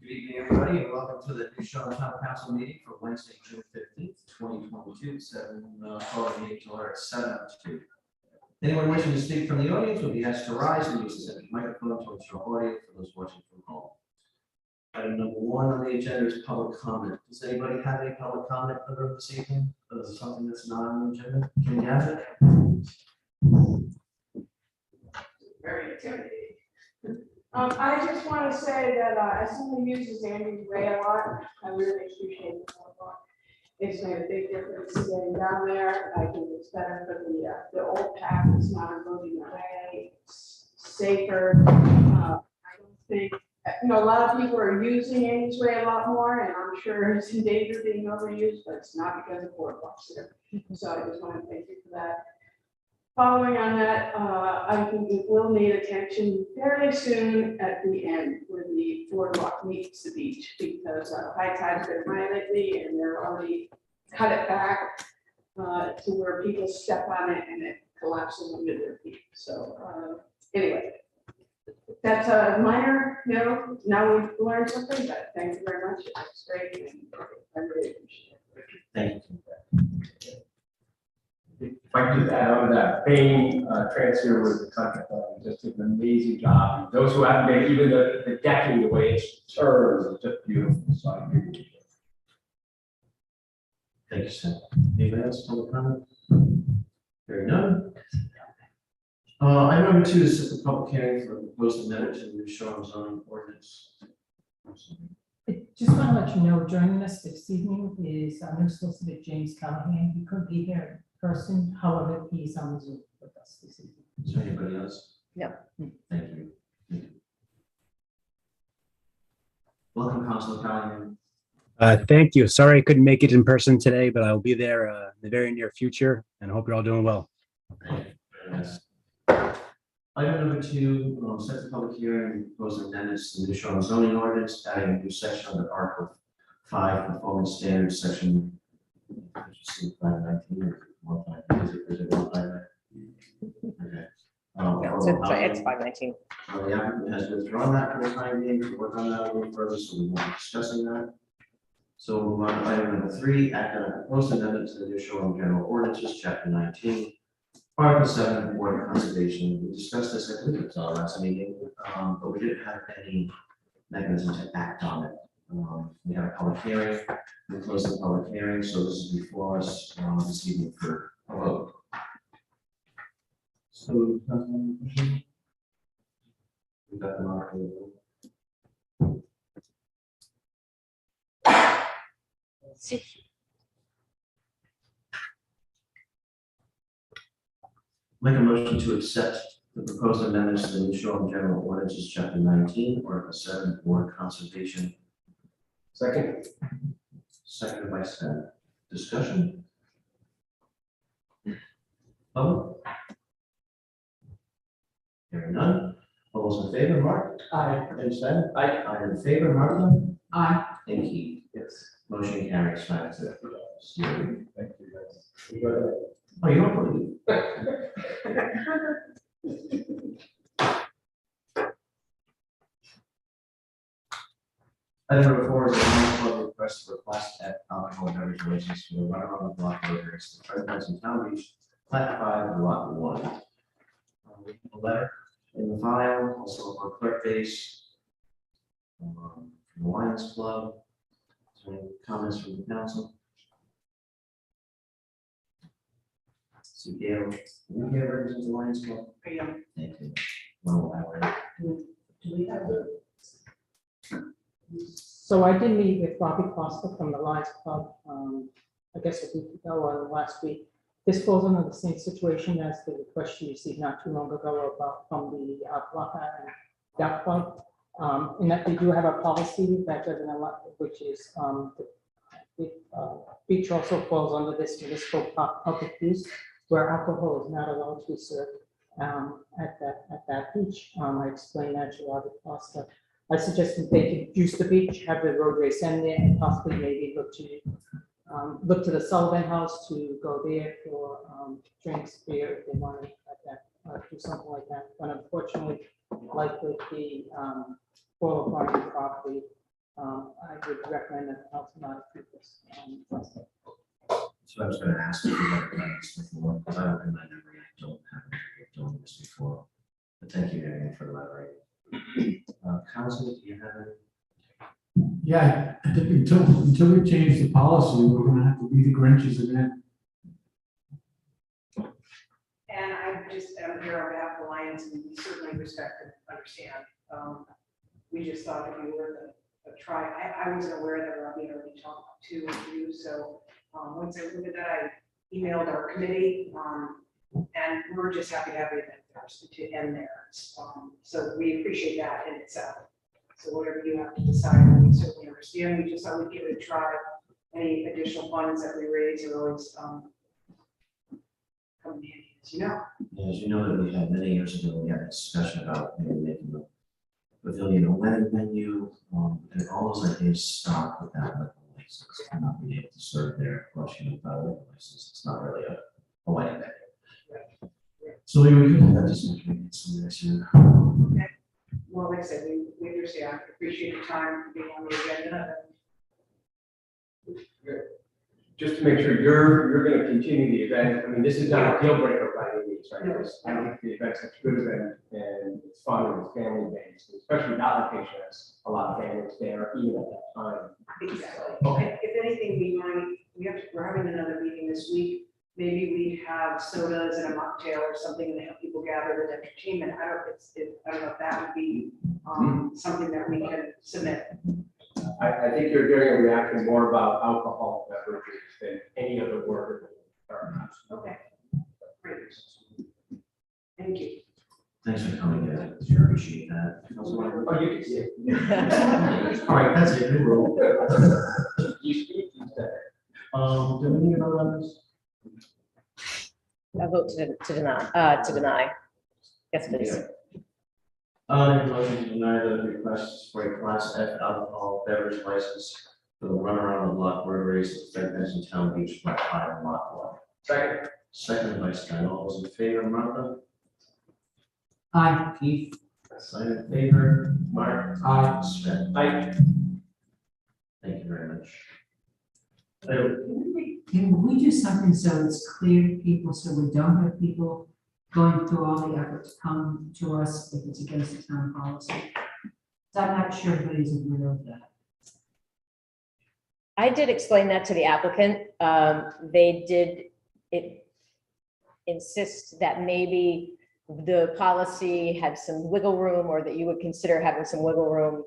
Good evening, everybody, and welcome to the New Charlotte Town Council meeting for Wednesday, June 15th, 2022, 7:48 till 7:02. Anyone wishing to speak from the audience will be asked to rise and use the microphone to ensure audio for those watching from home. Item number 1 on the agenda is public comment. Does anybody have any public comment for the room this evening? Or is there something that's not on the agenda? Can we have it? Very intimidating. I just want to say that as someone who uses Andy's Way a lot, I really appreciate it a lot. It's made a big difference getting down there. I think it's better for the old path. It's not eroding away. It's safer. I don't think, a lot of people are using Andy's Way a lot more, and I'm sure it's in danger of being overused, but it's not because of boardwalks there. So I just want to thank you for that. Following on that, I think it will need attention fairly soon at the end when the boardwalk meets the beach, because high tide's been high lately and they're already cut it back to where people step on it and it collapses under their feet. So anyway, that's a minor, now we've learned something, but thank you very much. It's great and I really appreciate it. Thank you. If I could just add on to that, Bain transfer with the contract, just did an amazing job. Those who haven't been, even the decking, the way it's turned, is just beautiful. So I agree with you. Thank you, Sam. Anybody else public comment? Hearing none. Item number 2 is set the public hearing for proposed amendment to the New Charlotte zoning ordinance. I just want to let you know, joining us this evening is our new solicitor, James Callahan. He couldn't be here in person, however, he's on Zoom with us this evening. Is there anybody else? No. Thank you. Thank you. Welcome, Councilor Callahan. Thank you. Sorry I couldn't make it in person today, but I'll be there in the very near future, and I hope you're all doing well. Yes. Item number 2, set the public hearing and propose amendments to the New Charlotte zoning ordinance, adding a new section under Article 5 performance standards section. 519 or 159. Is it 159? Okay. It's 519. The applicant has withdrawn that for the time being, to work on that a little further, so we won't be discussing that. So we'll move on to item number 3, act on a proposed amendment to the New Charlotte General Ordinances, Chapter 19, Article 7, Water Conservation. We discussed this, I believe, at our last meeting, but we didn't have any mechanism to act on it. We had a public hearing, we closed the public hearing, so this is before us this evening for a vote. So, we got the mark. Make a motion to accept the proposed amendments to the New Charlotte General Ordinances, Chapter 19, Article 7, Water Conservation. Second. Seconded by Sam. Discussion? Public? Hearing none. All those in favor, Mark? Aye. And Sam? Aye. In favor, Martha? Aye. And Keith? Yes. Motion carries 5-0. Thank you, guys. Oh, you don't believe? Item number 4 is a non-public request for Class F alcohol beverage license for the Run Around the Block Burgers, the President's in Town Beach, Plat 5, Lot 1. We have a letter in the file, also on clerk base, from the Lions Club. Is there any comments from the council? So Gail, you hear representative of the Lions Club? Thank you. Well, Do we have So I did meet with Bobby Costa from the Lions Club, I guess a week ago or last week. This falls under the same situation as the request you received not too long ago about from the Block and Yacht Club. In that we do have a policy that doesn't allow, which is, beach also falls under this municipal public use, where alcohol is not allowed to be served at that beach. I explained that to Robert Foster. I suggested they could use the beach, have the road race end there, and possibly maybe look to the Sullivan House to go there for drinks, beer, if they want to like that, do something like that. But unfortunately, like with the Polo Farm property, I would recommend that the council not approve this. So I was gonna ask if you had done this before, because I don't remember, I don't have done this before. But thank you, Marion, for elaborating. Council, do you have any? Yeah, I think until we change the policy, we're gonna have to be the Grinches again. And I just am here on behalf of the Lions, and we certainly respect and understand. We just thought if you were to try, I wasn't aware that Robbie already talked to you, so once I looked at that, I emailed our committee, and we're just happy to have you to end there. So we appreciate that in itself. So whatever you have to decide, we certainly understand. We just thought we'd give it a try. Any additional funds that we raise are always come in handy, as you know. As you know, that we had many years ago, we had a discussion about maybe making the pavilion a wedding venue, and all those ideas stopped with that liquor license, and not being able to serve there, plus you know, without a liquor license, it's not really a wedding venue. So we could That just makes me some next year. Well, like I said, we understand. I appreciate your time for being on the agenda. Just to make sure you're gonna continue the event, I mean, this is not a deal breaker by any means, right? No. Because I think the event's such a good event and it's fun and it's family based, especially that location has a lot of families there, even at that time. Exactly. Okay. If anything, we're having another meeting this week. Maybe we have sodas and a mocktail or something to help people gather with entertainment. I don't know if that would be something that we can submit. I think you're getting a reaction more about alcohol beverages than any other word. Okay. Great. Thank you. Thanks for coming, guys, I appreciate that. Councilmember? Oh, you can see it. All right, that's it, we roll. You speak, you said. Do we need to vote on this? I vote to deny. Yes, please. Make a motion to deny the request for a Class F alcohol beverage license for the run around the block road race at Benson Town Beach by 5 lot 1. Second. Second by Stein, all those in favor, Martha? Aye. Keith? Stein in favor, Mark? Aye. Sven? Aye. Thank you very much. Can we do something so it's clear to people, so we don't have people going through all the effort to come to us if it's against the town policy? So I'm not sure everybody's aware of that. I did explain that to the applicant. They did insist that maybe the policy had some wiggle room, or that you would consider having some wiggle room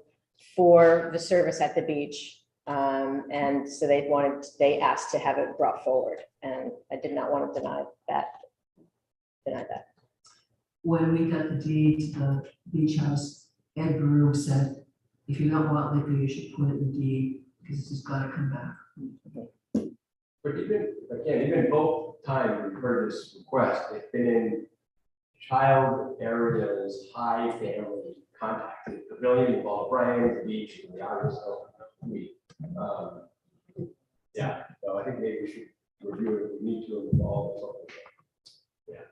for the service at the beach. And so they asked to have it brought forward, and I did not want to deny that. When we got the deed to the beach house, Ed Brew said, if you don't want liquor, you should put it in the deed, because this has got to come back. But even both times we've heard this request, they've been in child areas, high family contact. The pavilion involved Brian, the beach, and the others. So yeah, so I think maybe we should review it. We need to involve something. Yeah.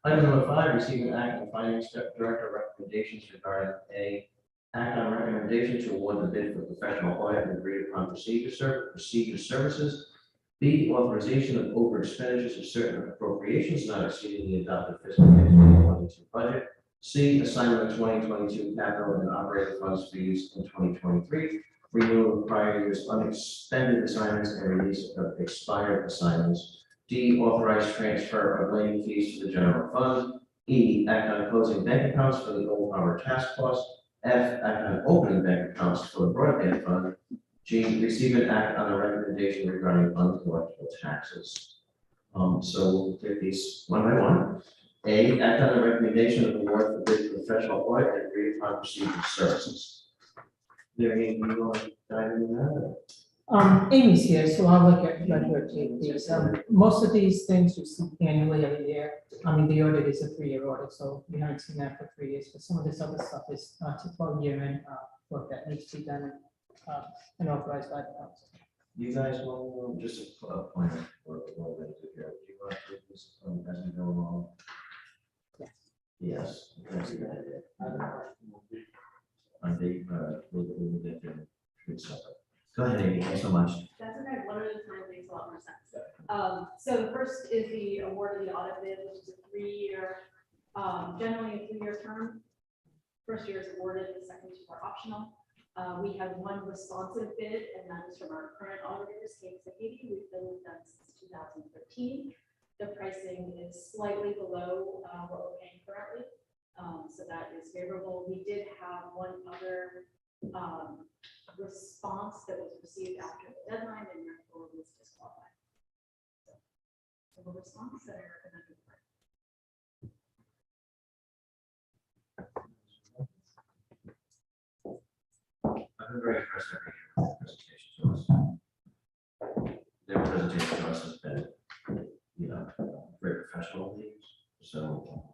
Item number 5, receive an act on finance director recommendations regarding A, act on recommendation to award the bid for professional audit and agreed upon procedure services. B, authorization of over expenditures of certain appropriations not exceeding the adopted fiscal year 2022 budget. C, assignment of 2022 capital and operating funds for use in 2023. Renewal of prior year's unexpended assignments and release of expired assignments. D, authorized transfer of lending fees to the general fund. E, act on closing bank accounts for the Gold Harbor Task Force. F, act on opening bank accounts for the broadband fund. G, receive an act on a recommendation regarding uncollectible taxes. So we'll take these one by one. A, act on the recommendation of the award for bid professional audit and agree upon procedure services. There, Amy, you want to dive into that? Amy's here, so I'll let her take these. Most of these things you see annually every year. I mean, the audit is a 3-year audit, so we haven't seen that for 3 years, but some of this other stuff is to 12-year and work that needs to be done and authorized by the council. You guys want, just a point for what we're going to do here. Do you want to take this as we go along? Yes. Yes. That's a good idea. I think we'll get there. Go ahead, Amy, thanks so much. That's okay, one at a time makes a lot more sense. So the first is the award of the audit bid, which is a 3-year, generally a 3-year term. First year is awarded, the second 2 are optional. We have one responsive bid, and that is from our current auditors, Kate Sakiti. We've been with them since 2013. The pricing is slightly below what we're paying currently. So that is favorable. We did have one other response that was received after the deadline and therefore was disqualified. So the response that I recommended. I've been very impressed every year with the presentation to us. Their presentation to us has been, very professional, so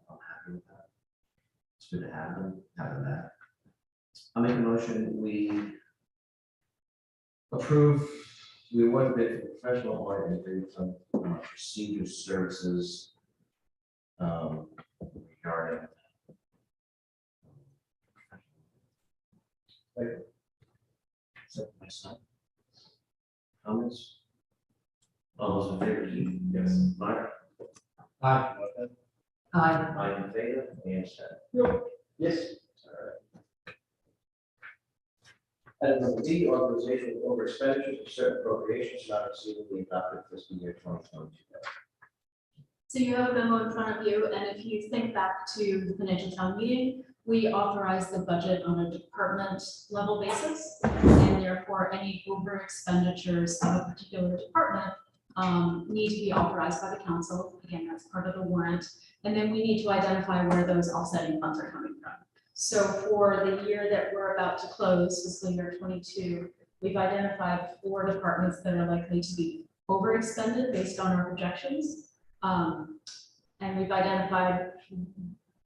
I'm happy with that. It's good to have them back. I'll make a motion, we approve, we award bid for professional audit and agree with some procedure services regarding comments? All those in favor? Yes. Mark? Aye. I in favor, and Yes. Item number D, authorization over expenditures of certain appropriations not exceeding the adopted fiscal year 2022. So you have a memo in front of you, and if you think back to the financial town meeting, we authorize the budget on a department level basis. And therefore, any over expenditures of a particular department need to be authorized by the council. Again, that's part of the warrant. And then we need to identify where those offsetting funds are coming from. So for the year that we're about to close, fiscal year 22, we've identified 4 departments that are likely to be overexpended based on our projections. And we've identified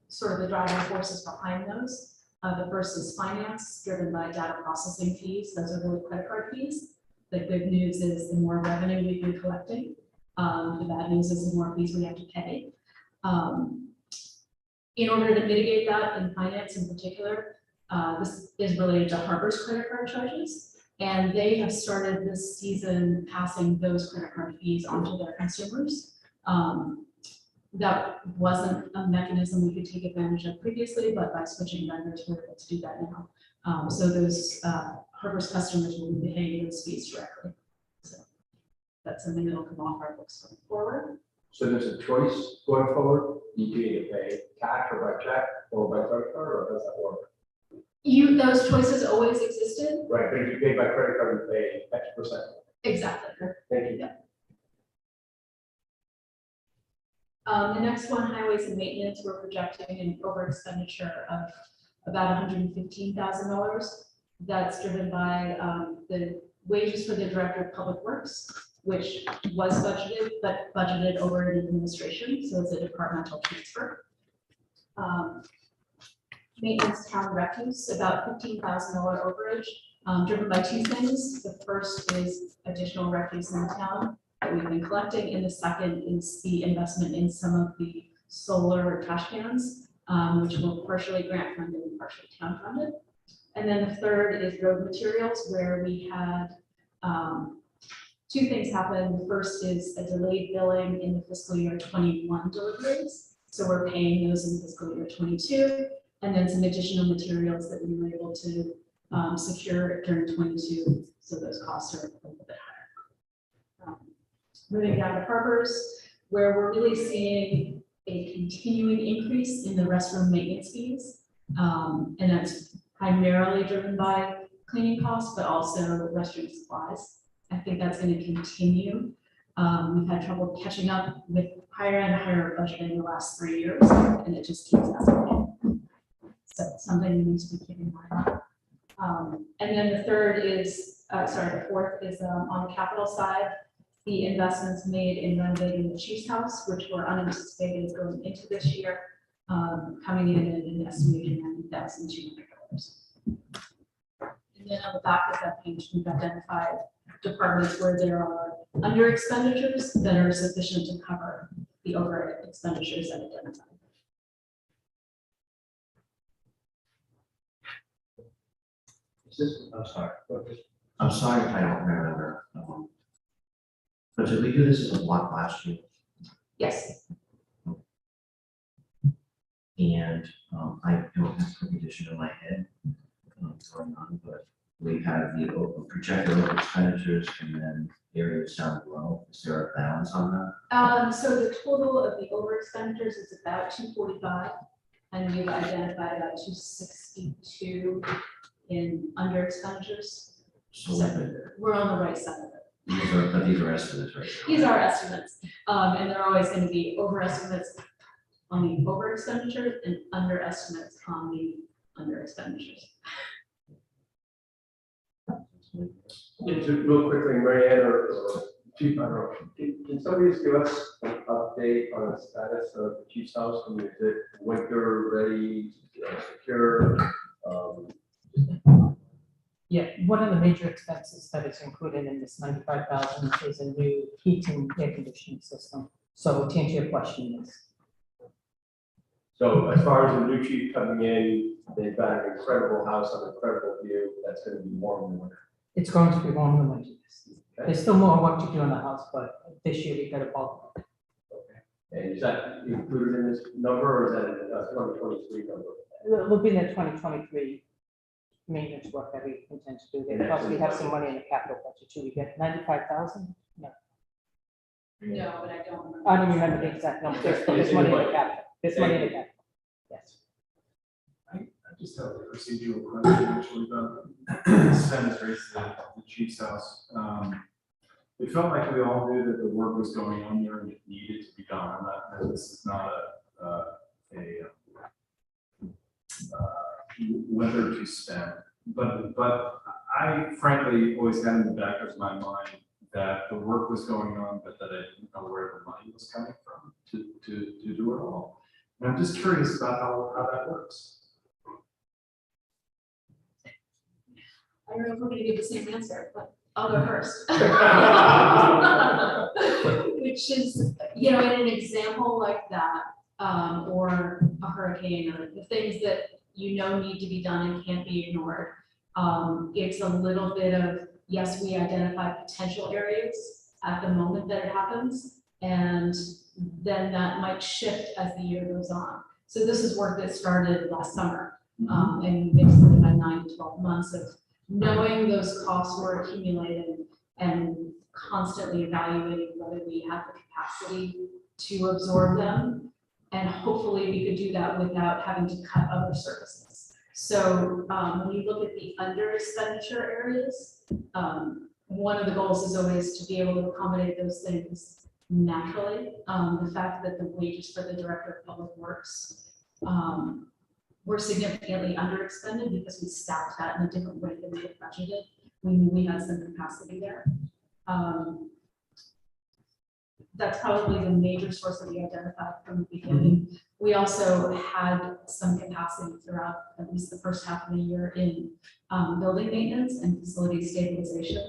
sort of the driving forces behind those. The first is finance, driven by data processing fees. Those are really credit card fees. The good news is the more revenue we've been collecting. The bad news is the more fees we have to pay. In order to mitigate that in finance in particular, this is related to Harbor's credit card charges. And they have started this season passing those credit card fees onto their consumers. That wasn't a mechanism we could take advantage of previously, but by switching vendors, we're able to do that now. So those Harbor's customers will be paying those fees directly. So that's something that'll come off our books going forward. So there's a choice going forward, you can either pay cash or by check or by credit card, or does that work? Those choices always existed. Right, but if you pay by credit card, you pay X%. Exactly. Thank you. The next one, highways and maintenance, we're projecting an over expenditure of about $115,000. That's driven by the wages for the director of public works, which was budgeted, but budgeted over in administration, so it's a departmental transfer. Maintenance town refuse, about $15,000 overage, driven by 2 things. The first is additional refuse in the town that we've been collecting, and the second is the investment in some of the solar trash cans, which will partially grant funded and partially town funded. And then the third is road materials, where we had 2 things happen. The first is a delayed billing in the fiscal year 21 deliveries. So we're paying those in fiscal year 22, and then some additional materials that we were able to secure during 22. So those costs are a little bit higher. Moving down to Harbor's, where we're really seeing a continuing increase in the restroom maintenance fees. And that's primarily driven by cleaning costs, but also restroom supplies. I think that's going to continue. We've had trouble catching up with higher and higher budgeting the last 3 years, and it just keeps escalating. So it's something we need to be keeping an eye on. And then the fourth is on the capital side, the investments made in renovating the Chief's House, which were unanticipated going into this year, coming in at an estimated $90,200. And then on the back of that page, we've identified departments where there are under expenditures that are sufficient to cover the over expenditures that identified. I'm sorry if I don't remember. But did we do this as a block last year? Yes, And I don't have the condition in my head going on, but we have the projected over expenditures and then areas down below. Is there a balance on that? so the total of the over expenditures is about 245, and we've identified about 262 in under expenditures. So We're on the right side of it. these are estimates, right? These are estimates, and they're always going to be over estimates on the over expenditures and under estimates on the under expenditures. Yeah, just real quickly, Marianne or Chief, I don't know, can somebody just give us an update on the status of the Chief's House? I mean, is it winter ready, secure? Yeah, one of the major expenses that is included in this 95,000 is a new heating air conditioning system. So to answer your question, yes. So as far as the new chief coming in, they've got an incredible house, an incredible view, that's gonna be warm in the winter. It's going to be warm in the winter. There's still more work to do in the house, but this year we got a bulk. And is that included in this number, or is that a 2023 number? It will be in the 2023 maintenance work that we intend to do there. Plus, we have some money in the capital budget too. We get 95,000? No, No, but I don't remember. I don't remember the exact number. There's money in the capital. There's money in the capital. Yes. I just have a procedural question actually about Sen's race to the Chief's House. It felt like we all knew that the work was going on there and it needed to be done. I'm not, this is not a whether to spend, but I frankly always had in the back of my mind that the work was going on, but that I didn't know where the money was coming from to do it all. And I'm just curious about how that works. I don't know if we're gonna give the same answer, but I'll go first. Which is, you know, in an example like that, or a hurricane, or the things that you know need to be done and can't be ignored. It's a little bit of, yes, we identify potential areas at the moment that it happens, and then that might shift as the year goes on. So this is work that started last summer, and basically about 9 to 12 months of knowing those costs were accumulating and constantly evaluating whether we have the capacity to absorb them. And hopefully we could do that without having to cut other services. So when you look at the under expenditure areas, one of the goals is always to be able to accommodate those things naturally. The fact that the wages for the director of public works were significantly under expended because we staffed that in a different way than we had budgeted. We knew we had some capacity there. That's probably the major source that we identified from the beginning. We also had some capacity throughout at least the first half of the year in building maintenance and facility stabilization.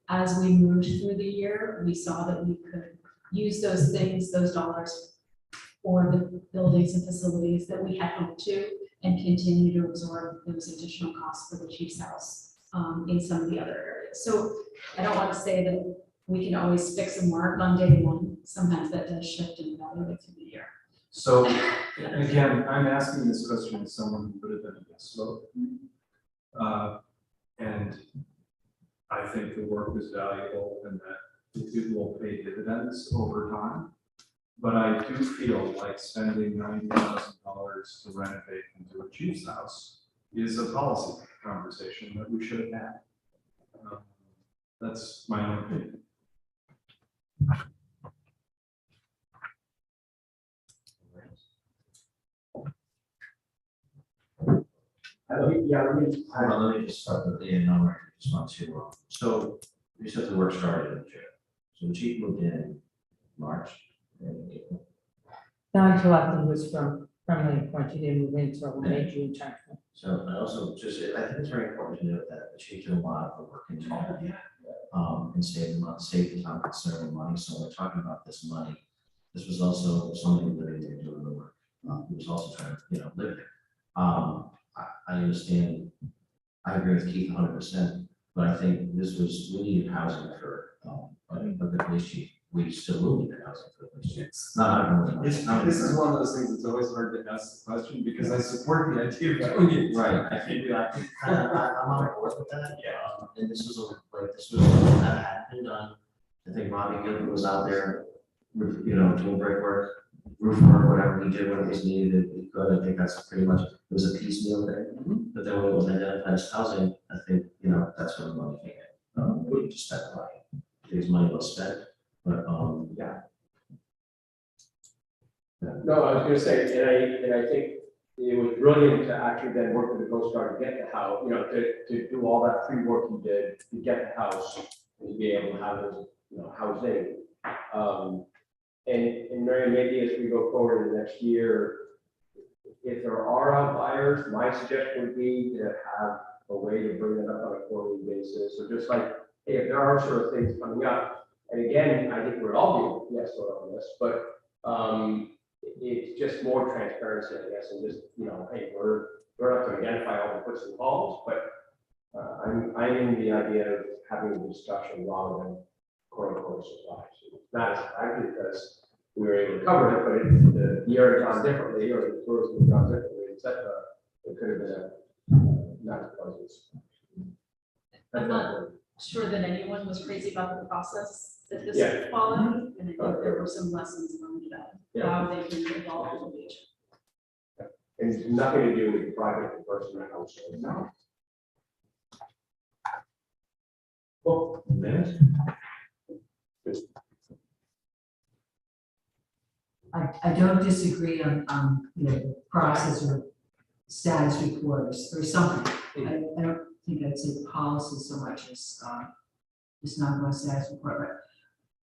As we moved through the year, we saw that we could use those things, those dollars for the buildings and facilities that we had hoped to, and continue to absorb those additional costs for the Chief's House in some of the other areas. So I don't want to say that we can always fix a mark on day one. Sometimes that does shift and evaluate through the year. So again, I'm asking this question as someone who would have been a guest vote. And I think the work is valuable and that it will pay dividends over time. But I do feel like spending $90,000 to renovate into a Chief's House is a policy conversation that we should have had. That's my own opinion. Let me, Hold on, let me just start with the number, just want to, so you said the work started in June. So the chief moved in March, and April. Don Talati was from the appointed in move until May, June timeframe. So I also just, I think it's very important to note that the chief did a lot of the work in Tallinn. And saved the town considerable money, so when we're talking about this money, this was also somebody living there doing the work. He was also trying to, live there. I understand, I agree with Keith 100%, but I think we needed housing for, the police chief. We still will need housing for the police chief. This is one of those things that's always hard to ask the question, because I support the idea of doing it. Right, I think I'm on board with that. And this was something that had been done. I think Robbie Gilbert was out there, doing brickwork, roof work, whatever he did when it was needed, he could. I think that's pretty much, it was a piecemeal thing. But then when it was identified as housing, I think, that's where the money came in. We just spent the money. His money was spent, but, yeah. no, I was gonna say, and I think it was brilliant to actually then work with the Coast Guard to get the house, to do all that pre-work you did to get the house and to be able to have those, housing. And Mary, maybe as we go forward in the next year, if there are outliers, my suggestion would be to have a way to bring it up on a quarterly basis, or just like, hey, if there are sort of things coming up, and again, I think we're all being yes or on this, but it's just more transparency, I guess, and just, hey, we're not going to identify all the puts and calls, but I'm in the idea of having a discussion rather than quote unquote supplies. Not as bad because we were able to cover it, but if the year had gone differently or the tourism had gone differently, et cetera, it could have been a not as pleasant. I'm not sure that anyone was crazy about the process that this Yeah. followed, and I think there were some lessons learned about Yeah. how they can evolve in the future. And it's nothing to do with private and personal household. No. Well, Minutes? I don't disagree on, the process or status report or something. I don't think I'd say policy so much as, just not about status report, but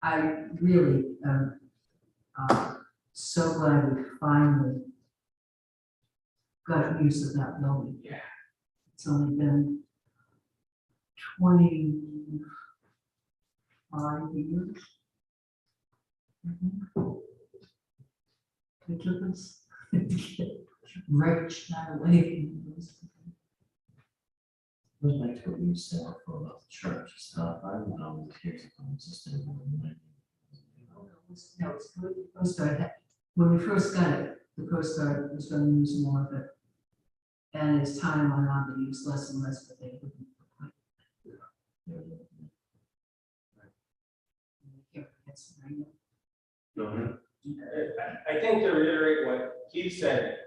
I really am so glad we finally got use of that building. Yeah. It's only been 25 years. It took us to get rich out away from those. Goes back to what you said before about the church stuff. I don't know if here's a consistent one. No, it's good. The Coast Guard had, when we first got it, the Coast Guard was going to use more of it. And as time went on, they used less and less, but they wouldn't. Go ahead. I think to reiterate what Keith said,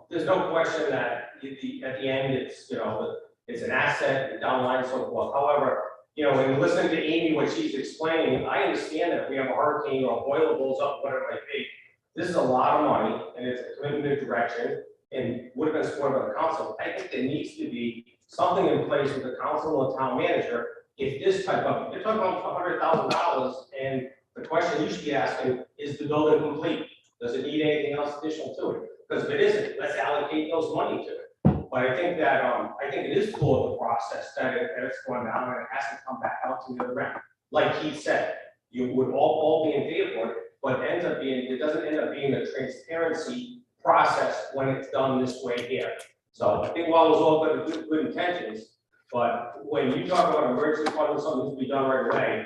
there's no question that at the end, it's an asset down the line and so forth. However, when listening to Amy, what she's explaining, I understand that if we have a hurricane or a boiler blows up, whatever it might be, this is a lot of money and it's a commitment direction and would have been supported by the council. I think there needs to be something in place with the council and the town manager. If this type of, you're talking about $100,000 and the question you should be asking, is the building complete? Does it need anything else additional to it? Because if it isn't, let's allocate those money to it. But I think that, I think it is cool of the process that it's going down and it has to come back out to the other end. Like he said, you would all be in favor for it, but it doesn't end up being a transparency process when it's done this way here. So I think while it was all good intentions, but when you talk about emergency fund, something to be done right away,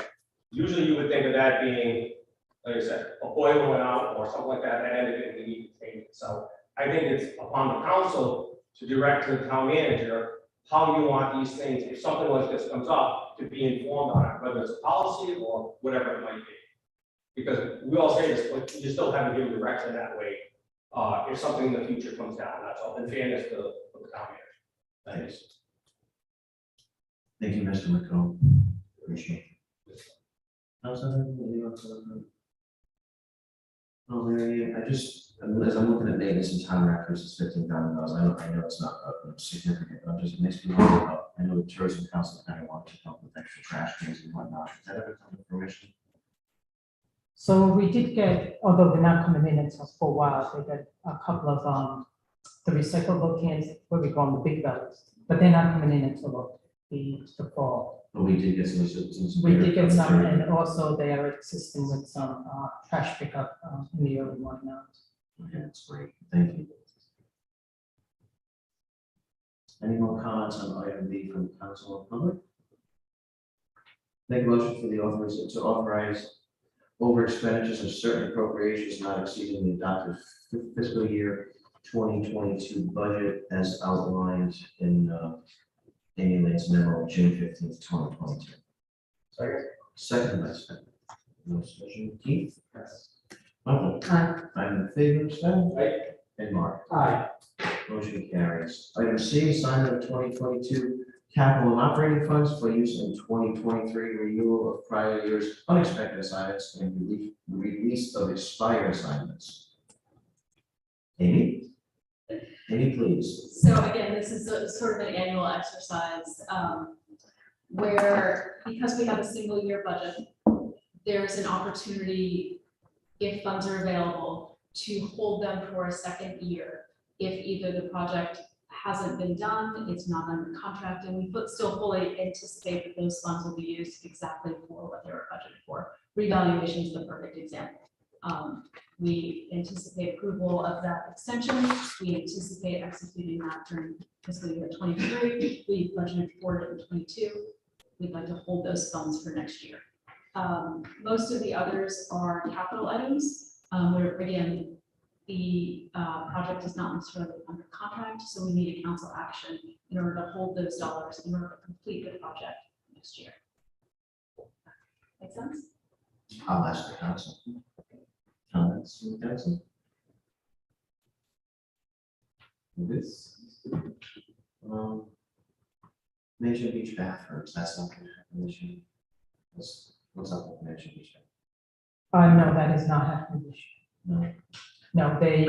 usually you would think of that being, like I said, a boiler went out or something like that, and we need to change it. So I think it's upon the council to direct to the town manager how you want these things, if something like this comes up, to be informed on it, whether it's a policy or whatever it might be. Because we all say this, but you still have to give direction that way, if something in the future comes down, that's all, in fairness to the town manager. Thanks. Thank you, Mr. McComb. Appreciate it. Oh, Mary, As I'm looking at maintenance and time records, it's $15,000. I know it's not significant, but it just makes me wonder about, I know the tourism council kind of wanted to help with extra trash cans and whatnot. Is that ever come to fruition? So we did get, although they're not coming in until for a while, they got a couple of, the recyclable cans, where we call them the big bellies, but they're not coming in until the fall. But we did get some. We did get some, and also they are assisting with some, trash pickup, in the early morning hours. Okay, that's great. Thank you. Any more comments on item B from council or public? Make a motion for the authorizer to authorize over expenditures of certain appropriations not exceeding the adopted fiscal year 2022 budget as outlined in Amy Lane's memo of June 15th, 2022. Second. Second by Sven. No discussion. Keith? Yes. Michael? Aye. I'm in favor, Sven? Aye. And Mark? Aye. Motion carries. Item C, assignment of 2022 capital and operating funds for use in 2023, renewal of prior year's unexpected assignments and release of expired assignments. Amy? Amy, please. So again, this is sort of an annual exercise where, because we have a single year budget, there's an opportunity, if funds are available, to hold them for a second year. If either the project hasn't been done, it's not under contract, and we still fully anticipate that those funds will be used exactly for what they were budgeted for. Revaluation is the perfect example. We anticipate approval of that extension. We anticipate executing that during fiscal year 23. We budgeted for it in 22. We'd like to hold those funds for next year. Most of the others are capital items, where again, the project is not necessarily under contract, so we need a council action in order to hold those dollars in order to complete the project next year. Make sense? I'll ask the council. Comments from the council? This. Mansion Beach bathrooms, that's not gonna happen this year. What's up with Mansion Beach? No, that is not happening this year. No. No, they,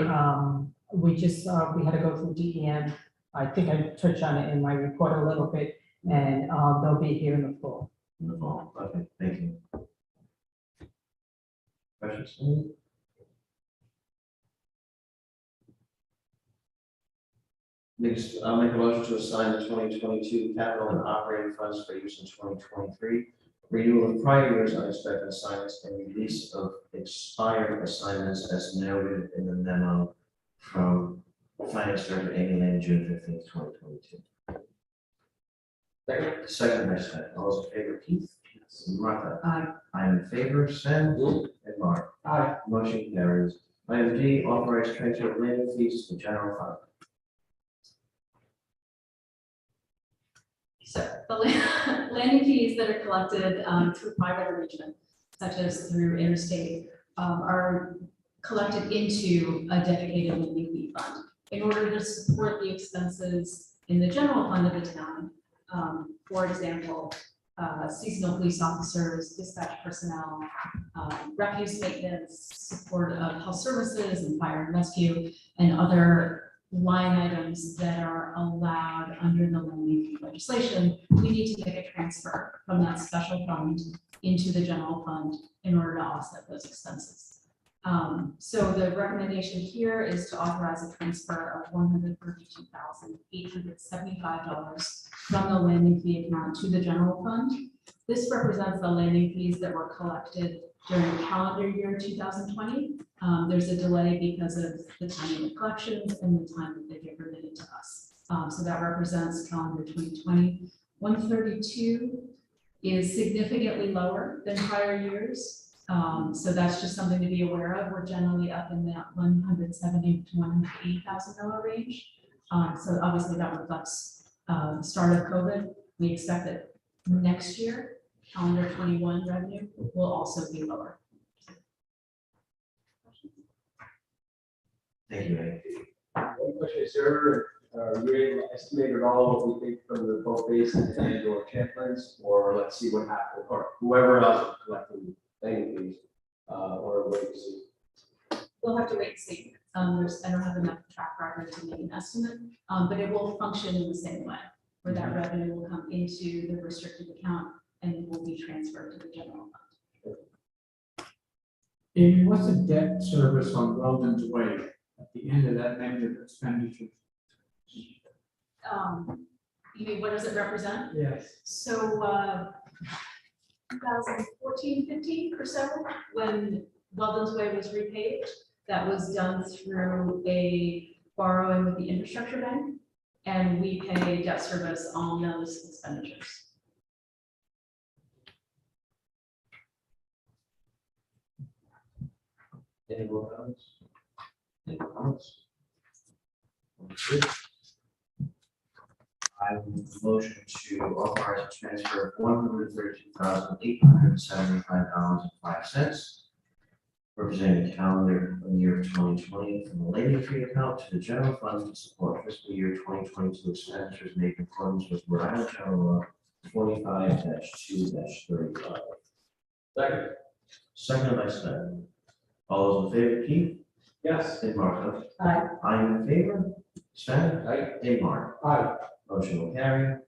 we just, we had to go through DEM. I think I touched on it in my report a little bit, and, they'll be here in the fall. In the fall, okay, thank you. Questions? Next, I'll make a motion to assign the 2022 capital and operating funds for use in 2023. Renewal of prior year's unexpected assignments and release of expired assignments as noted in the memo from Finance Director Amy Lane, June 15th, 2022. Second. Second by Sven. All those in favor, Keith? Yes. Martha? Aye. I'm in favor, Sven? And Mark? Aye. Motion carries. Item D, authorized transfer of landing fees to general fund. So the landing fees that are collected through private arrangement, such as through interstate, are collected into a dedicated landing fee fund in order to support the expenses in the general fund of the town. For example, seasonal police officers, dispatch personnel, refuse maintenance, support of health services and fire and rescue, and other line items that are allowed under the landing fee legislation. We need to make a transfer from that special fund into the general fund in order to offset those expenses. So the recommendation here is to authorize a transfer of $132,875 from the landing fee account to the general fund. This represents the landing fees that were collected during calendar year 2020. There's a delay because of the timing of collections and the time that they get remitted to us. So that represents calendar 2020. 132 is significantly lower than prior years. So that's just something to be aware of. We're generally up in that $170,000 to $180,000 range. So obviously that reflects the start of COVID. We expect that next year, calendar 21 revenue will also be lower. Thank you, Amy. One question, is there, you able to estimate at all what we think from the boat basin and or Champlain's, or let's see what happens, or whoever else is collecting landing fees, or wait to see? We'll have to wait and see. I don't have enough track record to make an estimate, but it will function in the same way, where that revenue will come into the restricted account and will be transferred to the general fund. Amy, what's the debt service on Weldon's Way at the end of that negative expenditure? You mean, what does it represent? Yes. So, 2014, 15 or so, when Weldon's Way was repaved, that was done through a borrowing with the infrastructure bank, and we pay debt service on those expenditures. Any more comments? Any more comments? Good. I will motion to authorize a transfer of $132,875.05, representing the calendar year 2020 from the levy free account to the general fund to support fiscal year 2022 expenditures made in accordance with Rhode Island General Law 25-2-35. Second. Second by Sven. All those in favor, Keith? Yes. And Martha? Aye. I'm in favor. Sven? Aye. And Mark? Aye. Motion will carry.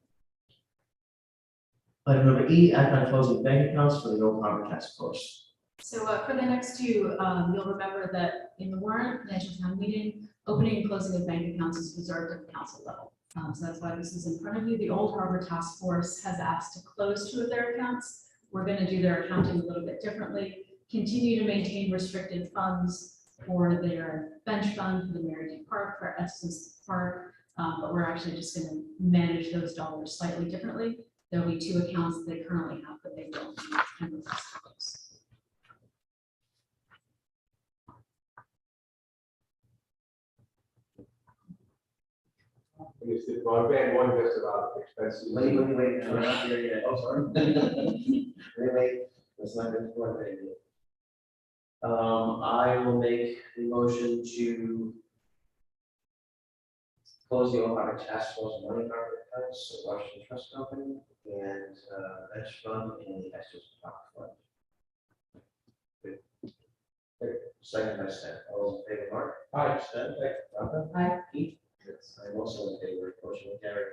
Item number E, act on closing bank accounts for the Old Harbor Task Force. So for the next two, you'll remember that in the warrant, national town meeting, opening and closing of bank accounts is reserved at the council level. So that's why this is in front of you. The Old Harbor Task Force has asked to close two of their accounts. We're going to do their accounting a little bit differently, continue to maintain restricted funds for their bench fund, for the Mary D. Park, for Estes Park, but we're actually just going to manage those dollars slightly differently. There'll be two accounts that they currently have, but they don't need and request to close. Is the broadband one just about expenses? Wait, we're not here yet. Oh, sorry. Wait, that's not good for it. I will make the motion to close the Old Harbor Task Force money market accounts, the Washington Trust Company, and Bench Fund, and the Estes Park Fund. Good. Second by Stan. All those in favor, Mark? Aye. Stan? Martha? Aye. Keith? Yes, I'm also in favor. Motion will carry.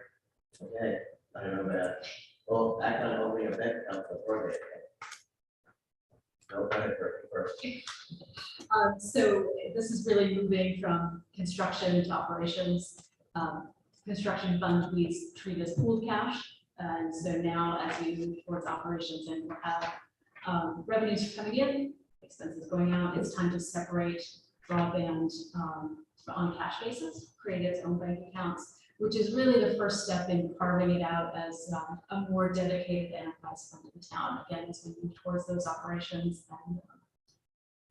Okay, I don't know that. Well, act on opening a bank account for broadband. No, go ahead first. So this is really moving from construction to operations. Construction fund we treat as pooled cash. And so now as we move towards operations and we'll have revenues coming in, expenses going out, it's time to separate broadband on a cash basis, create its own bank accounts, which is really the first step in carving it out as a more dedicated enterprise fund in the town. Again, as we move towards those operations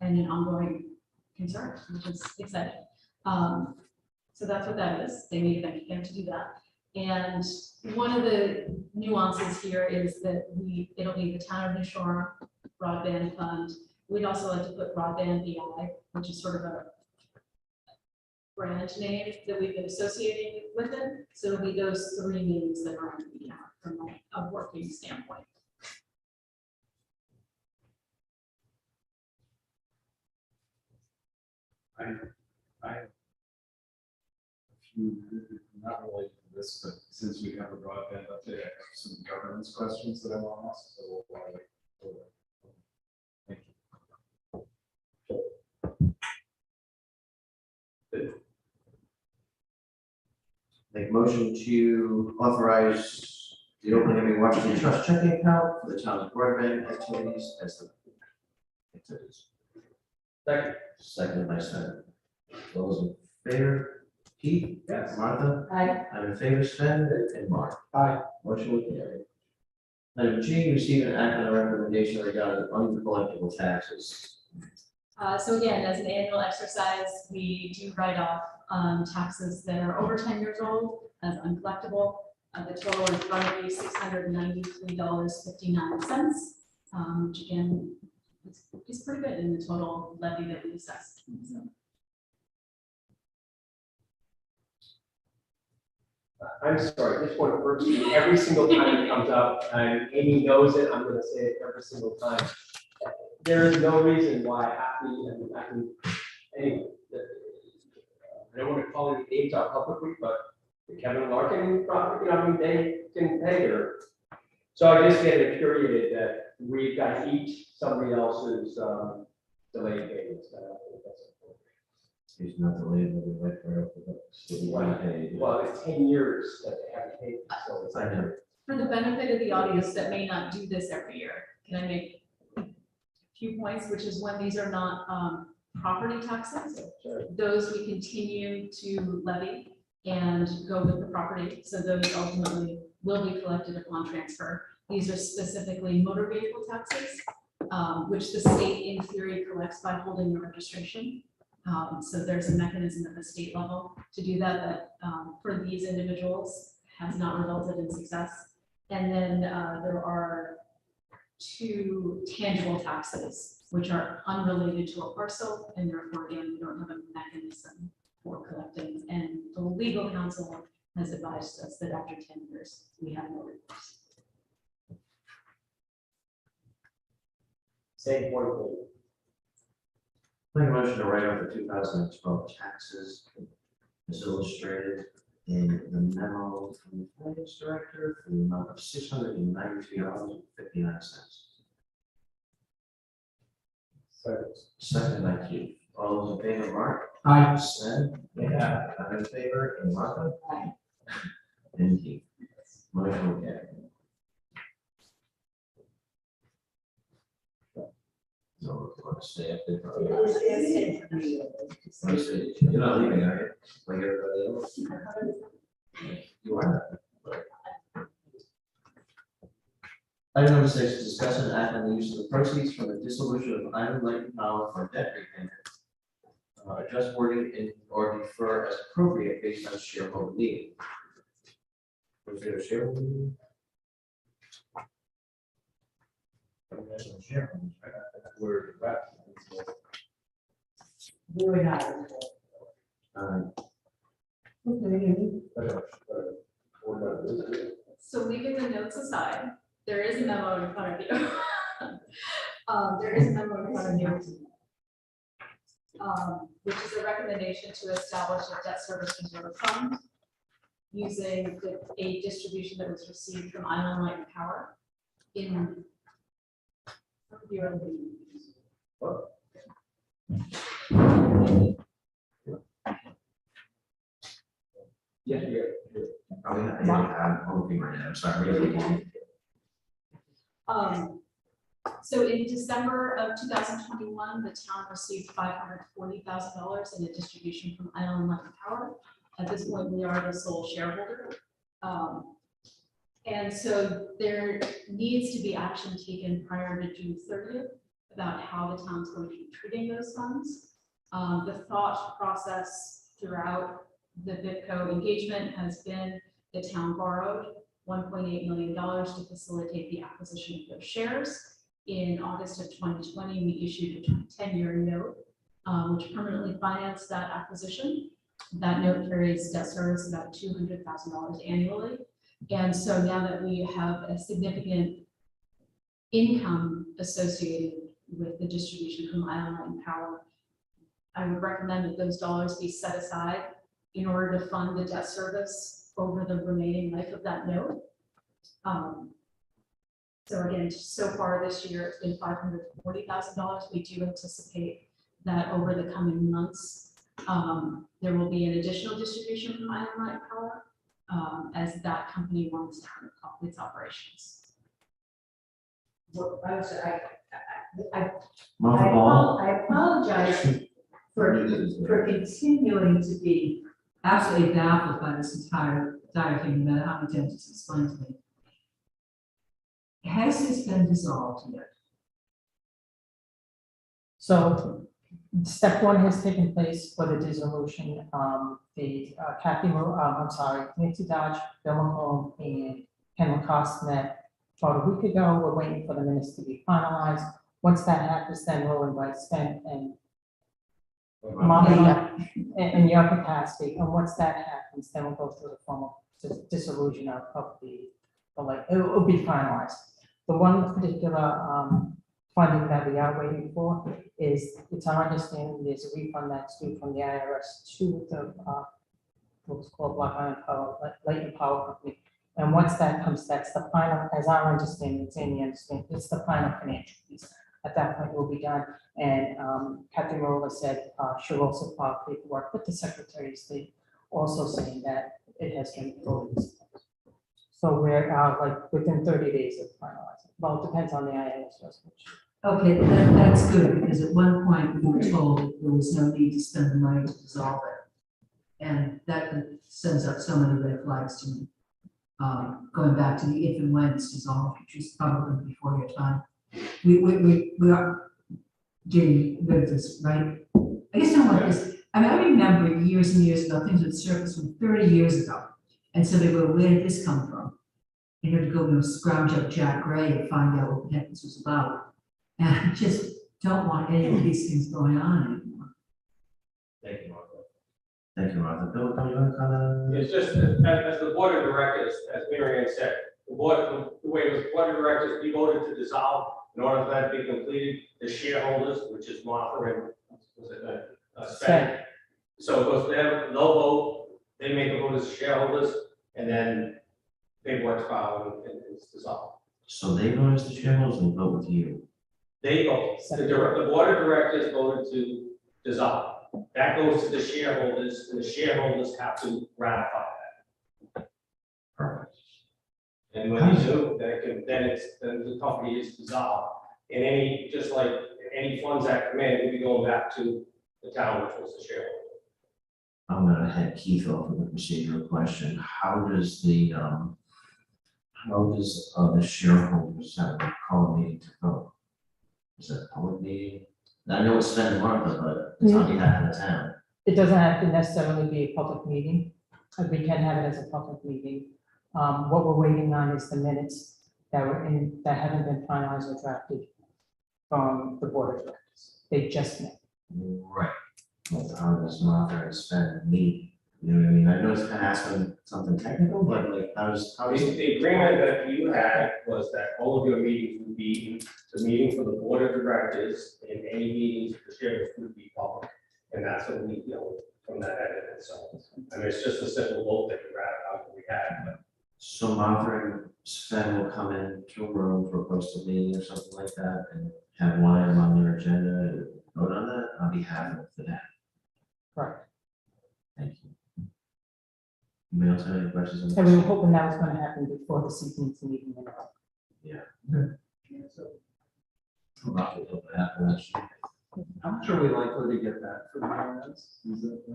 and an ongoing concern, which is exciting. So that's what that is. They need a bank account to do that. And one of the nuances here is that it'll be the town of New Shore broadband fund. We'd also like to put broadband BI, which is sort of a brand name that we've been associating with it. So it'll be those three names that are on the from a working standpoint. I have a few, not related to this, but since we have a broadband update, I have some governance questions that I want to ask, so we'll wait. Thank you. Make motion to authorize the opening of a Washington Trust checking account for the town's broadband activities as the activities. Second. Seconded by Sven. Those in favor? Keith? Yes. Martha? Aye. I'm in favor, Sven, and Mark. Aye. Motion will carry. Item G, receive an act on a recommendation regarding uncollectible taxes. So again, as an annual exercise, we do write off taxes that are over 10 years old as uncollectible. The total is roughly $693.59, which again is pretty good in the total levy that we assessed. So. I'm sorry, this one hurts me every single time it comes up, and Amy knows it, I'm gonna say it every single time. There is no reason why anyway, names out publicly, but the Kevin Larkin property, I mean, they didn't pay their. So I just get infuriated that we've got to eat somebody else's, delayed payments. I don't think that's appropriate. He's not the lead, but we like right up the city. Well, it's 10 years that they haven't paid, so it's. I know. For the benefit of the audience that may not do this every year, can I make a few points, which is when these are not property taxes, Sure. those we continue to levy and go with the property, so those ultimately will be collected upon transfer. These are specifically motor vehicle taxes, which the state in theory collects by holding the registration. So there's a mechanism at the state level to do that, for these individuals has not resulted in success. And then there are 2 tangible taxes, which are unrelated to a parcel, and therefore, again, we don't have a mechanism for collecting. And the legal counsel has advised us that after 10 years, we have no recourse. Same point, please. Make a motion to write off the 2012 taxes as illustrated in the memo from the finance director for the amount of $693.59. Second, by Keith. All those in favor, Mark? Aye. Sven? Yeah. I'm in favor, and Martha? Aye. And Keith. Motion carried. So, we're going to stay up there. You're not leaving, are you? Like everybody else? You are. Item number 6, discuss and act on the use of the proceeds from the dissolution of Island Light Power for debt repayment. Adjust wording in or defer as appropriate based on shareholder need. Was there a shareholder meeting? Shareholders, right? We're back. Really not. So leaving the notes aside, there is a memo in front of you. There is a memo in front of you. Which is a recommendation to establish a debt service reserve fund using a distribution that was received from Island Light and Power in. Yeah, yeah. I'm hoping right now, I'm sorry. So in December of 2021, the town received $540,000 in a distribution from Island Light and Power. At this point, we are the sole shareholder. And so there needs to be action taken prior to June 30th about how the town's going to be treating those funds. The thought process throughout the BitCo engagement has been the town borrowed $1.8 million to facilitate the acquisition of those shares. In August of 2020, we issued a 10-year note, which permanently financed that acquisition. That note carries debt service about $200,000 annually. And so now that we have a significant income associated with the distribution from Island Light and Power, I would recommend that those dollars be set aside in order to fund the debt service over the remaining life of that note. So again, so far this year, it's been $540,000. We do anticipate that over the coming months, there will be an additional distribution from Island Light and Power as that company wants to ramp its operations. Well, I apologize for continuing to be absolutely baffled by this entire thing, no matter how many times it's explained to me. Has this been dissolved yet? So step 1 has taken place for the dissolution. Nancy Dodge, Bill McComb, and Ken Lacoste met about a week ago. We're waiting for the minutes to be finalized. Once that happens, then we'll invite Sven and Molly in your capacity. And once that happens, then we'll go through the formal dissolution of the like, it will be finalized. The one particular funding that we are waiting for is, it's our understanding there's a refund that's due from the IRS to what's called Black Iron Power, Light Power Company. And once that comes, that's the final, as I understand, it's Amy understands, it's the final financial piece. At that point, it will be done. And Kathy Rolla said she'll also file paperwork with the Secretary of State, also saying that it has been voted. So we're like within 30 days of finalizing. Well, it depends on the IAS resolution. Okay, that's good, because at one point we were told that there was no need to spend the money to dissolve it. And that sends up so many red flags to me. Going back to the if and when it's dissolved, which is probably before your time. We are getting rid of this, right? I just don't want this, I mean, I remember years and years ago, things would surface from 30 years ago. And so they go, where did this come from? And you had to go, scrounge up Jack Gray and find out what the heck this was about. And I just don't want any of these things going on anymore. Thank you, Martha. Thank you, Martha. Bill, do you want to comment? It's just, as the board of directors, as Mary Ann said, the way it was, board of directors, we voted to dissolve. In order for that to be completed, the shareholders, which is Martha and, was it, Sven. So it goes, they have no vote, they make a vote as shareholders, and then paperwork's filed and it's dissolved. So they vote as the shareholders and vote with you. They vote, the board of directors voted to dissolve. That goes to the shareholders, and the shareholders have to ratify that. Perfect. And when you do, then the company is dissolved. And any, just like any funds that come in, will be going back to the town, which was the shareholder. I'm gonna head Keith off with a procedural question. How does the shareholders have a call meeting to vote? Is it a public meeting? I know it's Sven and Martha, but it's on behalf of the town. It doesn't have to necessarily be a public meeting. We can have it as a public meeting. What we're waiting on is the minutes that haven't been finalized or drafted from the board of directors. They just met. Right. Well, how does Martha and Sven meet? You know what I mean? I know it's kind of asking something technical, but like, how does? The agreement that you had was that all of your meetings would be, the meeting for the board of directors, and any meetings for shares would be public. And that's what we, from that end, so, I mean, it's just a simple vote that you ratified, we had, but. So Martha and Sven will come into a room for a posted meeting or something like that and have one item on their agenda and vote on that on behalf of the town. Right. Thank you. Anybody else have any questions? on And we were this? hoping that was going to happen before this evening's meeting. Martha will hope it happens. How much are we likely to get that for the IRS?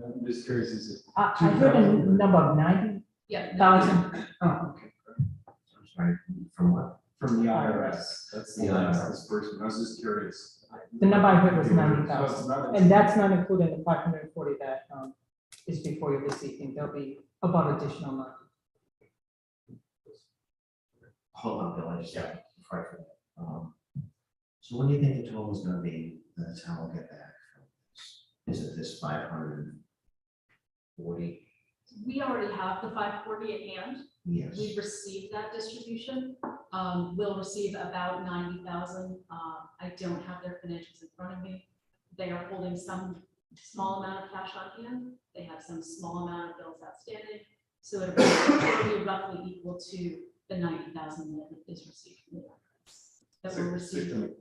I'm just curious, is it? I heard a number of 90,000. Yeah. Oh, okay. I'm sorry, from what? From the IRS, that's the The IRS. IRS disbursement, I was just curious. The number I heard was So 90,000. it's not- And that's not including the 540 that is before you this evening. There'll be about additional money. Hold on, Bill, I just, before I forget. So what do you think the total is gonna be that the town will get back from this? Is it this 540? We already have the 540 at hand. Yes. We've received that distribution. We'll receive about 90,000. I don't have their financials in front of me. They are holding some small amount of cash on hand. They have some small amount of bills outstanding. So it'll be roughly equal to the 90,000 that is received from the IRS. That we're receiving.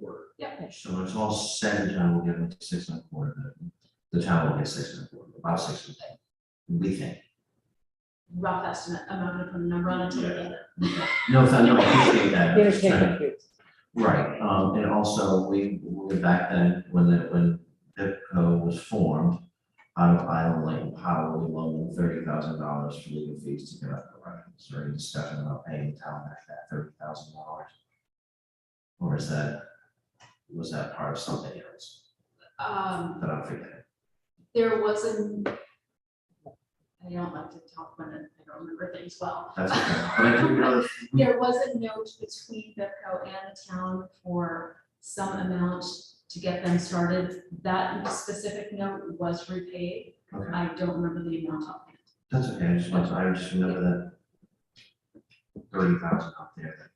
So when it's all said and done, we'll get like 6.25. The town will get 6.25, about 6.25. We think. Rough estimate. I'm not gonna put a number on it until we get it. No, I appreciate that. I'm It'll just take trying to- a few. Right, and also, we back then, when BIPCO was formed, out of Island Lane Power, we loaned them $30,000 for legal fees to get up and running. Is there any discussion about paying the town back that $30,000? Or was that part of something else that I'm forgetting? There wasn't. I don't like to talk when I don't remember things well. That's okay, but I do know that. There was a note between BIPCO and the town for some amount to get them started. That specific note was repaid. Okay. I don't remember the amount offhand. That's okay, I just remember that 30,000 out there.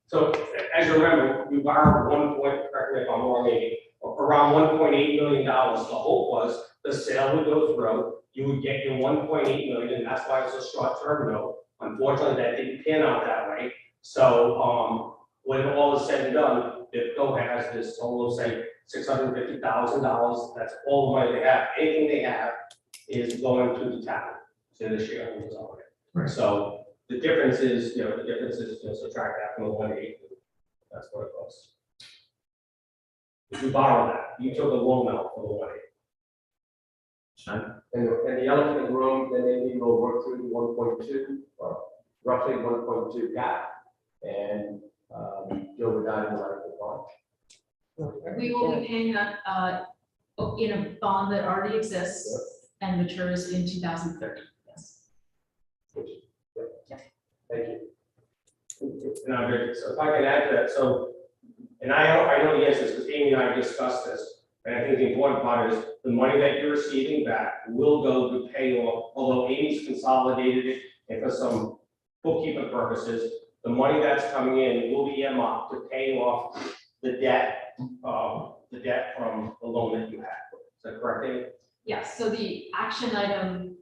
So as you remember, we borrowed 1 point, correct me if I'm wrong, Amy, or around $1.8 million. The hope was the sale would go through, you would get your 1.8 million, that's why it's a short-term note. Unfortunately, that didn't pan out that way. So, when all is said and done, BIPCO has this total of, say, $650,000, that's all the money they have. Anything they have is going to the town, to the shareholders already. Right. So the difference is, subtract that from the 1.8, that's what it costs. If you borrow that, you took a loan out for the 1.8. Sure. And the elephant in the room, then maybe we'll work through the 1.2, or roughly 1.2 gap, and deal with that in the light bond. We will be paying that in a bond that already exists and matures in 2030. Yes. Thank you. And I'm good. So if I can add to that, so, and I know the answers, because Amy and I discussed this, and I think the important part is the money that you're receiving back will go to pay off, although Amy's consolidated it, and for some bookkeeping purposes, the money that's coming in will be earmarked to pay off the debt from the loan that you had. Is that correct, Amy? Yes, so the action item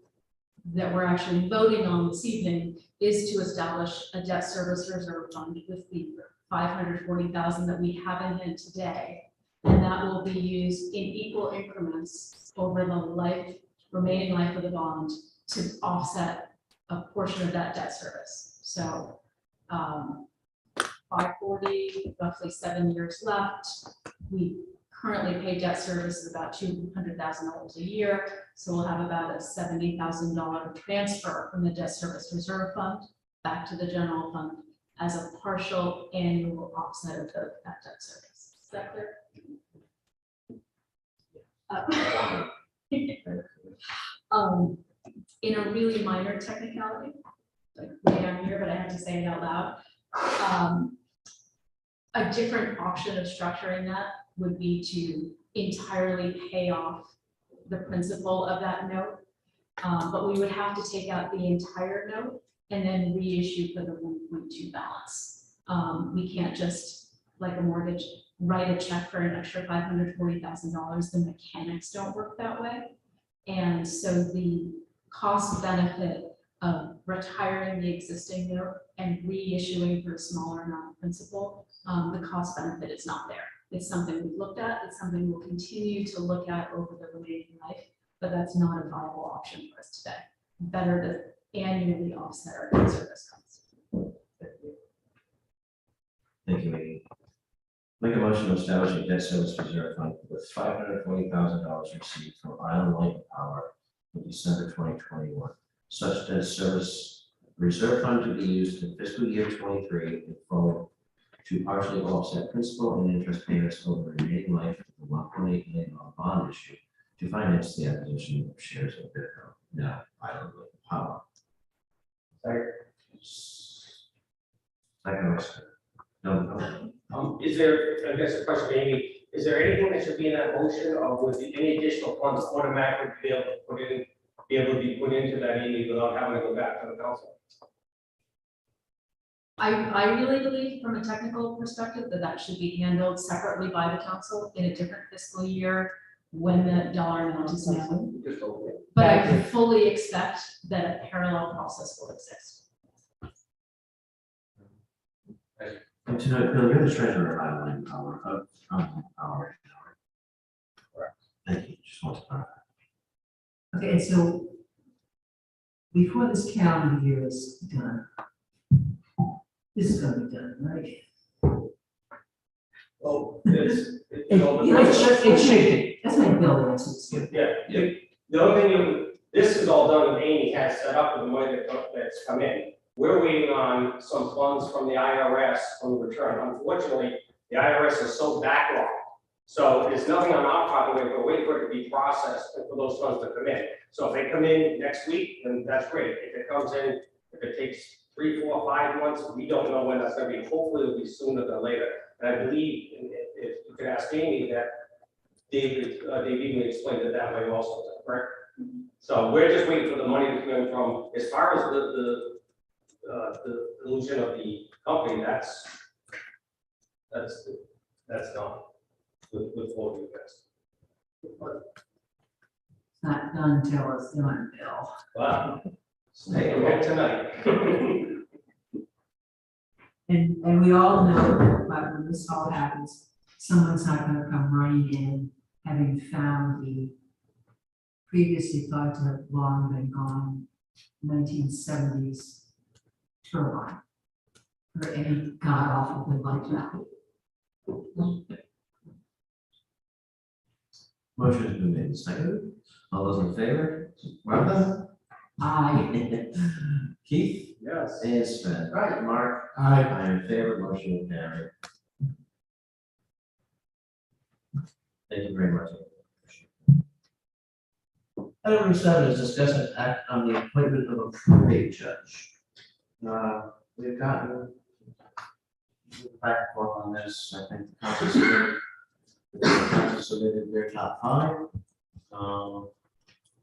that we're actually voting on this evening is to establish a debt service reserve fund with the 540,000 that we have in hand today. And that will be used in equal increments over the remaining life of the bond to offset a portion of that debt service. So 540, roughly 7 years left. We currently pay debt service of about $200,000 a year. So we'll have about a $70,000 transfer from the debt service reserve fund back to the general fund as a partial annual offset of that debt service. Is that clear? In a really minor technicality, like way down here, but I have to say it out loud. A different option of structuring that would be to entirely pay off the principal of that note. But we would have to take out the entire note and then reissue for the 1.2 balance. We can't just, like a mortgage, write a check for an extra $540,000. The mechanics don't work that way. And so the cost benefit of retiring the existing note and reissuing for a smaller amount of principal, the cost benefit is not there. It's something we've looked at. It's something we'll continue to look at over the remaining life, but that's not a viable option for us today. Better to annually offset our debt service costs. Thank you, Amy. Make a motion to establish a debt service reserve fund with $540,000 received from Island Light Power in December 2021. Such debt service reserve fund to be used in fiscal year 23 and forward to partially offset principal and interest payments over the remaining life of the $1.8 million bond issue to finance the acquisition of shares of BIPCO, now Island Light Power. Second. No. Is there, I guess the question, Amy, is there anything that should be in that motion, or would any additional funds automatically be able to be put into that, Amy, without having to go back to the council? I really believe from a technical perspective that should be handled separately by the council in a different fiscal year when the dollar amount is known. But I fully expect that a parallel process will exist. And tonight, Bill, you're the treasurer of Island Power, Power. Correct. Thank you. Just want to clarify. Okay, and so before this calendar year is done, this is gonna be done, right? Well, It should be. That's my bill answers. yeah, the only thing this is all done, and Amy has set up with the money that's come in. We're waiting on some funds from the IRS on the return. Unfortunately, the IRS is so backlogged. So there's nothing on our part, we're waiting for it to be processed and for those funds to come in. So if they come in next week, then that's great. If it comes in, if it takes 3, 4, 5 months, we don't know when that's gonna be. Hopefully it'll be sooner than later. And I believe, if you could ask Amy, that Dave even explained it that way also, is that correct? So we're just waiting for the money to come in from, as far as the illusion of the company, that's done. with all you guys. It's not done till it's done, Bill. Wow. Take a look tonight. And we all know that when this all happens, someone's not gonna come running in, having found the previously thought to have long been gone 1970s turbine. Or any god awful thing like that. Motion has been made and seconded. All those in favor? Martha? I, Keith? Yes. And Sven? Right, Mark? I, I am in favor, motion will carry. Thank you very much. Item number 7 is discuss and act on the appointment of a probate judge. We've gotten back and forth on this. I think the council submitted their top 5.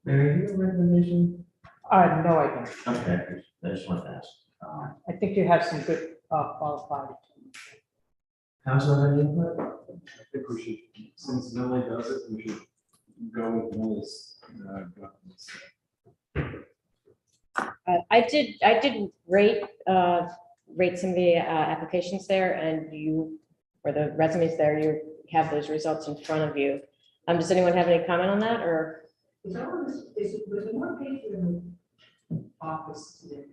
Mary, you have a recommendation? No, I don't. Okay, I just want to ask. I think you have some good qualified. Council have any input? I think we should, since Millie does it, we should go with Millie's. I did rate some of the applications there, and or the resumes there, you have those results in front of you. Does anyone have any comment on that, or? is that one, was there more paper in the office today?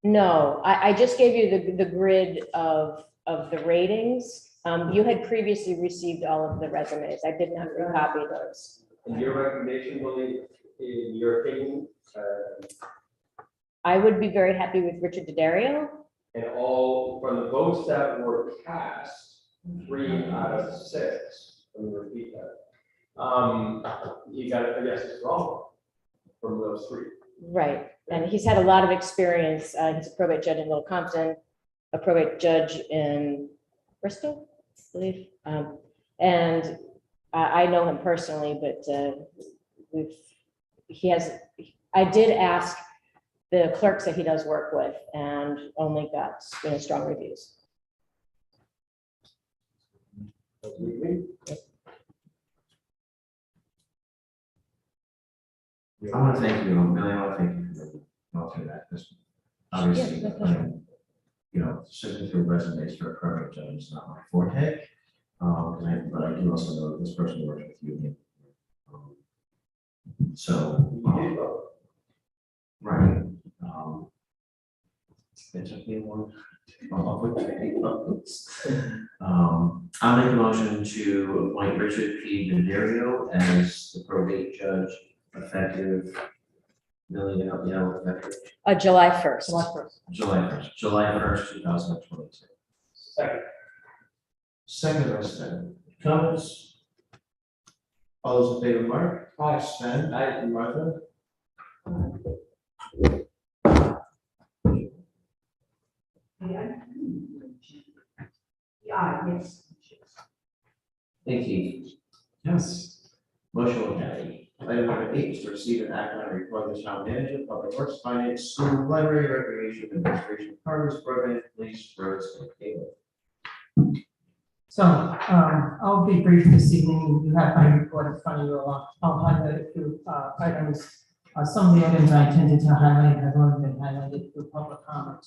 No, I just gave you the grid of the ratings. You had previously received all of the resumes. I did not recopy those. And your recommendation, Willie, in your opinion, I would be very happy with Richard Daddario. and all from the votes that were cast, 3 out of 6, let me repeat that. You got a yes, it's wrong from those 3. Right, and he's had a lot of experience. He's a probate judge in Little Compton, a probate judge in Bristol, I believe. And I know him personally, but I did ask the clerks that he does work with, and only got strong reviews. I want to thank you, Millie, I want to thank you for going through that, because obviously, Yeah, my pleasure. sifting through resumes for a probate judge is not my forte. But I do also know that this person works with you. Right. It took me one. I'll make a motion to appoint Richard P. Daddario as the probate judge effective. Millie, help me out with that. July 1st. July 1st, 2022. Second. Second, by Sven. Comments? All those in favor, Mark? Aye. Sven? Aye. And Martha? Yes. Thank you. yes. Motion will carry. Item number 8 is to receive and act on a report of the town manager, public works, finance, school, library, recreation, administration, parks, broadband, police, roads, and cable. So, I'll be brief this evening. You have my report in front of you. I'll highlight a few items. Some of the items I intended to highlight have already been highlighted through public comment.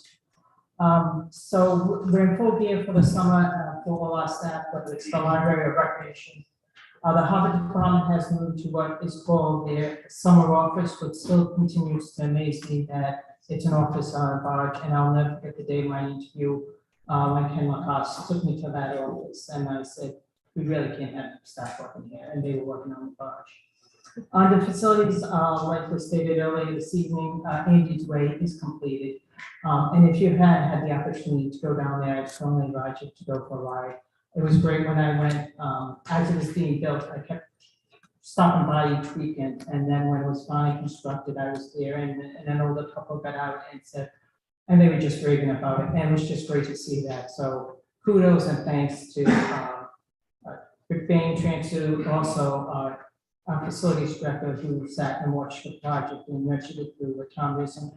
So we're in full gear for the summer for all our staff, whether it's the library or recreation. The Harbor Department has moved to what is called their summer office, which still continues to amaze me that it's an office on a barge, and I'll never forget the day of my interview when Ken Lacoste took me to that office, and I said, we really can't have staff working here, and they were working on the barge. Under facilities, like was stated earlier this evening, Andy's Way is completed. And if you had the opportunity to go down there, I strongly invite you to go for a ride. It was great when I went, as it was being built, I kept stopping by each weekend. And then when it was finally constructed, I was there, and an older couple got out and said, and they were just raving about it. And it was just great to see that. So kudos and thanks to Rick Bain, Transu, also our facilities director who sat and watched the project and nurtured it through with Tom Reason.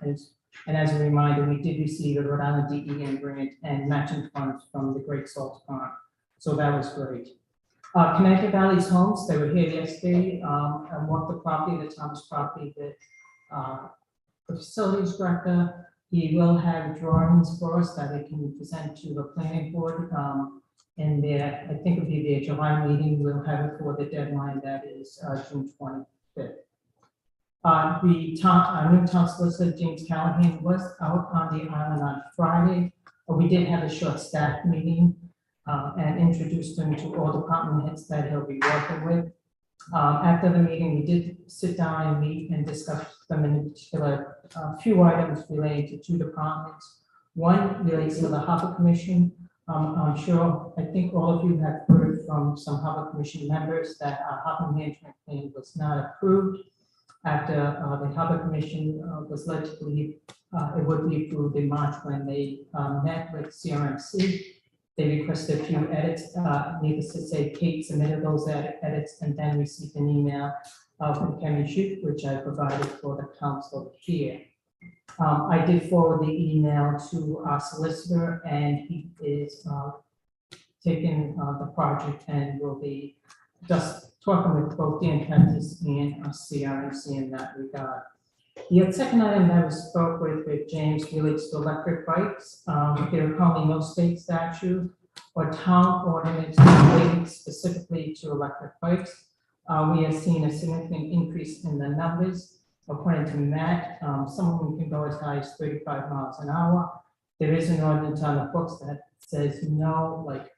And as a reminder, we did receive a Rhode Island DEM grant and matching funds from the Great Salt Pond. So that was great. Connecticut Valley's Homes, they were here yesterday, and walked the property, the Thomas property that, the facilities director, he will have drawings for us that he can present to the planning board, in their, I think it'll be their July meeting, we'll have it for the deadline, that is, June 25th. Our new town solicitor, James Callahan, was out on the island on Friday. We did have a short staff meeting, and introduced him to all department heads that he'll be working with. After the meeting, we did sit down and meet and discuss them in particular, a few items relating to two departments. One relates to the Harbor Commission. I'm sure, I think all of you have heard from some Harbor Commission members that our harbor management plan was not approved. After the Harbor Commission was led to believe it would be approved in March when they met with CRMC. They requested a few edits, needless to say, Kate submitted those edits and then received an email from Kevin Shute, which I provided for the council here. I did forward the email to our solicitor, and he is taking the project and will be just talking with both Dan Prentice and CRMC in that regard. The second item that we spoke with James relates to electric bikes. There are currently no state statute or town ordinance relating specifically to electric bikes. We have seen a significant increase in the numbers. According to Matt, some of them can go as high as 35 miles an hour. There is an ordinance on the books that says no, like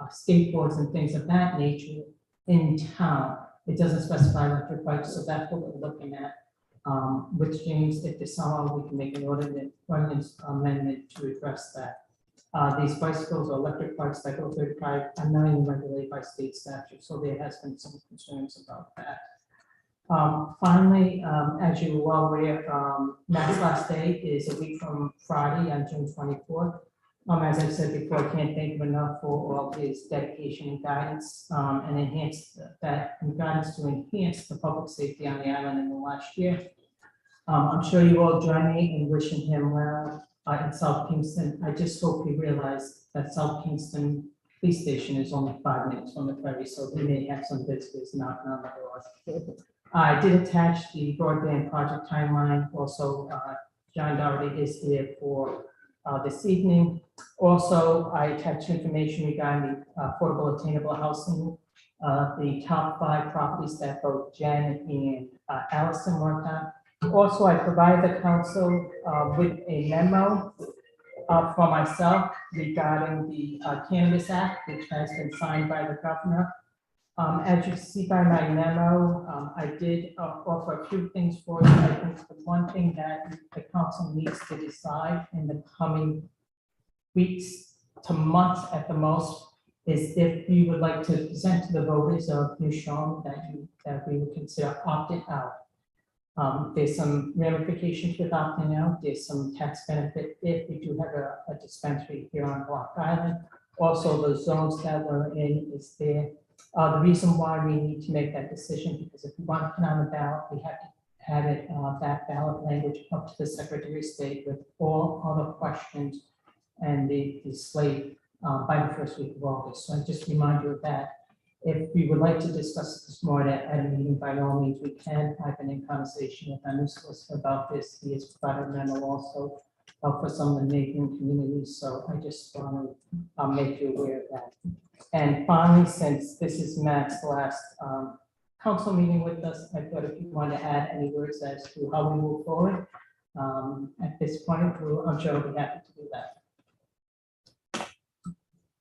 skateboards and things of that nature in town. It doesn't specify electric bikes, so that's what we're looking at. With James, if there's somehow we can make an ordinance amendment to address that. These bicycles or electric bikes that go 35 are not even regulated by state statute, so there has been some concerns about that. Finally, as you are well aware, Matt's last day is a week from Friday on June 24th. As I've said before, I can't thank him enough for all his dedication and guidance, and guidance to enhance the public safety on the island in the last year. I'm sure you all join me in wishing him well in South Kingston. I just hope he realized that South Kingston Police Station is only 5 minutes from the ferry, so he may have some visitors knocking on the door. I did attach the broadband project timeline. Also, John Doherty is here for this evening. Also, I attached information regarding the affordable attainable housing, the top 5 properties that both Jen and Allison worked on. Also, I provided the council with a memo for myself regarding the Cannabis Act, which has been signed by the governor. As you see by my memo, I did offer a few things for you. I think the one thing that the council needs to decide in the coming weeks to months at the most is if you would like to present to the voters of New Shore that we would consider opting out. There's some ramifications with opting out. There's some tax benefit if we do have a dispensary here on Block Island. Also, the zones that we're in is there. The reason why we need to make that decision, because if we want to put on the ballot, we have to have it, that ballot language up to the Secretary of State with all other questions and the slate by the first week of August. So I just remind you of that. If we would like to discuss this more at a meeting, by all means, we can. I've been in conversation with our new solicitor about this. He has provided a memo also for some of the neighboring communities. So I just want to make you aware of that. And finally, since this is Matt's last council meeting with us, I thought if you want to add any words as to how we move forward, at this point, I'm sure I'll be happy to do that.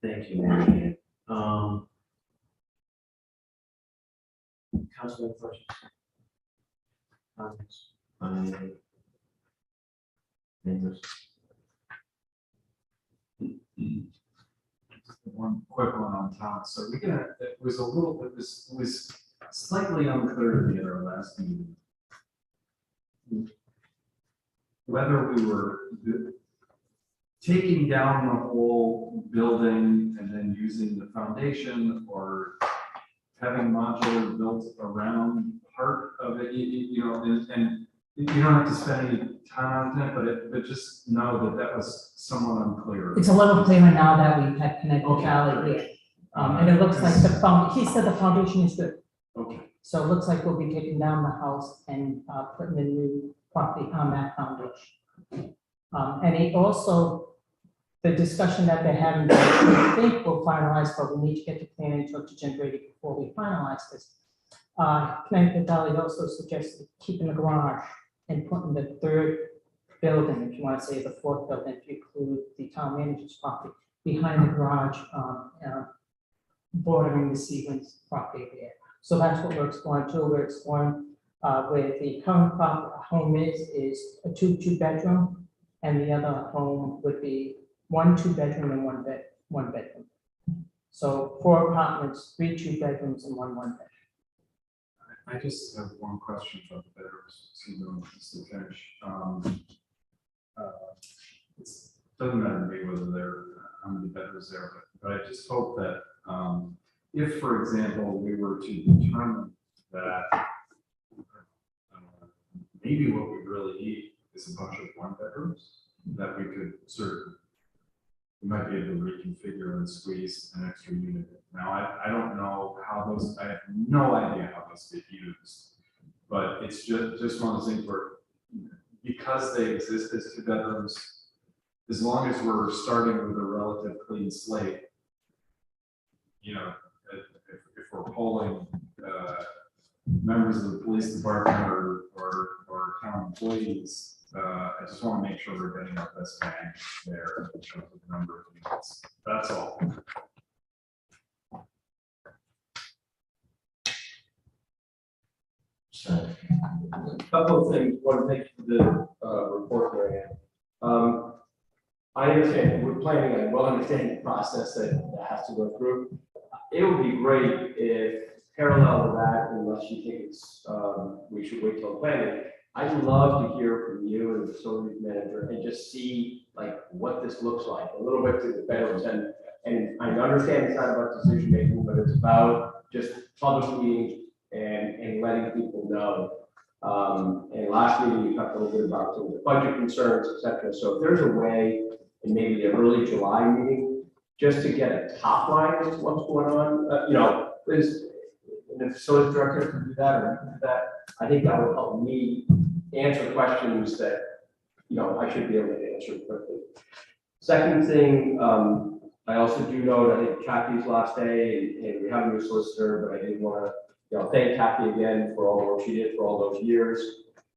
Thank you, Mary Ann. Councilman questions? Comments? Neighbors? One quick one on town. So it was slightly unclear to me at our last meeting whether we were taking down the whole building and then using the foundation or having modular built around part of it, you know, and you don't have to spend any time on it, but just know that was somewhat unclear. It's a little clearer now that we've had Connecticut Okay. Valley here. And it looks like he said the foundation is good. Okay. So it looks like we'll be taking down the house and putting the new property on that foundation. And he also, the discussion that they're having, I think we'll finalize, but we need to get the planning to generate it before we finalize this. Connecticut Valley also suggested keeping the garage and putting the third building, if you want to say the fourth building, if you include the town manager's property, behind the garage, bordering the Stevens property there. So that's what we're exploring too. We're exploring where the current home is a two-bedroom, and the other home would be 1 2-bedroom and one bedroom. So 4 apartments, 3 2-bedrooms and 1 1-bedroom. I just have one question about the bedrooms, excuse me, just to finish. It doesn't matter to me whether there, how many bedrooms there, but I just hope that if, for example, we were to determine that maybe what we really need is a bunch of 1-bedrooms, that we could sort of, we might be able to reconfigure and squeeze an extra unit. Now, I don't know how those, I have no idea how those get used, but it's just one of those things where, because they exist as 2 bedrooms, as long as we're starting with a relative clean slate, you know, if we're polling members of the police department or town employees, I just want to make sure we're getting our best bang there in terms of the number of units. That's all. So, Couple of things, one, thank you for the report, Mary Ann. I understand, we're planning on, well, understanding the process that has to go through. It would be great if parallel to that, unless you think it's, we should wait till planning. I'd love to hear from you and the facilities manager and just see like what this looks like, a little bit to the bedrooms. And I understand it's not about decision making, but it's about just public meetings and letting people know. And last meeting, we talked a little bit about some of the budget concerns, et cetera. So if there's a way in maybe the early July meeting, just to get a top line as to what's going on, you know, please, and the facilities director can do that or you can do that. I think that would help me answer questions that, you know, I should be able to answer quickly. Second thing, I also do know, I think Kathy's last day and we have a new solicitor, but I did want to, you know, thank Kathy again for all the work she did for all those years.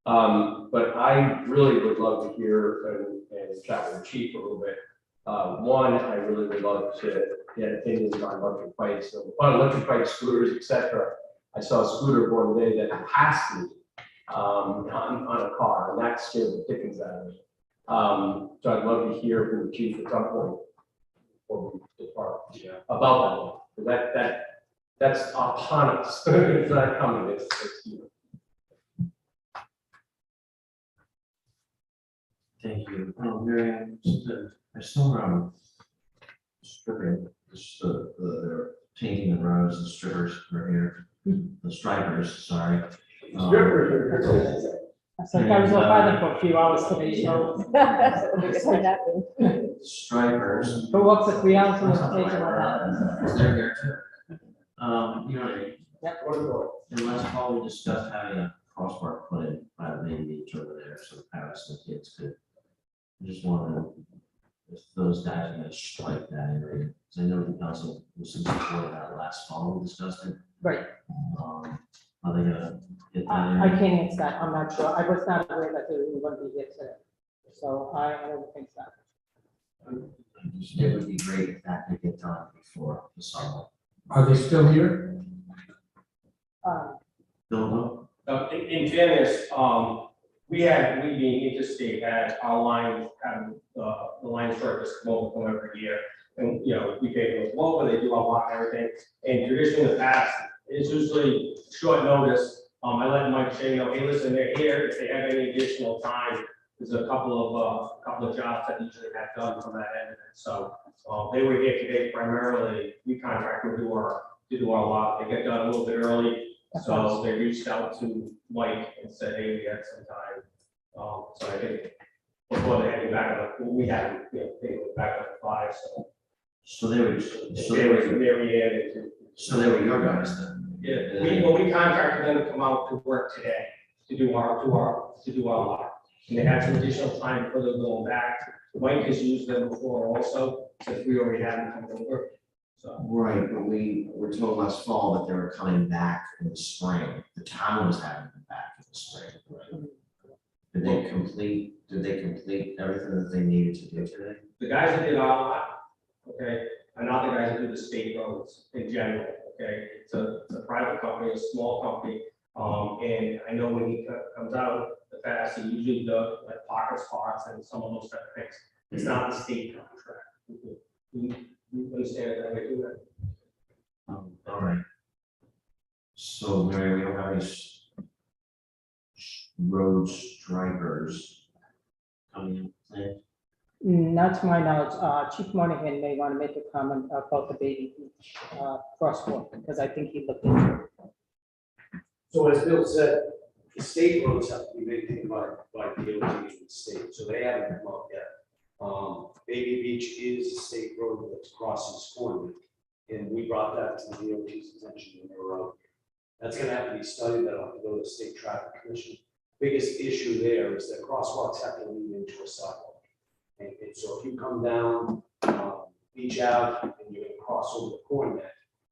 But I really would love to hear and chat with the chief a little bit. One, I really would love to get opinions on electric bikes, electric bikes, scooters, etc. I saw a scooter going today that passed me on a car, and that scared the dickens out of me. So I'd love to hear from the chief at some point or the park about that. That's upon us. It's not coming. It's you. thank you. Mary, I saw stripping, they're painting the roads, the strippers were here, the stripers, sorry. So I was by them for a few hours today, so. Stripers. Who walks the 3 hours in the station like that? They're here too. You know, Yep. in last fall, we discussed having a crosswalk put in by the main beach over there, so the parents and the kids could. I just wanted, if those guys are gonna strike that area, because I know the council was some support of that last fall, we discussed it. Right. Are they gonna get that I area? can't answer that. I'm not sure. I was not aware that they were going to be here today. So I don't think that. It would be great if that could get done before the summer. Are they still here? Bill, In fairness, we being interstate, had our line, the line service come over every year. And, you know, we pay them local, they do our lot and everything. And traditionally in the past, it's usually short notice. I let Mike say, you know, hey, listen, they're here. If they have any additional time, there's a couple of jobs that usually have done from that end. So they were here today primarily. We contracted to do our lot. They get done a little bit early. So they reached out to Mike and said, hey, we had some time. So I think before they had you back on, we had, you know, they were back on 5. So So they were, so they were your guys then? Yeah, we contracted them to come out to work today to do our lot. And they had some additional time for them going back. Mike has used them before also, since we already had them come to work. So, Right, but we were told last fall that they were coming back in the spring. The town was having them back in the spring. Did they complete everything that they needed to do today? the guys that did our lot, okay, are not the guys that do the state roads in general, okay? It's a private company, a small company, and I know when he comes out, the fast, he usually does like pocket spots and some of those type of things. It's not the state contract. You understand it that way too, right? All right. So Mary, we don't have any road stripers coming in planned? Not to my knowledge, Chief Monahan may want to make a comment about the Baby Beach crosswalk, because I think he looked into it. So as Bill said, the state roads have to be maintained by DOT and the state, so they haven't come up yet. Baby Beach is a state road that crosses Cornwall, and we brought that to the DOT's attention when they were out. That's gonna have to be studied, that'll have to go to the State Traffic Commission. Biggest issue there is that crosswalks have to lead into a sidewalk. And so if you come down Beach Ave and you're gonna cross over the Cornwall,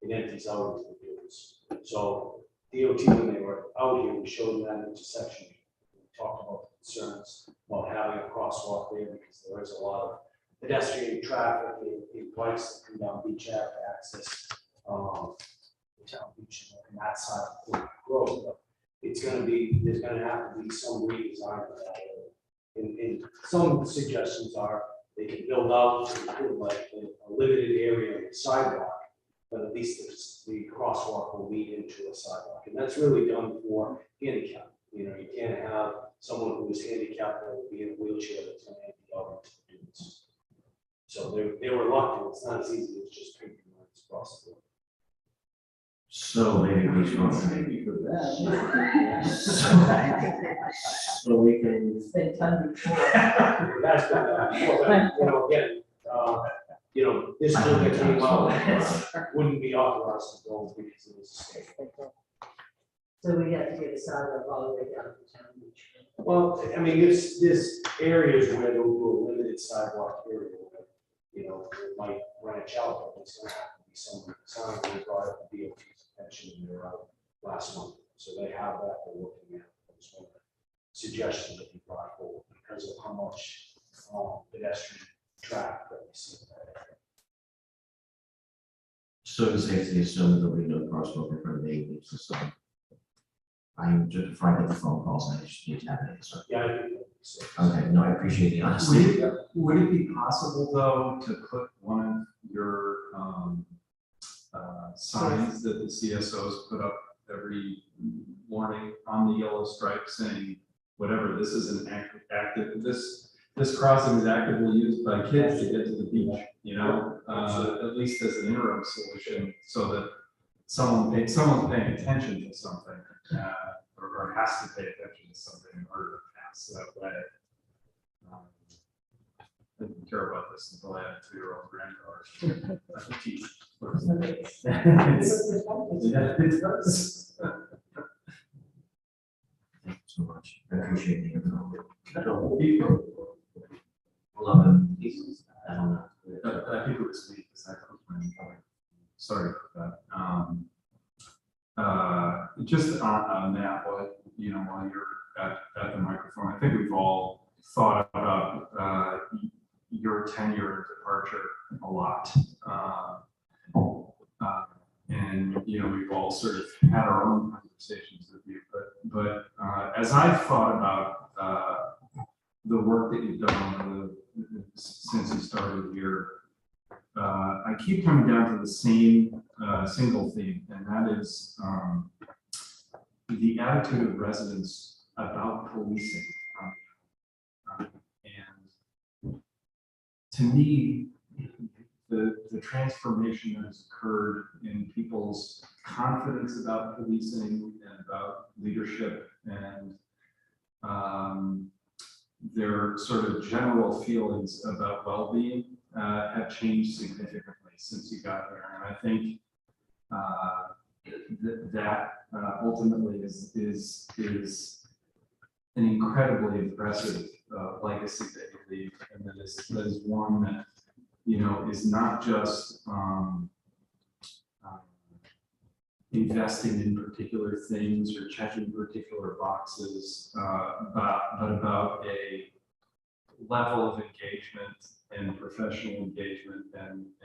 it empties out into the dunes. So DOT, when they were out here, we showed them that intersection. We talked about the concerns about having a crosswalk there because there is a lot of pedestrian traffic in bikes that come down Beach Ave to access the town beach and that side of the road. But it's gonna be, there's gonna have to be some redesign of that area. And some suggestions are they can build out to include like a limited area on the sidewalk, but at least the crosswalk will lead into a sidewalk. And that's really done for handicap. You know, you can't have someone who is handicapped that will be in a wheelchair that's gonna empty out into the dunes. So they're reluctant. It's not as easy as just picking lines across the board. So maybe we should. Maybe for So we can, Spend time before. That's been, you know, again, this bill that came out wouldn't be authorized to go because it was a state. So we have to get a sidewalk all the way down to town beach. Well, I mean, there's areas where they'll do a limited sidewalk area, where, you know, it might branch out, but it's gonna have to be some sign they brought up the DOT's attention in their last month. So they have that they're looking at. It's one of the suggestions that he brought forward because of how much pedestrian traffic that we see in that area. so it's safe to assume there'll be no crosswalk in front of the Baby system. I'm just before I get the phone calls, I just need to have an answer. Yeah, I think so. Okay, no, I appreciate the honesty. Would it be possible though to put one of your signs that the CSOs put up every morning on the yellow stripe saying, whatever, this is an active, this crossing is actively used by kids to get to the beach, you know? At least as an interim solution, so that someone's paying attention to something, or has to pay attention to something in order to pass that way. I didn't care about this until I had a 2-year-old granddaughter. I could teach. Yeah, it does. Thank you so much. I appreciate the info. Love it. I don't know. I think it was me, because I was my point. Sorry for that. Just on that, while you're at the microphone, I think we've all thought about your tenure and departure a lot. And we've all sort of had our own conversations with you, but as I've thought about the work that you've done since you started here, I keep coming down to the same single theme, and that is the attitude of residents about policing. And to me, the transformation that has occurred in people's confidence about policing and about leadership and their sort of general feelings about well-being have changed significantly. since you got there. And I think that ultimately is an incredibly impressive legacy that you leave, and that is one that, you know, is not just investing in particular things or checking particular boxes, but about a level of engagement and professional engagement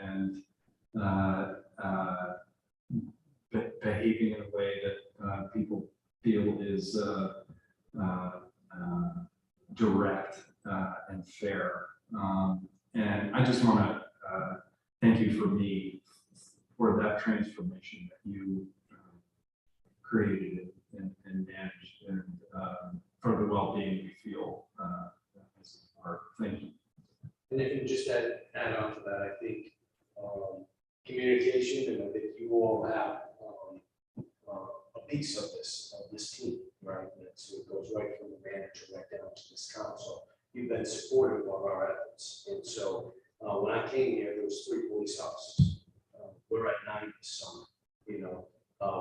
and behaving in a way that people feel is direct and fair. And I just want to thank you for that transformation that you created and managed, and for the well-being we feel as a part. Thank you. And just to add on to that, I think communication, and I think you all have a piece of this team, right? And so it goes right from the manager right down to this council. You've been supportive of our efforts, and so when I came here, there was 3 police officers. We're at 9 this summer. You know,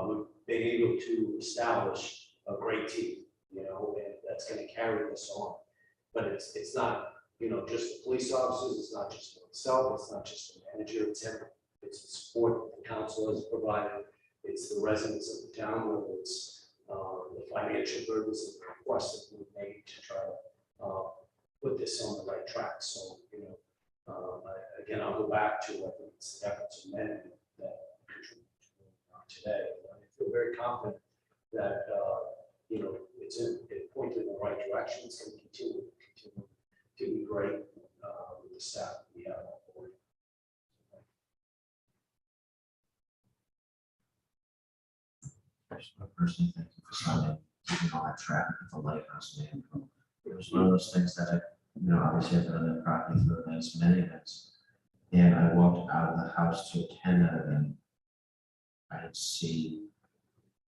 we've been able to establish a great team. You know, and that's going to carry us on. But it's not, you know, just the police officers. It's not just myself. It's not just the manager. It's everyone. It's the support that the council has provided. It's the residents of the town, whether it's the financial burdens and the requests that we've made to try to put this on the right track. So, you know, again, I'll go back to, I think it's the efforts of men that contribute today. I feel very confident that, you know, it pointed in the right direction. It's going to continue to be great with the staff that we have on board. Personally, thank you for signing, keeping all that traffic at the lighthouse, man. It was one of those things that I, you know, obviously I've been on that property for events, many events. And I walked out of the house to attend that event. I didn't see,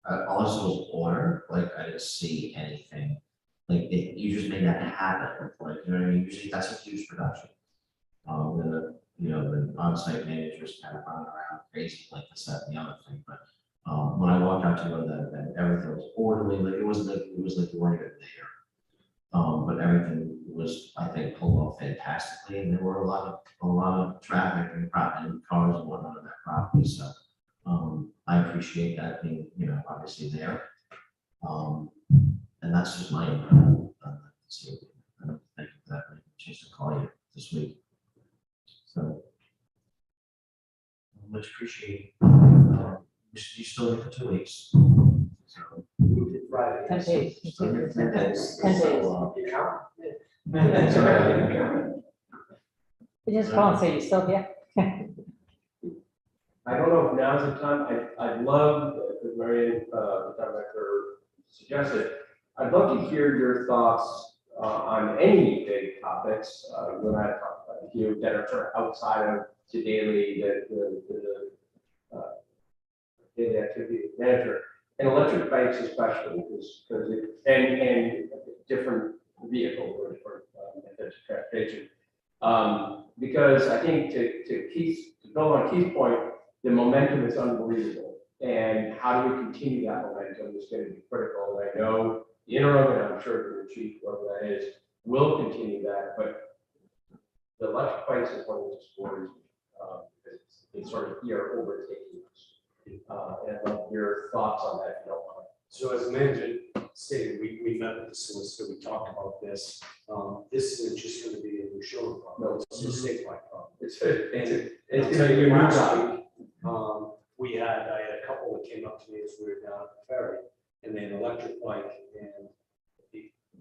all I saw was order, like I didn't see anything. Like you just made that happen, like, you know what I mean? Usually that's a huge production. You know, the on-site managers kind of running around crazy like this, that, and the other thing, but when I walked out to go to that event, everything was orderly, like it was like you weren't even there. But everything was, I think, pulled off fantastically, and there were a lot of traffic and cars and whatnot on that property. So I appreciate that being, you know, obviously there. And that's just my input. So thank you for that. I chance to call you this week. So much appreciated. You still here for 2 weeks. So Friday. 10 days. 10 days. 10 days. So, You count? You just call and say you're still here. I don't know if now's the time. I'd love, as Marion, the town director suggested, I'd love to hear your thoughts on any big topics. When I talk about you that are sort of outside of the daily, the daily activity of the manager, and electric bikes especially, because and different vehicles or different methods of transportation. Because I think to build on Keith's point, the momentum is unbelievable. And how do we continue that momentum is going to be critical. And I know the interim, and I'm sure the chief, whoever that is, will continue that. But the electric bikes is one of those stories. It's sort of here overtaking us. And I'd love your thoughts on that, if you don't mind. So as the manager stated, we met with the solicitor, we talked about this. This isn't just going to be a new showroom problem, it's a statewide problem. It's going to be a new job. I had a couple that came up to me as we were down at the ferry, and they had an electric bike, and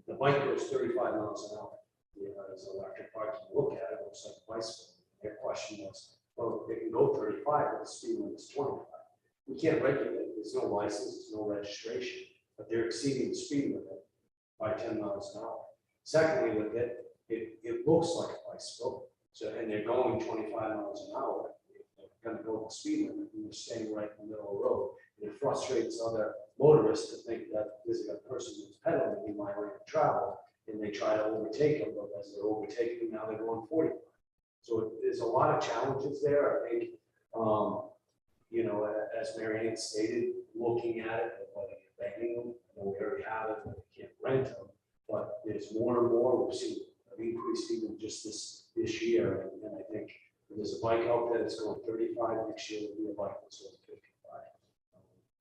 the bike goes 35 miles an hour. You know, as an electric bike, you look at it, it looks like a bicycle. Their question was, well, they can go 35, but the speed limit is 25. We can't regulate, there's no license, there's no registration, but they're exceeding the speed limit by 10 miles an hour. Secondly, with it looks like a bicycle, so, and they're going 25 miles an hour. They're gonna go the speed limit, and they're staying right in the middle of the road. And it frustrates other motorists to think that there's a person who's pedaling in my lane of travel, and they try to overtake them, but as they're overtaking them, now they're going 40. So there's a lot of challenges there. I think You know, as Mary Ann stated, looking at it, whether you're banning them, I know we already have it, but we can't rent them. But there's more and more, we've seen an increase even just this year, and I think there's a bike out there that's going 35, next year will be a bike that's going 55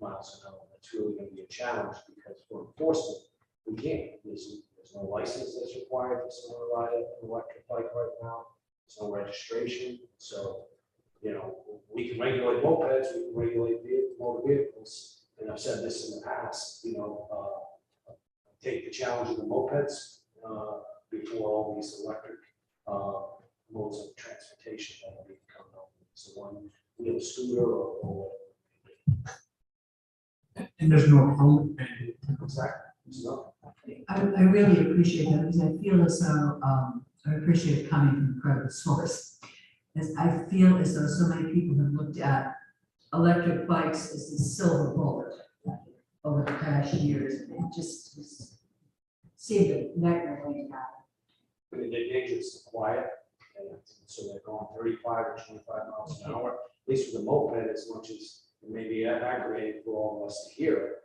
miles an hour. That's really gonna be a challenge, because for enforcement, we can't, there's no license that's required for someone to ride an electric bike right now, there's no registration, so, you know, we can regulate mopeds, we can regulate motor vehicles, and I've said this in the past, you know, take the challenge of the mopeds before all these electric modes of transportation that will be coming up. So one wheel scooter or And there's no helmet mandate. exactly. There's nothing. I really appreciate that, because I feel as though, I appreciate it coming from a credible source. As I feel as though so many people have looked at electric bikes as the silver bullet over the past years, and it just seemed to never going to happen. I mean, they're dangerous to quiet, and so they're going 35 or 25 miles an hour. At least with the moped, as much as it may be aggravating for all of us to hear it,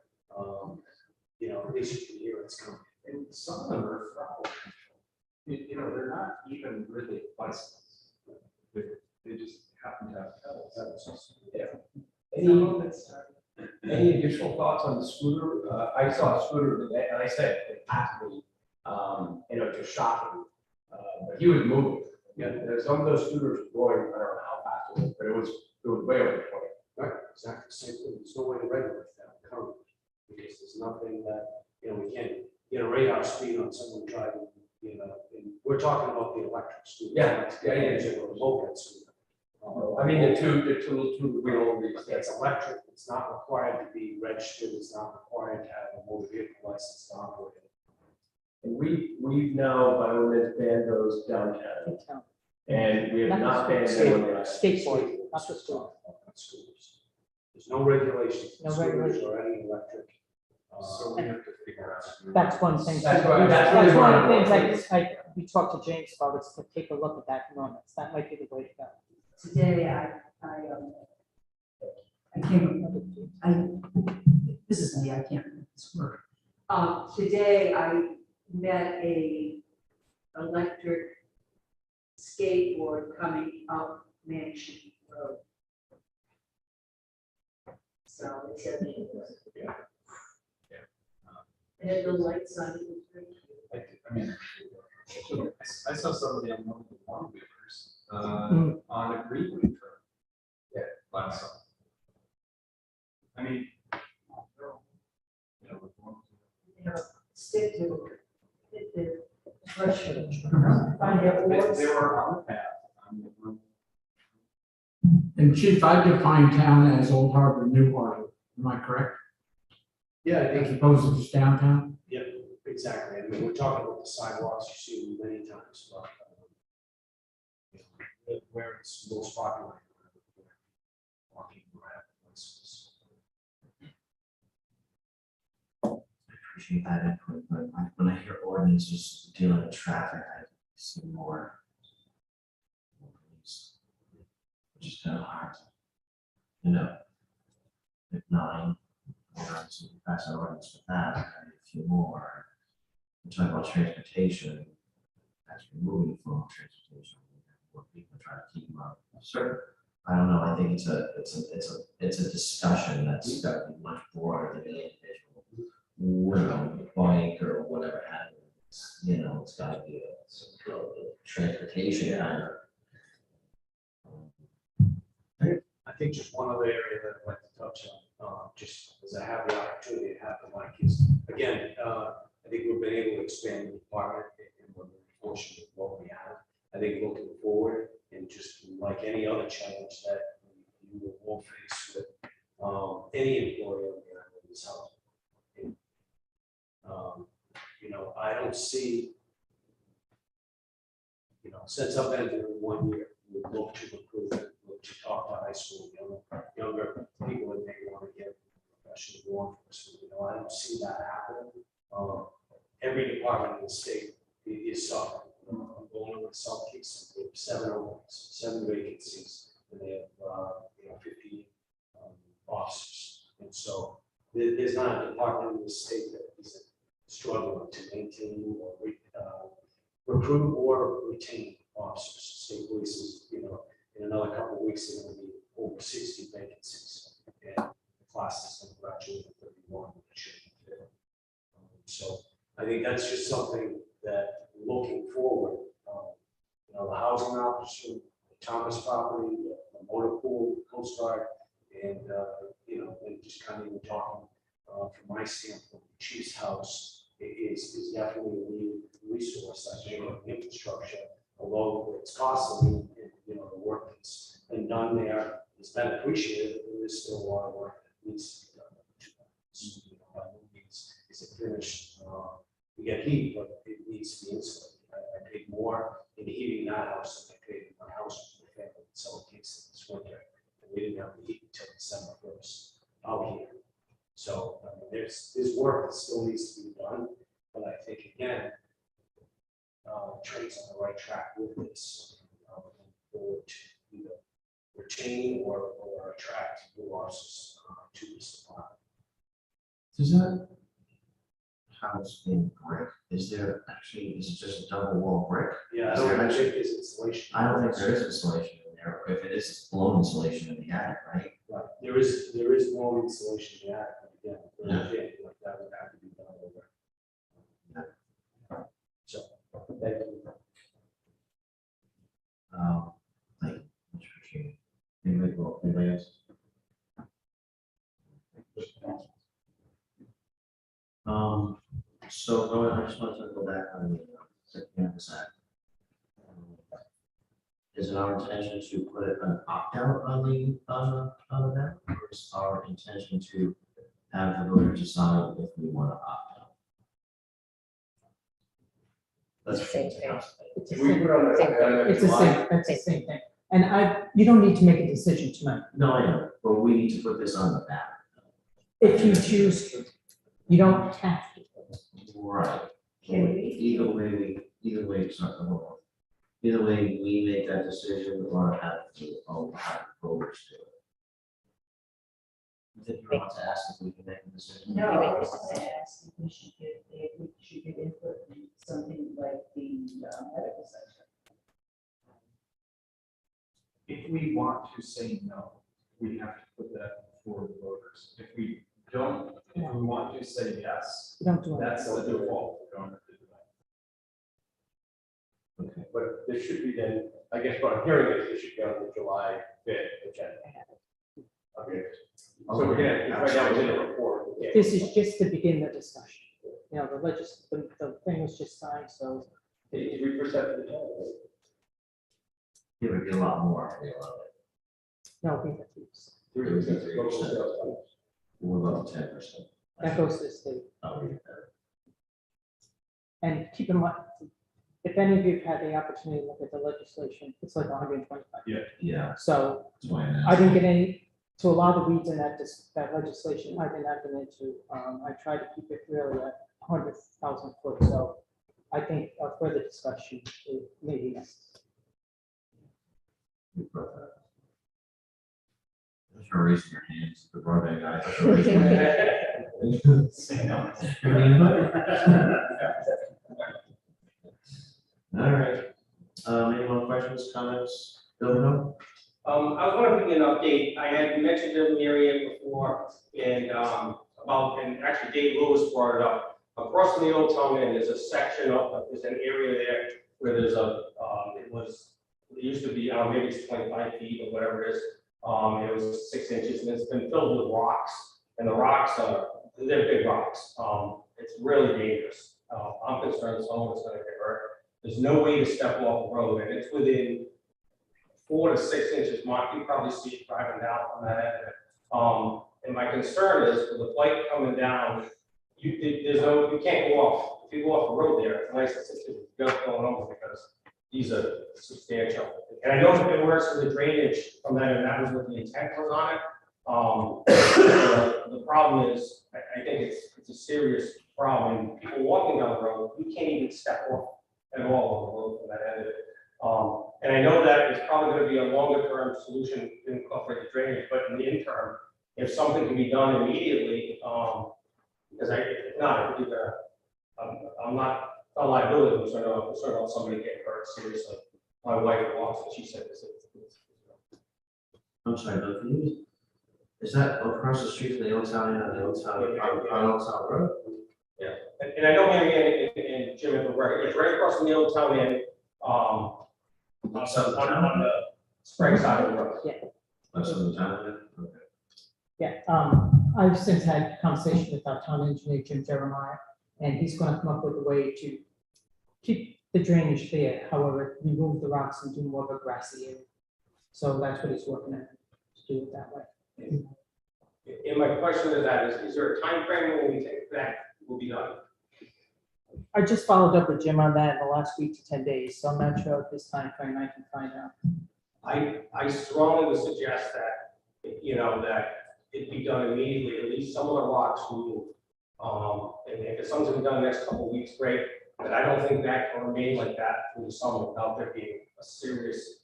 you know, at least you can hear it's coming. And some of them are throttle control. You know, they're not even really bicycles. They just happen to have pedals. Any additional thoughts on the scooter? I saw a scooter today, and I said, it passed me, you know, just shocking. But he was moving. Yeah, there's some of those scooters going, I don't know how fast it was, but it was way over 20. Right, exactly, same thing. There's no way to regulate that currently, because there's nothing that, you know, we can't get a radar speed on someone driving, you know, and we're talking about the electric scooter. Yeah. Or moped scooter. I mean, the two wheel. It's electric, it's not required to be registered, it's not required to have a motor vehicle license to operate it. And we know by ordinance banned those downtown, and we have not banned them on the Skateboard, not the school. Scooters. There's no regulations. No Scooters regulation. or any electric. So we have to figure out. That's one thing. That's right, that's really That's one of the what I'm things we talked to James about, is to take a look at that ordinance. That might be the way to go. Today, I came, this is me, I can't make this work. Today, I met a electric skateboard coming up Mansion Road. So it said, it had the lights on it. It was very cute. I mean, I saw somebody on one of the long wheelers on a greenway trail. Yeah, last summer. I mean, you know, Stick to it. The threshold. Find out what's. they were on the path. And Chief, I define town as Old Harbor, New Harbor. Am I correct? Yeah, I As think, opposed to just downtown? yep, exactly. I mean, we're talking about the sidewalks, you see them many times, but where it's most popular. Walking around places. Appreciate that input, but when I hear ordinances dealing with traffic, I see more. Which is kind of hard. You know, if 9, so we pass an ordinance with that, and a few more. We're talking about transportation, actually moving from transportation, where people try to keep them up. Sure. I don't know, I think it's a discussion that's got to be much broader than the individual bike or whatever happens, you know, it's gotta be a transportation kind of. I think just one other area that I'd like to touch on, just as I have the opportunity to have the mic is, again, I think we've been able to expand the department and we're fortunate with what we have. I think looking forward and just like any other challenge that you will face with any employee on the island is health. You know, I don't see, you know, since I've been here 1 year, we look to improve it, look to talk to high school, younger people that may want to get professional law enforcement. You know, I don't see that happening. Every department in the state is suffering. I'm going with South Kingston, they have 7 openings, 7 vacancies, and they have officers. And so there's not a department in the state that isn't struggling to maintain or recruit or retain officers. State police is, in another couple of weeks, there will be over 60 vacancies. And the class is going to graduate at 31, which should be fair. So I think that's just something that looking forward, the housing officer, the Thomas property, the motor pool, Coast Guard, and, and just kind of even talking from my standpoint, the chief's house is definitely a new resource, I think, of infrastructure, although it's costly, and, the work that's been done there has been appreciated, but there is still a lot of work that needs to be done. By no means is it finished. We get heat, but it needs to be insulated. I paid more in heating that house than I paid in my house with my family, so it takes this winter. And we didn't have the heat until December 1st out here. So there's work that still needs to be done, but I think again, Trent's on the right track with this. Forward to either retain or attract new officers to this department. Does that, House in brick, is it just a double wall brick? Yeah, Is I there don't actually- think there's installation. I don't think there is insulation in there. If it is, it's blown insulation in the attic, right? Right, there is more installation in the attic, but again, anything like that would have to be done over. So, thank you. Like, much appreciated. Anybody else? So I just wanted to go back on the campus act. Is it our intention to put an opt-out on the ballot, or is our intention to have the voters decide if we want to opt out? That's Same thing. It's the We same, put on the. it's the same, that's the same thing. And you don't need to make a decision tonight. No, I know, but we need to put this on the ballot. If you choose to, you don't have to. Right. Can we? Either way, sorry, hold on. Either way, we make that decision or have voters do it. I think you want to ask if we can make a decision. No, I You make was this just gonna ask if we should get input in something like the medical section. If we want to say no, we have to put that before the voters. If we don't, if we want to say yes, You don't do it. that's the default. We don't have to do that. Okay. But this should be then, I guess what I'm hearing is this should be on the July 5th agenda. Okay. So we're gonna, right now, it's in the report. we can't- This is just to begin the discussion. The thing was just signed, so Did we present the agenda? It would be a lot more. It'd be a lot of- no, we have to use. 3% of local sales tax. We're about 10%. That goes to the state. I'll read that. And keep in mind, if any of you have had the opportunity to look at the legislation, it's like 125. Yeah, So that's why I'm I asking. didn't get any, to allow the weeds in that legislation, I did not get into. I tried to keep it really at 100,000 foot, so I think a further discussion may be necessary. You brought that up. Thanks for raising your hands, the broadband guy. Thanks for raising your hand. Say no. All right. Any more questions, comments? Bill, no? I was wondering if we can update, I had mentioned it in the area before, and, and actually Dave Lewis brought it up. Across from the old town end, there's a section of, there's an area there where there's it used to be, maybe it's 25 feet or whatever it is. It was 6 inches, and it's been filled with rocks, and the rocks they're big rocks. It's really dangerous. I'm concerned someone's gonna get hurt. There's no way to step off the road, and it's within 4 to 6 inches. Mark, you probably see it driving down from that end. And my concern is with the bike coming down, you can't go off. If you go off the road there, it's nice that there's junk going over because these are substantial. And I know it works for the drainage from that, and that was what the intent was on it. The problem is, I think it's a serious problem. People walking down the road, you can't even step off at all on the road from that end of it. And I know that it's probably going to be a longer term solution to incorporate the drainage, but in the interim, if something can be done immediately, because if not, it would be I'm not a liability concerned, I'm concerned about somebody getting hurt seriously. My wife walks and she said this. I'm sorry, but can you, is that across the street from the old town inn on the old town, on Old Town Road? And I know Mary Ann and Jim have record, it's right across from the old town inn, on the spring side of the road. That's on the town inn? Okay. Yeah, I've since had conversation with our town engineer, Jim Jeremiah, and he's gonna come up with a way to keep the drainage there, however, remove the rocks and do more of a grassy area. So that's what he's working on, to do it that way. And my question to that is there a time frame when we think that will be done? I just followed up with Jim on that in the last week to 10 days, so I'm not sure if this time frame I can find out. I strongly would suggest that, that it be done immediately, at least some of the rocks removed. And if it's something done the next couple of weeks, great, but I don't think that can remain like that through the summer without there being a serious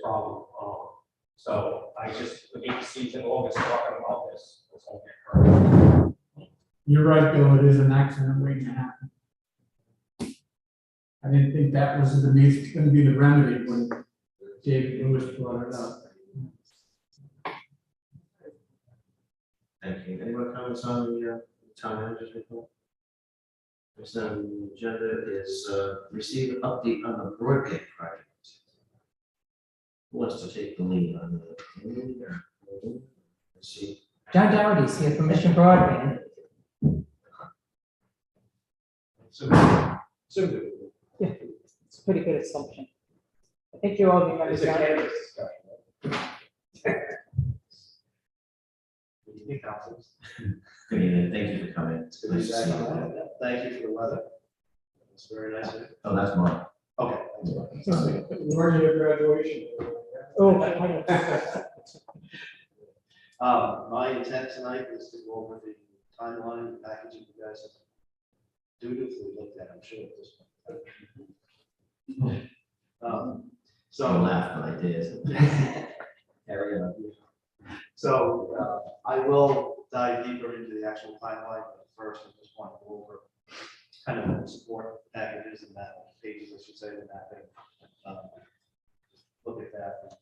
problem. So I just would hate to see in August talking about this. This won't get hurt. You're right, Bill, it is an accident waiting to happen. I didn't think that was gonna be the remedy when David Lewis brought it up. Thank you. Any more comments on the town manager's report? Next on the agenda is receive update on the broadband project. Who wants to take the lead on the? Let's see. John Dougherty's here from Mission Broadband. Yeah, it's a pretty good assumption. I think you all remember It's a John. cannabis discussion. Good evening, councilors. Good evening. Thank you for coming. It's Good to nice be to see back. you. Thank you for the weather. It's very nice. of you. Oh, that's mine. Okay. Where's your graduation? Oh, My intent tonight is to go over the timeline, the package you guys have dutifully looked at, I'm sure at this point. Don't So, laugh, but I did. so I will dive deeper into the actual timeline, but first I just want to go over kind of the support packages and that pages, I should say, the mapping. Look at that.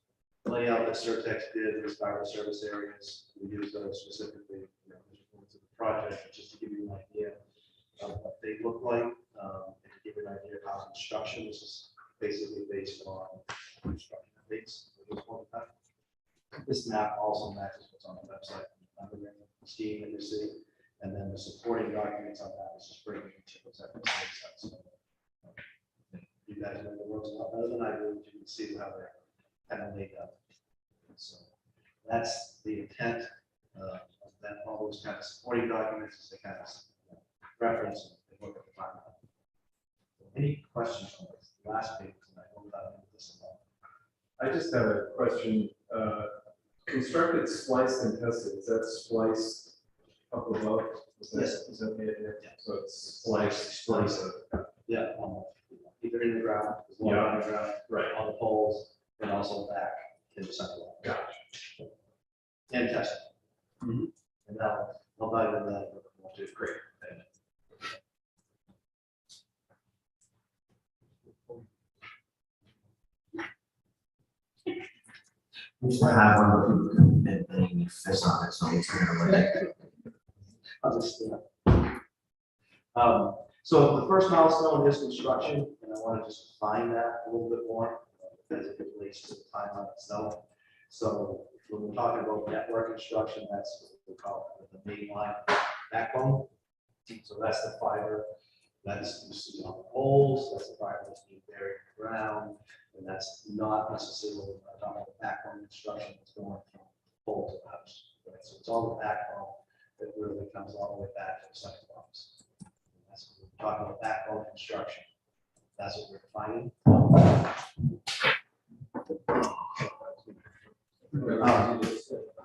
Layout that Surtex did, as far as service areas, we use those specifically, to the project, just to give you an idea of what they look like, and to give you an idea of how construction, this is basically based on construction dates. at this point in time. This map also matches what's on the website, under the scheme that you see, and then the supporting documents on that is just bringing materials that makes sense. You guys know the roads a lot better than I do, you can see how they're kind of laid out. So that's the intent of then all those kind of supporting documents is to kind of reference and look at the timeline. Any questions on this last page? And I will dive into this a lot. I just have a question. Constructed, spliced, and tested, is that spliced up above? Is that- Yes. Is that made there? Yeah. So it's spliced. Yeah, either in the ground, as well on the ground, Right. on the poles, and also back in the center line. Gotcha. And testing. Mhm. And now, I'll dive into that. Which is great. Thank you. We used to have one where people could bend their fists on it, so we took it away. Understand. So the first milestone is construction, and I want to just define that a little bit more as it relates to the timeline itself. So when we're talking about network construction, that's what we call the main line backbone. So that's the fiber that's you see on the poles, that's the fiber that's being buried in the ground, and that's not necessarily the backbone construction that's going from pole to the house. Right? So it's all the backbone that really comes all the way back to the sidewalks. That's what we're talking about backbone construction. That's what we're defining.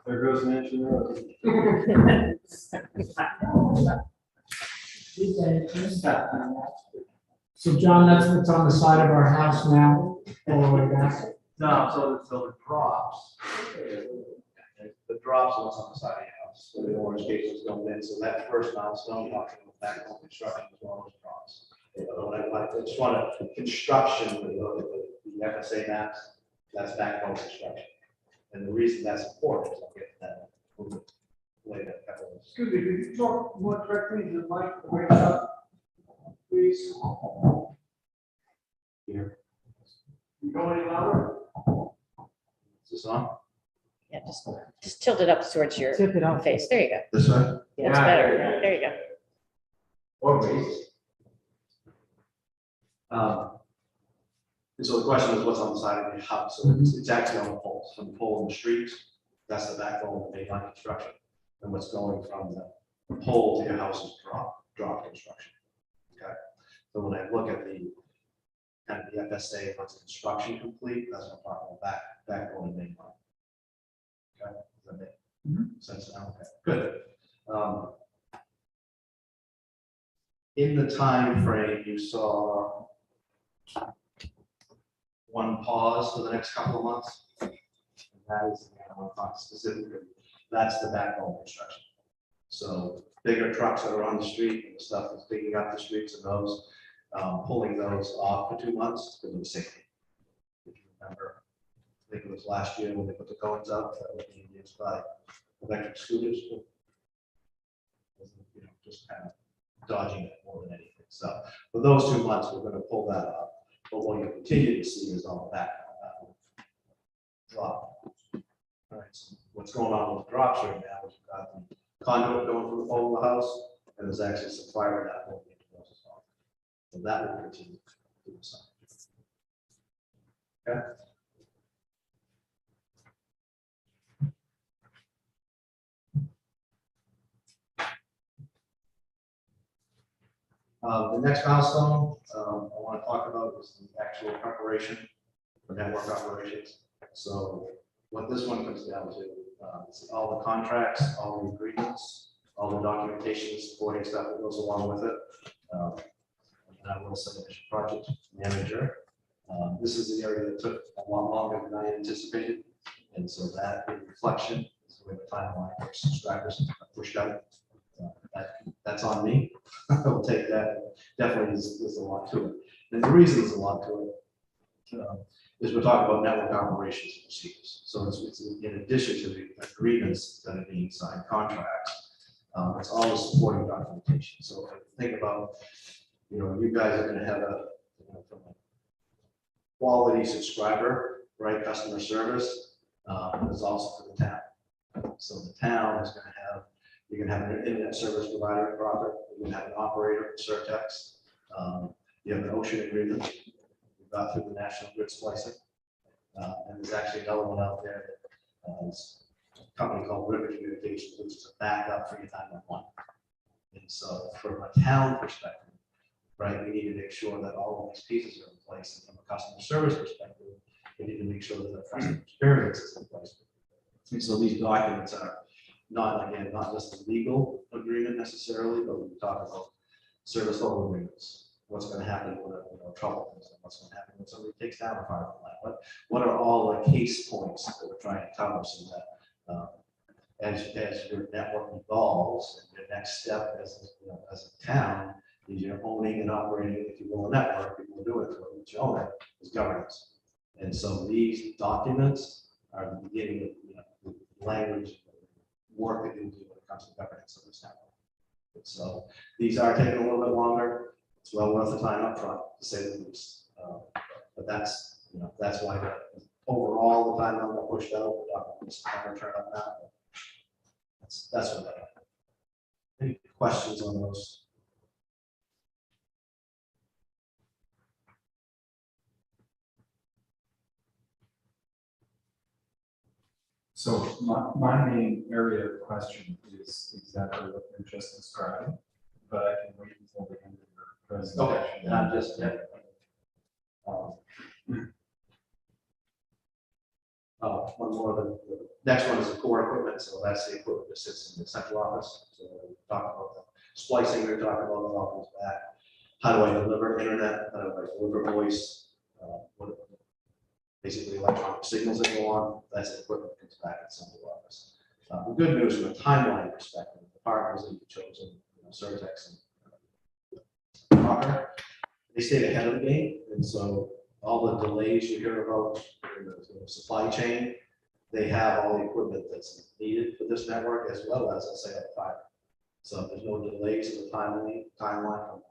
There goes Mansion Road. So John, that's what's on the side of our house now, all the way back. No, so the props The drops are what's on the side of your house, where the orange gate was going in, so that first milestone, talking about backbone construction as well as drops. I just want to, construction, the FSA maps, that's backbone construction. And the reason that's important is I'll get to that a little bit later. Excuse me, could you talk more directly to the mic, right up, please? Here, You go any louder? is this on? Yeah, just tilt it up towards your Tip it up. face. There you go. This way? That's Yeah, better. yeah. There you go. Or raise. And so the question is what's on the side of your house? So it's actually on the poles, from the pole in the streets, that's the backbone of the mainline construction. And what's going from the pole to your house is drop construction. Okay, so when I look at the kind of the FSA, once construction complete, that's what I'm talking about, backbone and mainline. Okay, does that make sense now? Okay, good. In the time frame, you saw one pause for the next couple of months. And that is, I want to talk specifically, that's the backbone construction. So bigger trucks that are on the street and the stuff that's digging up the streets and those, pulling those off for 2 months because of safety. If you remember, I think it was last year when they put the cones up, that were being used by electric scooters. You know, just kind of dodging it more than anything. So for those 2 months, we're going to pull that up. But what you continue to see is all that drop. All right, so what's going on with the drops right now is you've got the conduit going through the pole of the house, and there's actually some fire that will be into those as well. So that will continue to the side. Okay. The next milestone I want to talk about is the actual preparation for network operations. So what this one comes down to is all the contracts, all the agreements, all the documentation, supporting stuff that goes along with it. And I will say as project manager. This is the area that took a lot longer than I anticipated. And so that in reflection is the way the timeline for subscribers pushed out. That's on me. I will take that. Definitely there's a lot to it. And the reason there's a lot to it is we're talking about network operations and procedures. So it's in addition to the agreements that are being signed, contracts, it's all the supporting documentation. So if you think about, you guys are going to have from a quality subscriber, right, customer service, there's also for the town. So the town is going to have, you're going to have an internet service provider, Crawford. You're going to have an operator, Certex. You have an ocean agreement. We've got through the National Grid splicing. And there's actually another one out there that is a company called River Communications, which is a backup for your 911. And so from a town perspective, right, we need to make sure that all of these pieces are in place. And from a customer service perspective, we need to make sure that the customer experience is in place. And so these documents are not just a legal agreement necessarily, but we talk about service level agreements. What's going to happen when trouble comes in? What's going to happen when somebody takes down a private line? What are all the case points that we're trying to cover so that as your network evolves, and your next step as a town is you're owning and operating, if you will, a network, people will do it for each owner, is governance. And so these documents are the beginning of language work that you do when it comes to governance of this network. And so these are taking a little bit longer. It's well worth the time up front, to say the least. But that's why overall the time got pushed out. The documents are turned up now. That's what that is. Any questions on those? So my main area of question is exactly what you just described, but I can wait until the end of your presentation. Okay, and I'm just, one more, the next one is the core equipment, so that's the equipment that sits in the central office. So we talk about the splicing, we're talking about the office back. How do I deliver internet? How do I deliver voice? basically electronic signals that go on, that's the equipment that comes back at central office. The good news from a timeline perspective, the partners that you've chosen, Surtex and Parker, they stayed ahead of the game, and so all the delays you hear about in the supply chain, they have all the equipment that's needed for this network as well as, let's say, the fiber. So there's no delays in the timeline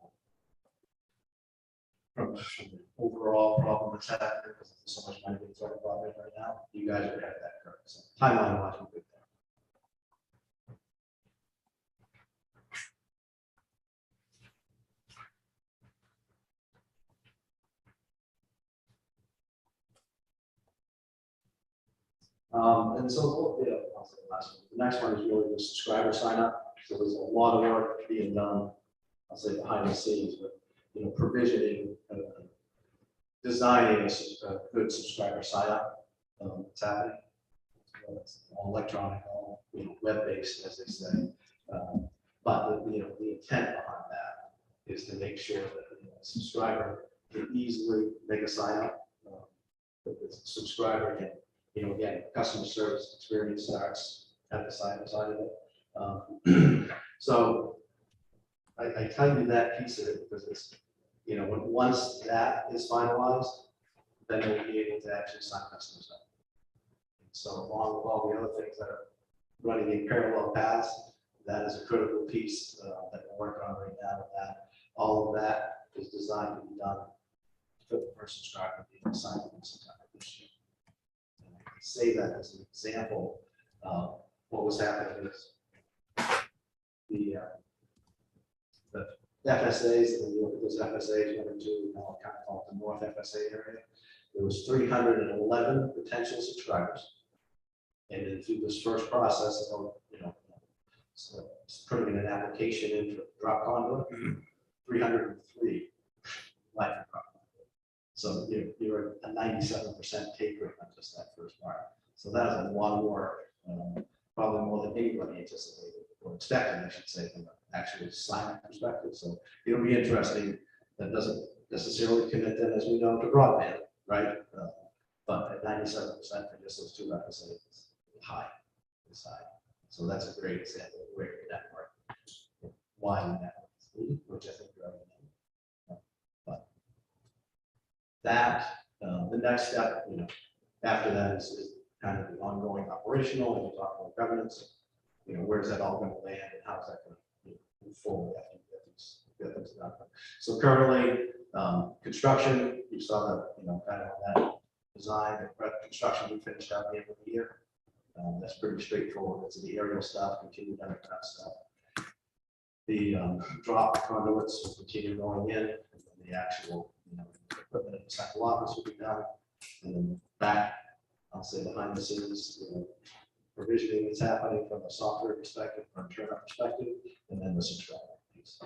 from the overall problem that's happening, because there's so much money being thrown about it right now. You guys are ahead of that curve. So timeline wise, we're good there. And so, yeah, I'll say the last one. The next one is really the subscriber sign up. So there's a lot of work being done, I'll say behind the scenes, but, provisioning, designing a good subscriber sign up. It's happening. It's all electronic, all, web-based, as they say. But the intent behind that is to make sure that a subscriber can easily make a sign up. That the subscriber can, again, customer service experience starts at the side of it. So I tell you that piece of it because it's, once that is finalized, then we'll be able to actually sign customers up. So along with all the other things that are running in parallel paths, that is a critical piece that we're working on right now. That all of that is designed to be done for the first subscriber being signed up in September this year. And I can say that as an example of what was happening is the FSAs, and you look at those FSAs, 1 and 2, kind of call it the North FSA area. There was 311 potential subscribers. And then through this first process of, so putting an application in for drop conduit, 303 life drop conduit. So you're at a 97% take rate on just that first part. So that is a lot of work, probably more than anybody anticipated or expected, I should say, from an actual sign perspective. So it'll be interesting. That doesn't necessarily commit them, as we know, to broadband, right? But at 97% for just those 2 FSAs, it's high. It's high. So that's a great example of where the network, why the network is needed, which I think you already know. But that, the next step, after that is kind of the ongoing operational, and you talk about governance, where's that all going to land and how's that going to move forward after you get things done. So currently, construction, you saw that, kind of on that design, construction we finished out the end of the year. That's pretty straightforward. It's the aerial stuff, continued underground stuff. The drop conduits will continue going in, and then the actual equipment at the central office will be done. And then back, I'll say behind the scenes, provisioning that's happening from a software perspective, from a turnout perspective, and then the subscriber piece.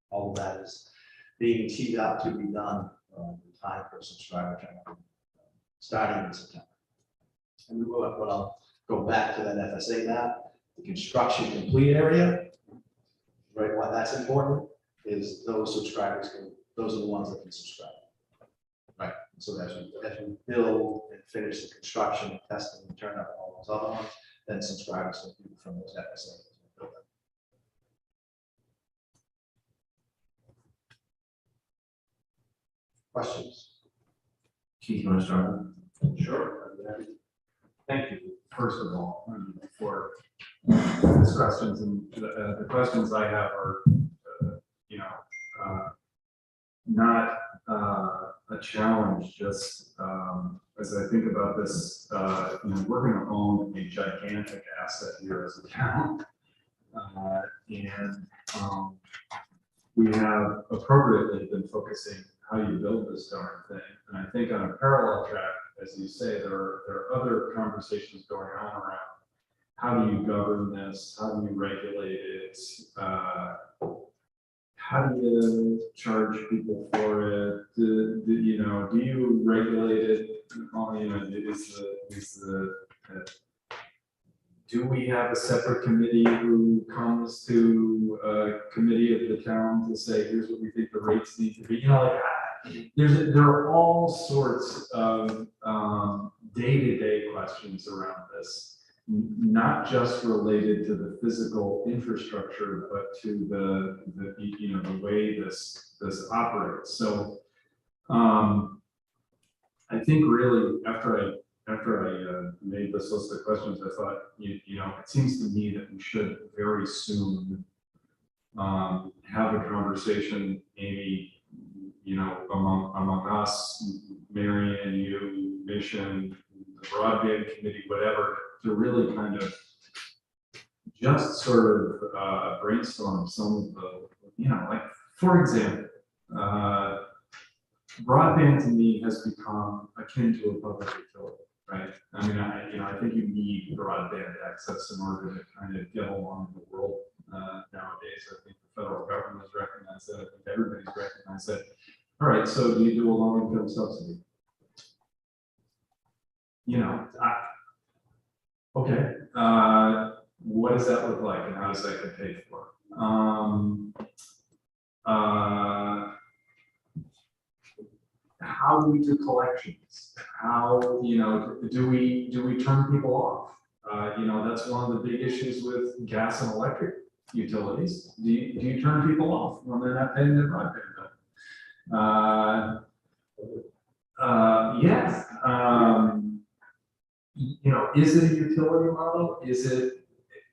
All of that is being teed up to be done in time for subscriber turnout, starting in September. And when I'll go back to that FSA map, the construction complete area, right? Why that's important is those subscribers those are the ones that can subscribe, right? So as we build and finish the construction, testing, and turn up all those other ones, then subscribers will be from those FSAs. Questions? Keith, you want to start? Sure. Thank you, first of all, for these questions. And the questions I have are, not a challenge, just as I think about this, we're going to own a gigantic asset here as a town. And we have appropriately been focusing how you build this darn thing. And I think on a parallel track, as you say, there are other conversations going on around how do you govern this, how do you regulate it, how do you charge people for it, do you regulate it? Do we have a separate committee who comes to a committee of the town to say, here's what we think the rates need to be? there are all sorts of day-to-day questions around this, not just related to the physical infrastructure, but to the you know, the way this operates. So I think really after I made this list of questions, I thought, you know, it seems to me that we should very soon have a conversation, maybe, you know, among us, Marion, you, Mission, the broadband committee, whatever, to really kind of just sort of brainstorm some of the, you know, like, for example, broadband to me has become akin to a public utility, right? I mean, I think you need broadband access in order to kind of get along in the world nowadays. I think the federal government has recognized that. I think everybody's recognized that. All right, so do you do a low-income subsidy? You know, okay. What does that look like, and how does that get paid for? How do we do collections? How, you know, do we turn people off? You know, that's one of the big issues with gas and electric utilities. Do you turn people off when they're not paying their broadband bill? Yes. You know, is it a utility model? Is it,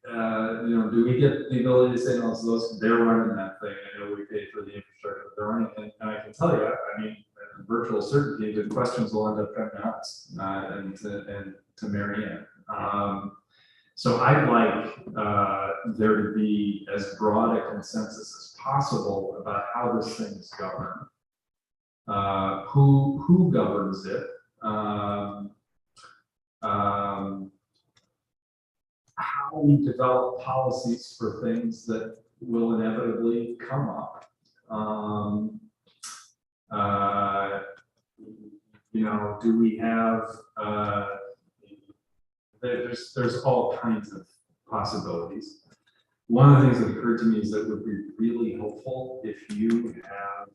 you know, do we get the ability to say, no, so they're running that thing, I know we pay for the infrastructure that they're running, and I can tell you, I mean, virtual certainty, the questions will end up coming to us and to Marianne. So I'd like there to be as broad a consensus as possible about how this thing is governed, who governs it, how we develop policies for things that will inevitably come up. You know, do we have, there's all kinds of possibilities. One of the things that occurred to me is that it would be really helpful if you have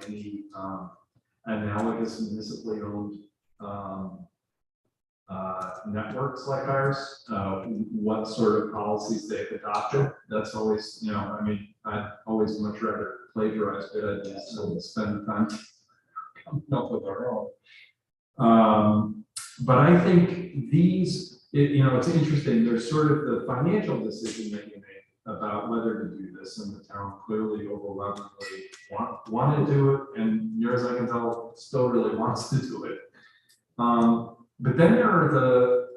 any analogous municipally owned networks like ours, what sort of policies they've adopted. That's always, you know, I mean, I'd always much rather plagiarize good ideas than spend time coming up with our own. But I think these, you know, it's interesting. There's sort of the financial decision that you make about whether to do this, and the town clearly overwhelmingly wanted to do it, and near as I can tell, still really wants to do it. But then there are the,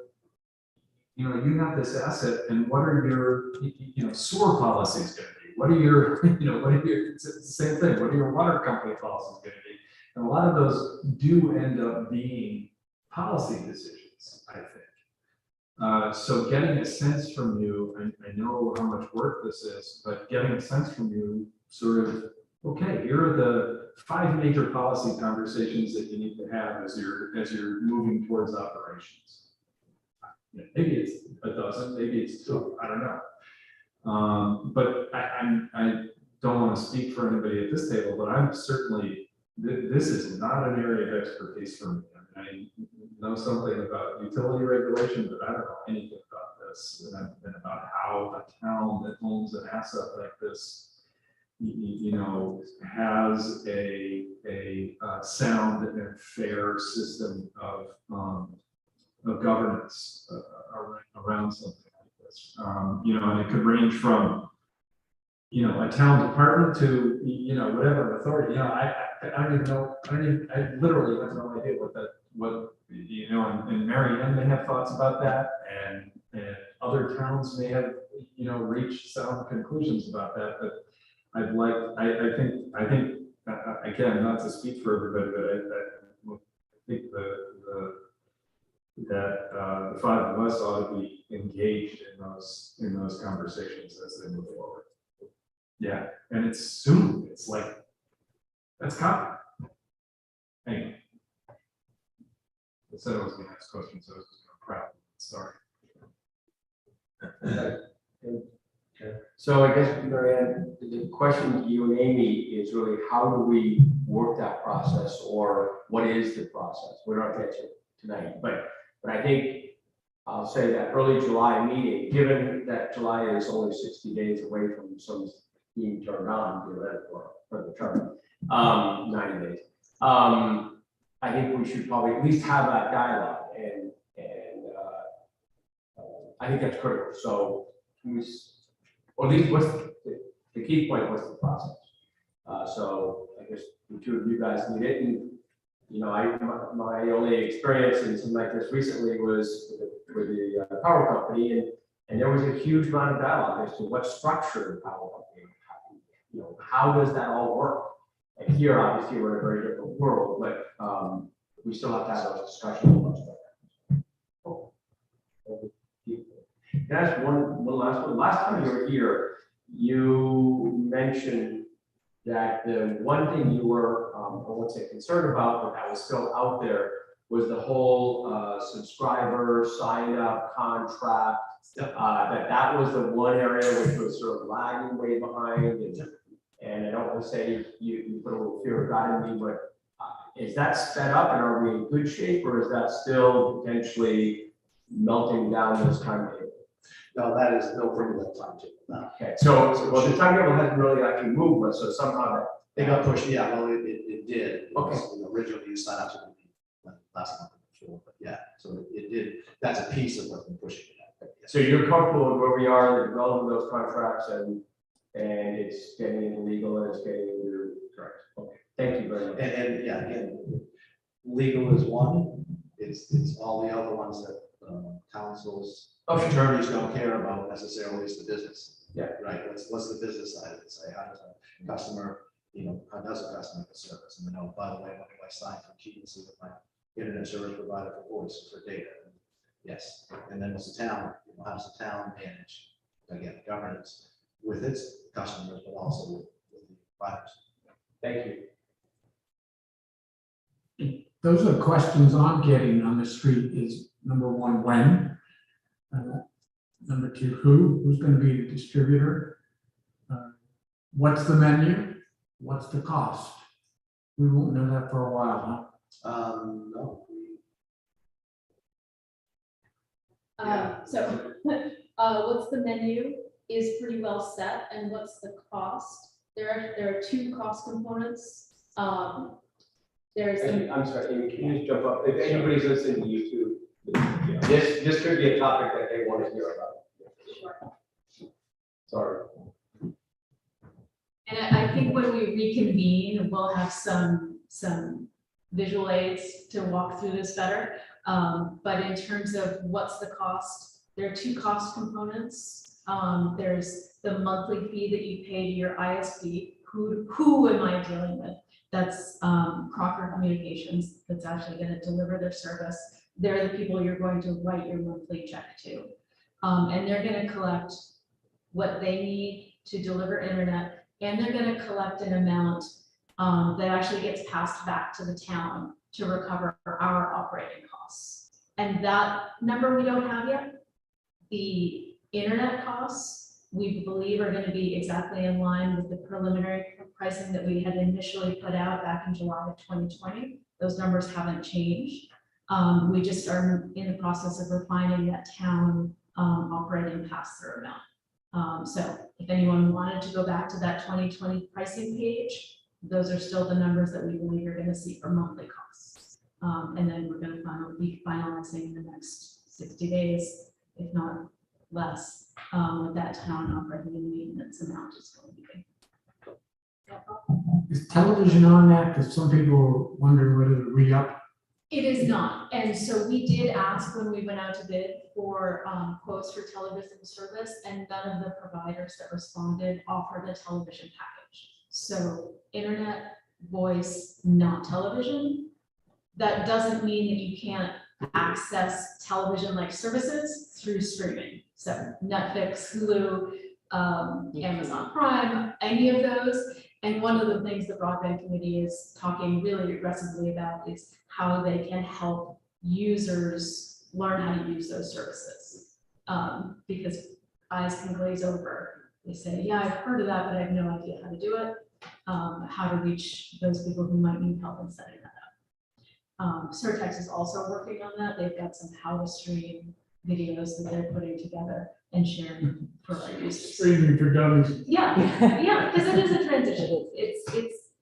you know, you have this asset, and what are your, you know, sewer policies going to be? What are your, you know, what are your, it's the same thing. What are your water company policies going to be? And a lot of those do end up being policy decisions, I think. So getting a sense from you, I know how much work this is, but getting a sense from you, sort of, okay, here are the 5 major policy conversations that you need to have as you're moving towards operations. Maybe it's a dozen, maybe it's 2, I don't know. But I don't want to speak for anybody at this table, but I'm certainly, this is not an area of expertise for me. I mean, I know something about utility regulation, but I don't know anything about this, and about how a town that owns an asset like this, you know, has a sound and fair system of governance around something like this. You know, and it could range from, you know, a town department to, you know, whatever authority. You know, I don't even know. I literally have no idea what you know. And Marianne may have thoughts about that, and other towns may have, you know, reached sound conclusions about that. But I'd like, I think again, not to speak for everybody, but I think that the 5 of us ought to be engaged in those conversations as they move forward. Yeah, and it's soon. It's like, that's coming. Anyway, I said I was going to ask questions, so I was just going to crowd. Sorry. So I guess, Marianne, the question to you and Amy is really how do we work that process, or what is the process? We're not getting to tonight, but I think I'll say that early July meeting, given that July is only 60 days away from some being turned on, or the term, 90 days. I think we should probably at least have that dialogue, and I think that's critical. So, or at least what's the key point? What's the process? So I guess the two of you guys need it, and you know, my only experience in something like this recently was with the power company, and there was a huge amount of dialogue as to what structure the power company, you know, how does that all work? And here, obviously, we're in a very different world, but we still have to have those discussions about stuff. Oh. Can I ask one last one? Last time you were here, you mentioned that the one thing you were, I won't say concerned about, but that was still out there, was the whole subscriber sign up contract. That was the one area which was sort of lagging way behind, and I don't want to say you put a little fear of God in me, but is that sped up, and are we in good shape, or is that still potentially melting down this timetable? No, that is no further than timetable now. Okay, so well, the timetable hasn't really actually moved much, so somehow that. They got pushed, yeah, well, it did. It was, Okay. you know, originally you signed up to the last month before, but yeah, so it did, that's a piece of what's been pushing it out. But yes. So you're comfortable with where we are, the development of those contracts, and it's getting into legal, and it's getting into. Correct. Okay, thank you very much. And yeah, again, legal is one, it's all the other ones that councils, attorneys don't care about necessarily is the business. Yeah. Right, what's the business side of it? Say, how does a customer, you know, how does a customer get service? And then, oh, by the way, when do I sign for Keaton's with my internet service provider for voice, for data? And yes, and then what's the town, you know, how does the town manage, again, governance with its customers, but also with the providers? Thank you. Those are questions I'm getting on the street is, number one, when? Number two, who's going to be the distributor? What's the menu? What's the cost? We won't know that for a while, huh? No. So, what's the menu is pretty well set, and what's the cost? There are two cost components. There's. I'm sorry, Amy, can you just jump up? If anybody's listening to YouTube, you know, this could be a topic that they want to hear about. Sure. Sorry. And I think when we reconvene, we'll have some visual aids to walk through this better. But in terms of what's the cost, there are two cost components. There's the monthly fee that you pay to your ISP. Who am I dealing with? That's Crocker Communications, that's actually going to deliver their service. They're the people you're going to write your monthly check to. And they're going to collect what they need to deliver internet, and they're going to collect an amount that actually gets passed back to the town to recover our operating costs. And that number we don't have yet. The internet costs, we believe, are going to be exactly in line with the preliminary pricing that we had initially put out back in July of 2020. Those numbers haven't changed. We just are in the process of refining that town operating pass-through amount. So if anyone wanted to go back to that 2020 pricing page, those are still the numbers that we believe you're going to see for monthly costs. And then we're going to be finalizing in the next 60 days, if not less, what that town operating and maintenance amount is going to be. Is television on that? Because some people are wondering whether to re-up. It is not. And so we did ask when we went out to bid for quotes for television service, and none of the providers that responded offered a television package. So internet, voice, not television. That doesn't mean that you can't access television-like services through streaming. So Netflix, Hulu, Amazon Prime, any of those. And one of the things the broadband committee is talking really aggressively about is how they can help users learn how to use those services. Because eyes can glaze over they say, yeah, I've heard of that, but I have no idea how to do it. How to reach those people who might need help in setting that up. Surtex is also working on that. They've got some how to stream videos that they're putting together and sharing for our users. Streaming for dummies. Yeah, yeah, because it is a transition.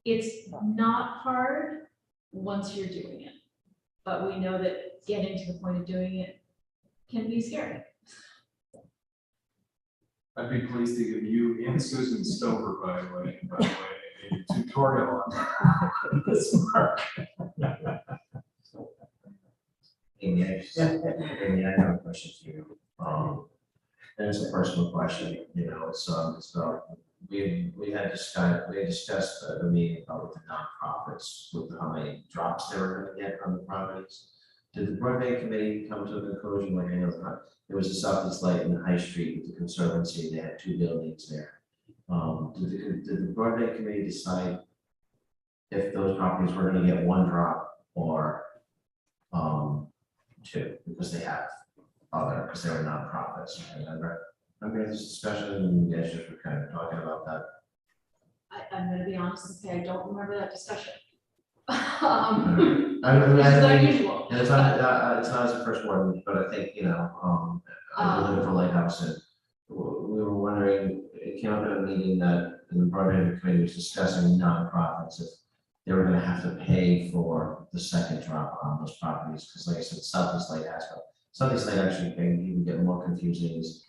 It's not hard once you're doing it. But we know that getting to the point of doing it can be scary. I'd be pleased to give you and Susan Stover, by the way, a tutorial on this work. Amy, Amy, I have a question for you. And it's a personal question, you know, it's about, we had discussed the meeting about with the nonprofits, with how many drops they were gonna get on the properties. Did the broadband committee come to a conclusion, like, I know there was a Southeast Light in High Street with the Conservancy, they had 2 buildings there. Did the broadband committee decide if those properties were gonna get 1 drop or 2, because they have because they were nonprofits, remember? Remember this discussion, and you guys just were kind of talking about that? I'm gonna be honest and say I don't remember that discussion. I Which is unusual. And it's not as a first one, but I think, you know, I live for Lighthouse, and we were wondering, it came up at a meeting that the broadband committee was discussing nonprofits, if they were gonna have to pay for the second drop on those properties, because like I said, Southeast Light has, but Southeast Light actually can even get more confusing is,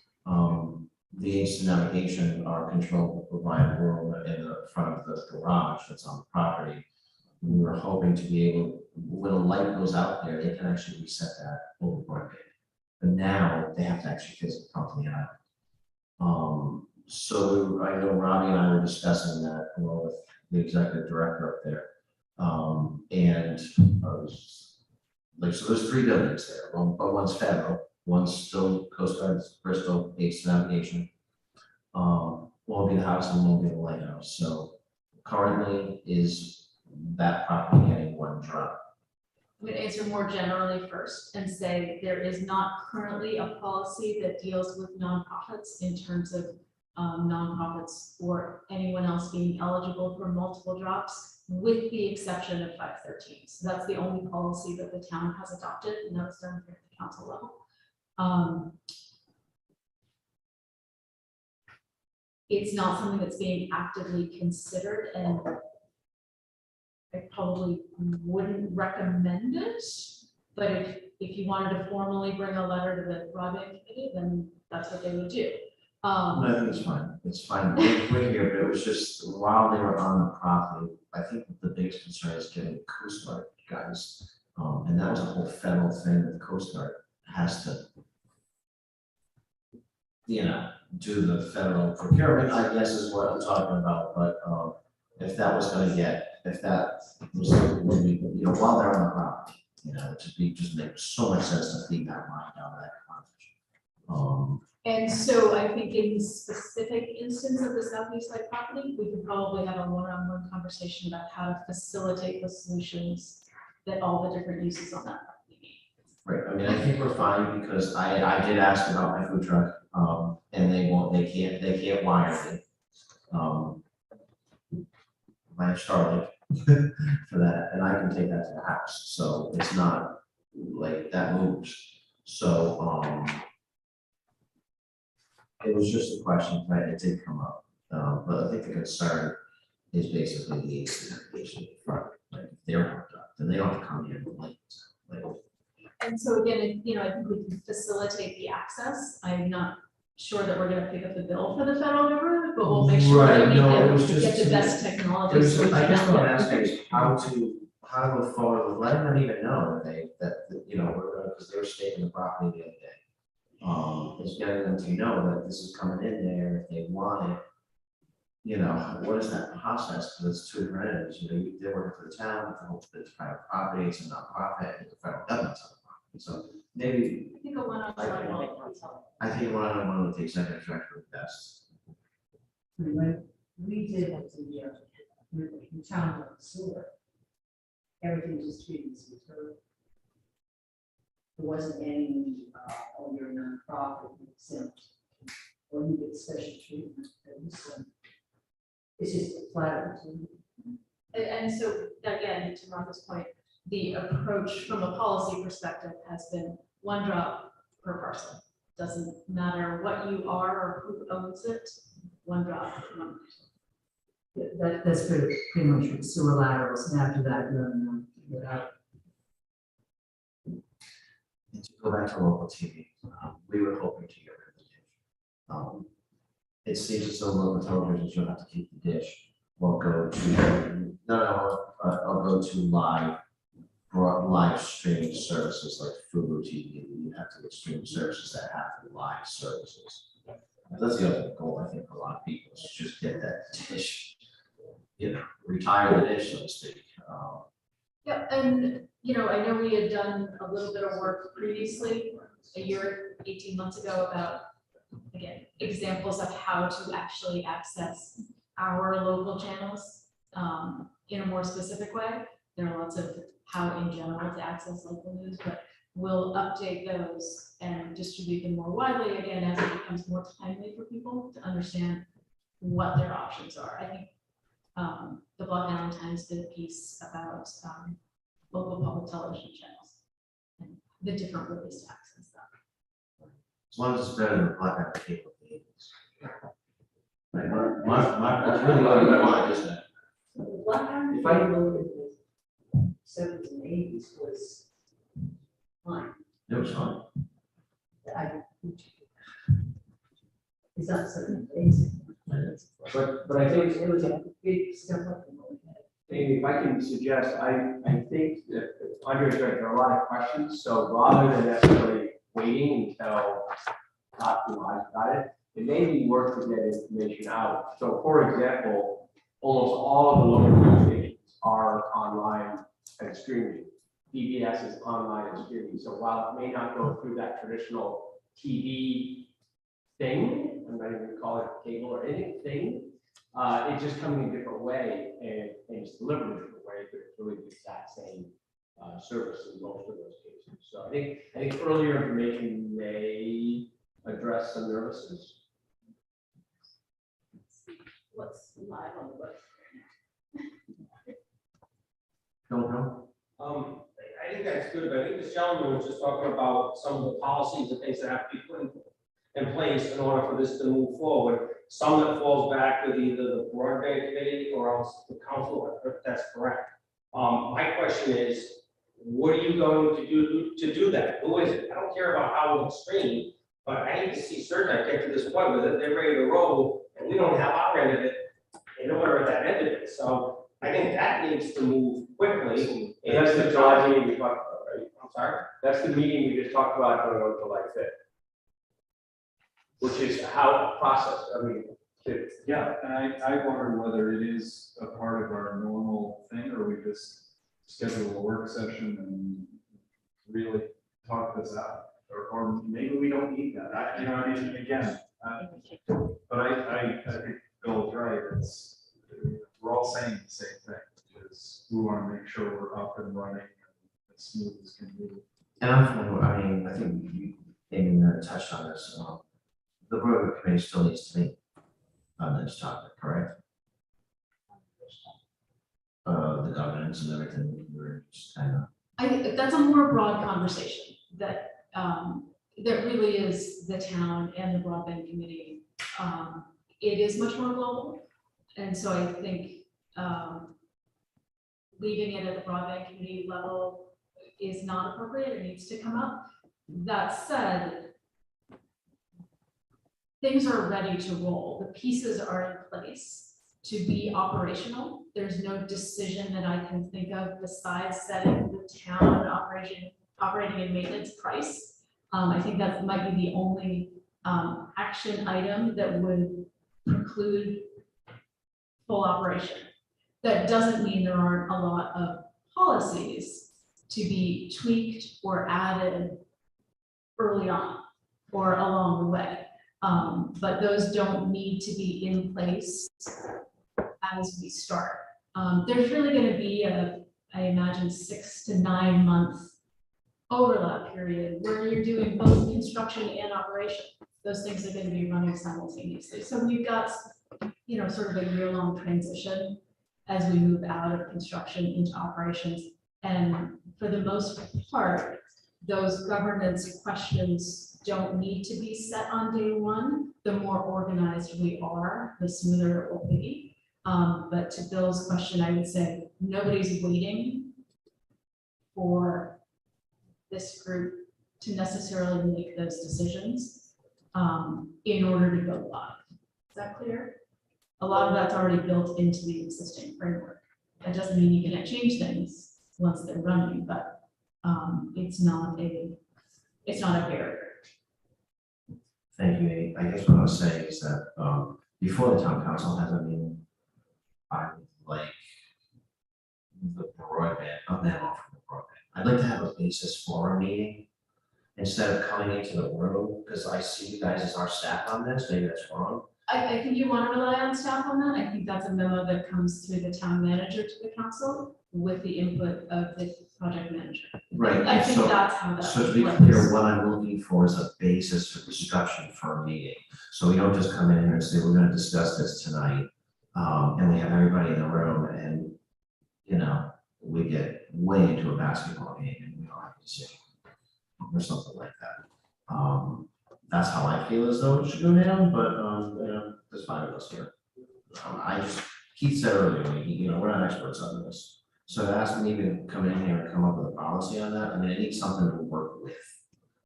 the aids to navigation are controlled by a room in the front of the garage that's on the property. We were hoping to be able, when a light goes out there, they can actually reset that over broadband. But now they have to actually physically come to the island. So I know Robbie and I were discussing that along with the executive director up there. And I was like, so there's 3 buildings there, but one's federal, one's still Coast Guard, Bristol, aids to navigation. One will be the house and one will be the lighthouse. So currently is that property getting 1 drop? I'm going to answer more generally first and say there is not currently a policy that deals with nonprofits in terms of nonprofits or anyone else being eligible for multiple drops, with the exception of 513. So that's the only policy that the town has adopted, and that was done here at the council level. It's not something that's being actively considered, and I probably wouldn't recommend it, but if you wanted to formally bring a letter to the broadband committee, then that's what they would do. No, I think it's fine, we're here, but it was just, while they were on the property, I think the biggest concern is getting the Coast Guard guys. And that was a whole federal thing that the Coast Guard has to, you know, do the federal procurement, I guess is what I'm talking about, but if that was gonna if that was, you know, while they're on the property, you know, just makes so much sense to feed that line down that frontage. And so I think in the specific instance of the Southeast Side property, we could probably have a one-on-one conversation about how to facilitate the solutions that all the different uses on that property need. Right, I mean, I think we're fine, because I did ask about my food truck, and they can't wire it. My Starlink for that, and I can take that to the house, so it's not like that moves. So, it was just a question, right, it did come up, but I think the concern is basically the navigation front, like, if they're hooked up, then they don't have to come here, like. And so again, you know, I think we can facilitate the access. I'm not sure that we're gonna pick up the bill for the federal government, but we'll make sure that we get the best technology. I guess what I'm asking is how to move forward with letting them even know that you know, we're gonna, because they were staking the property the other day. Is getting them to know that this is coming in there, if they want it. You know, what is that process? Because it's 2 different entities, you know, they're working for the town, it's private property, it's a nonprofit, and the federal government's on the property, so maybe. I think a one-on-one. I think one-on-one with the executive director would be best. When we did the town of sewer, everything was treated as material. There wasn't any, your nonprofit exempt. or you get special treatment. It's just flat. And so, again, to Martha's point, the approach from a policy perspective has been one drop per parcel. Doesn't matter what you are or who owns it, one drop per one parcel. That's pretty much what sewer laterals, and after that, you're out. And to go back to local TV, we were hoping to get rid of the dish. It seems as though local television should have to keep the dish or go to, or go to live streaming services like Fubo TV. You have to get streaming services that have live services. That's the other goal, I think, for a lot of people is to just get that dish, retire the dish, so to speak. Yeah, and, I know we had done a little bit of work previously, a year, 18 months ago, about, again, examples of how to actually access our local channels in a more specific way. There are lots of how in general to access local news, but we'll update those and distribute them more widely again as it becomes more timely for people to understand what their options are. I think the Block Island Times did a piece about local public television channels and the different ways to access them. As long as it's better than the Black Island cable news. Right, that's really what we want, isn't it? Black Island, If I- look at the 70s and 80s was fine. It was fun. It's not something amazing. But I think, It was a big step up from what we had. Amy, if I can suggest, I think that Andre's right, there are a lot of questions, so rather than necessarily waiting until Dr. Wise got it, it may be worth to get information out. So for example, almost all of the local news stations are online and streaming. PBS is online and streaming, so while it may not go through that traditional TV thing, I'm not even gonna call it cable or anything, it's just coming in a different way and it's delivered in a different way, but it's really the exact same service in most of those cases. So I think earlier information may address some nervousness. What's live on the website? Don't know. I think that's good, but I think this gentleman was just talking about some of the policies and things that have to be put in place in order for this to move forward. Some that falls back with either the broadband committee or else the council, if that's correct. My question is, what are you going to do that? Who is it? I don't care about how it's streamed, but I need to see certain get to this point where they're ready to roll and we don't have our end of it in order at that end of it. So I think that needs to move quickly. And that's the July meeting we talked about, right? I'm sorry? That's the meeting we just talked about going on July 5th. Which is how process, Yeah, and I wonder whether it is a part of our normal thing, or we just schedule a work session and really talk this out, or maybe we don't need that. I mean, again, but I think Bill's right. We're all saying the same thing, which is we want to make sure we're up and running and as smooth as can be. And I think you even touched on this. The Broadway Committee still needs to meet on this topic, correct? The governance and everything, we're just kind of. I think that's a more broad conversation that that really is the town and the broadband committee. It is much more global, and so I think leaving it at the broadband committee level is not appropriate. It needs to come up. That said, things are ready to roll. The pieces are in place to be operational. There's no decision that I can think of besides setting the town operating and maintenance price. I think that might be the only action item that would preclude full operation. That doesn't mean there aren't a lot of policies to be tweaked or added early on or along the way. But those don't need to be in place as we start. There's really going to be I imagine 6 to 9 month overlap period where you're doing both construction and operation. those things are gonna be running simultaneously. So we've got, sort of a year-long transition as we move out of construction into operations. And for the most part, those governance questions don't need to be set on day one. The more organized we are, the smoother it will be. But to Bill's question, I would say nobody's waiting for this group to necessarily make those decisions in order to go live. Is that clear? A lot of that's already built into the existing framework. That doesn't mean you can't change things once they're running, but it's not a barrier. Thank you, Amy. I guess what I was saying is that before the town council has a meeting, I would like the broadband, of them off from the broadband. I'd like to have a basis for a meeting instead of coming into the room, because I see you guys as our staff on this, maybe that's wrong. I think you want to rely on staff on that. I think that's a memo that comes through the town manager to the council with the input of the project manager. Right, I think so, that's how that so to be works. clear, what I'm looking for is a basis for discussion for a meeting. So we don't just come in here and say, we're gonna discuss this tonight, and we have everybody in the room and, we get way into a basketball game and we don't have a decision or something like that. That's how I feel as though it should go down, but, there's 5 of us here. Keith said earlier, we're not experts on this. So to ask me to come in here and come up with a policy on that, I need something to work with.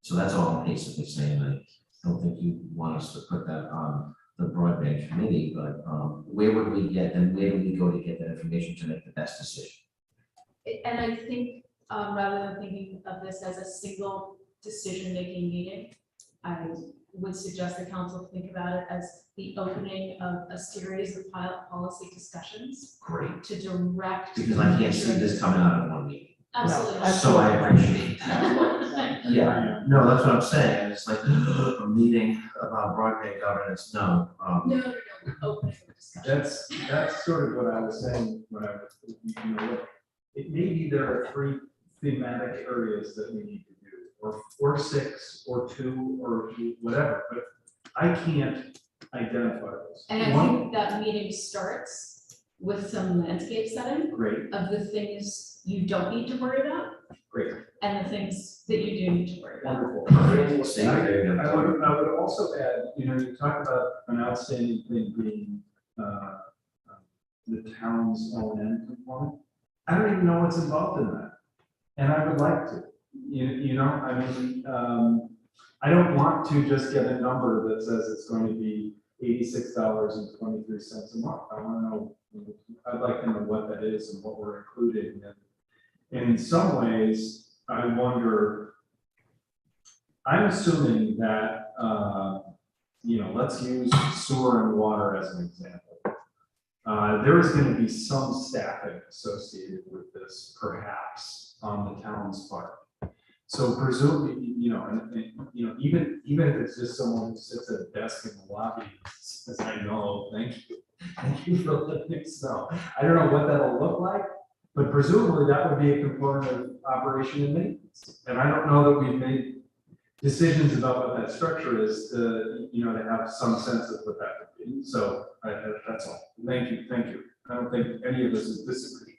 So that's all I'm basically saying. I don't think you want us to put that on the broadband committee, but where would we get and where do we go to get that information to make the best decision? And I think rather than thinking of this as a single decision-making meeting, I would suggest the council think about it as the opening of a series of pilot policy discussions. Great. To direct. Because I can't see this coming out of one meeting. Absolutely. So I appreciate that. Yeah, no, that's what I'm saying. It's like a meeting about broadband governance. No. No, opening the discussion. That's sort of what I was saying when I was, it maybe there are 3 thematic areas that we need to do, or 6, or 2, or whatever, but I can't identify those. And I think that meeting starts with some landscape setting. Great. Of the things you don't need to worry about. Great. And the things that you do need to worry about. Wonderful. I I would also add, you talk about an outstanding thing being the town's O&M component. I don't even know what's involved in that, and I would like to. I don't want to just get a number that says it's going to be $86.23 a month. I want to know. I'd like to know what that is and what we're including. And in some ways, I wonder. I'm assuming that let's use sewer and water as an example. There is going to be some staffing associated with this, perhaps, on the town's part. So presumably, even if it's just someone who sits at a desk in the lobby, says, I know, thank you for letting us know. I don't know what that'll look like, but presumably that would be a component of operation and maintenance. And I don't know that we've made decisions about what that structure is to have some sense of what that would be. So that's all. Thank you. I don't think any of us is disagreeing.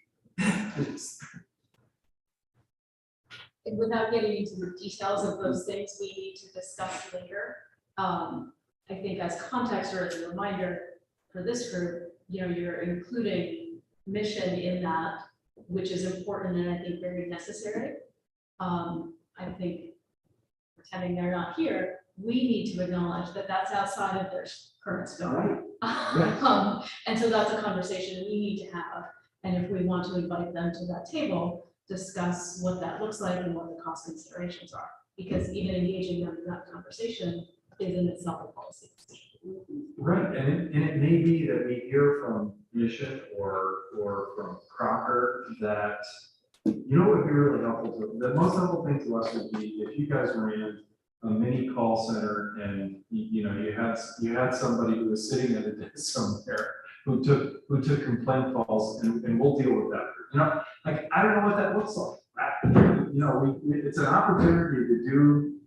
And without getting into the details of those things we need to discuss later, I think as context or as a reminder for this group, you're including mission in that, which is important and I think very necessary. I think pretending they're not here, we need to acknowledge that that's outside of their current scope. And so that's a conversation we need to have. And if we want to invite them to that table, discuss what that looks like and what the cost considerations are. Because even engaging them in that conversation is in itself a policy decision. Right, and it may be that we hear from Mission or from Crocker that, what would be really helpful to, the most helpful thing to us would be if you guys ran a mini call center and, you had somebody who was sitting at a desk somewhere who took complaint calls and we'll deal with that. I don't know what that looks like. It's an opportunity to do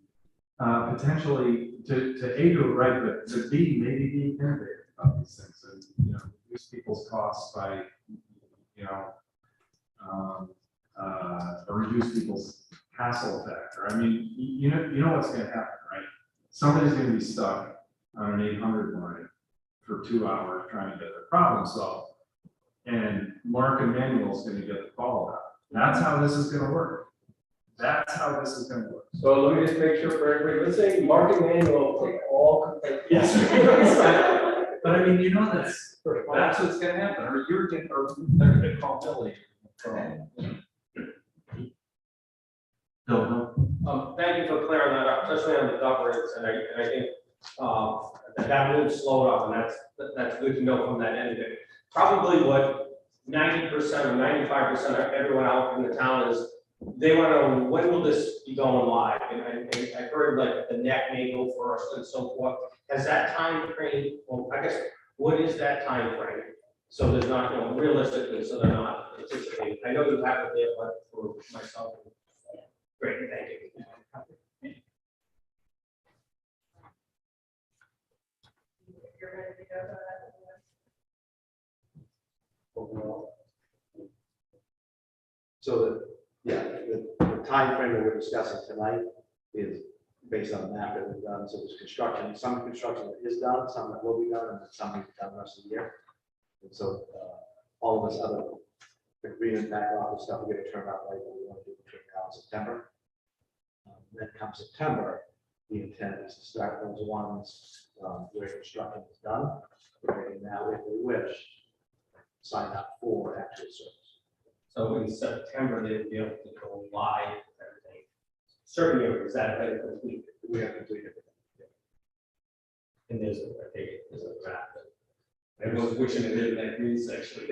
potentially to A, do it right, but to B, maybe be innovative about these things and, reduce people's costs by, or reduce people's hassle factor. I mean, you know what's gonna happen, right? Somebody's gonna be stuck on an 800 line for 2 hours trying to get their problem solved. And Mark Emanuel's gonna get the call out. That's how this is gonna work. That's how this is gonna work. So let me just make sure for everybody listening, Mark Emanuel will take all complaints. Yes. But I mean, that's what's gonna happen, or you're gonna, or they're gonna call Billy. No, Thank you for clearing that up, especially on the governance, and I think, that will slow up, and that's good to know from that end of it. Probably what 90% or 95% of everyone out in the town is, they want to know, when will this be going live? And I heard like the neck may go first and so forth. Has that time frame, well, I guess, what is that time frame? So there's not, realistically, so they're not anticipating. I know you have it there, but for myself. Great, thank you. You're ready to go to that? Overall. So the timeframe that we're discussing tonight is based on the map that we've done. So there's construction, some construction that is done, some that will be done, and some will be done the rest of the year. And so all of this other agreement backlog stuff, we're gonna turn out like what we want to do between now and September. Then come September, the intent is to start those ones where construction is done. And now, if we wish, sign up for actual service. So in September, they'll be able to go live with everything. Certainly, is that like complete? We have completed it. And there's a draft. Everyone's wishing it did that green section.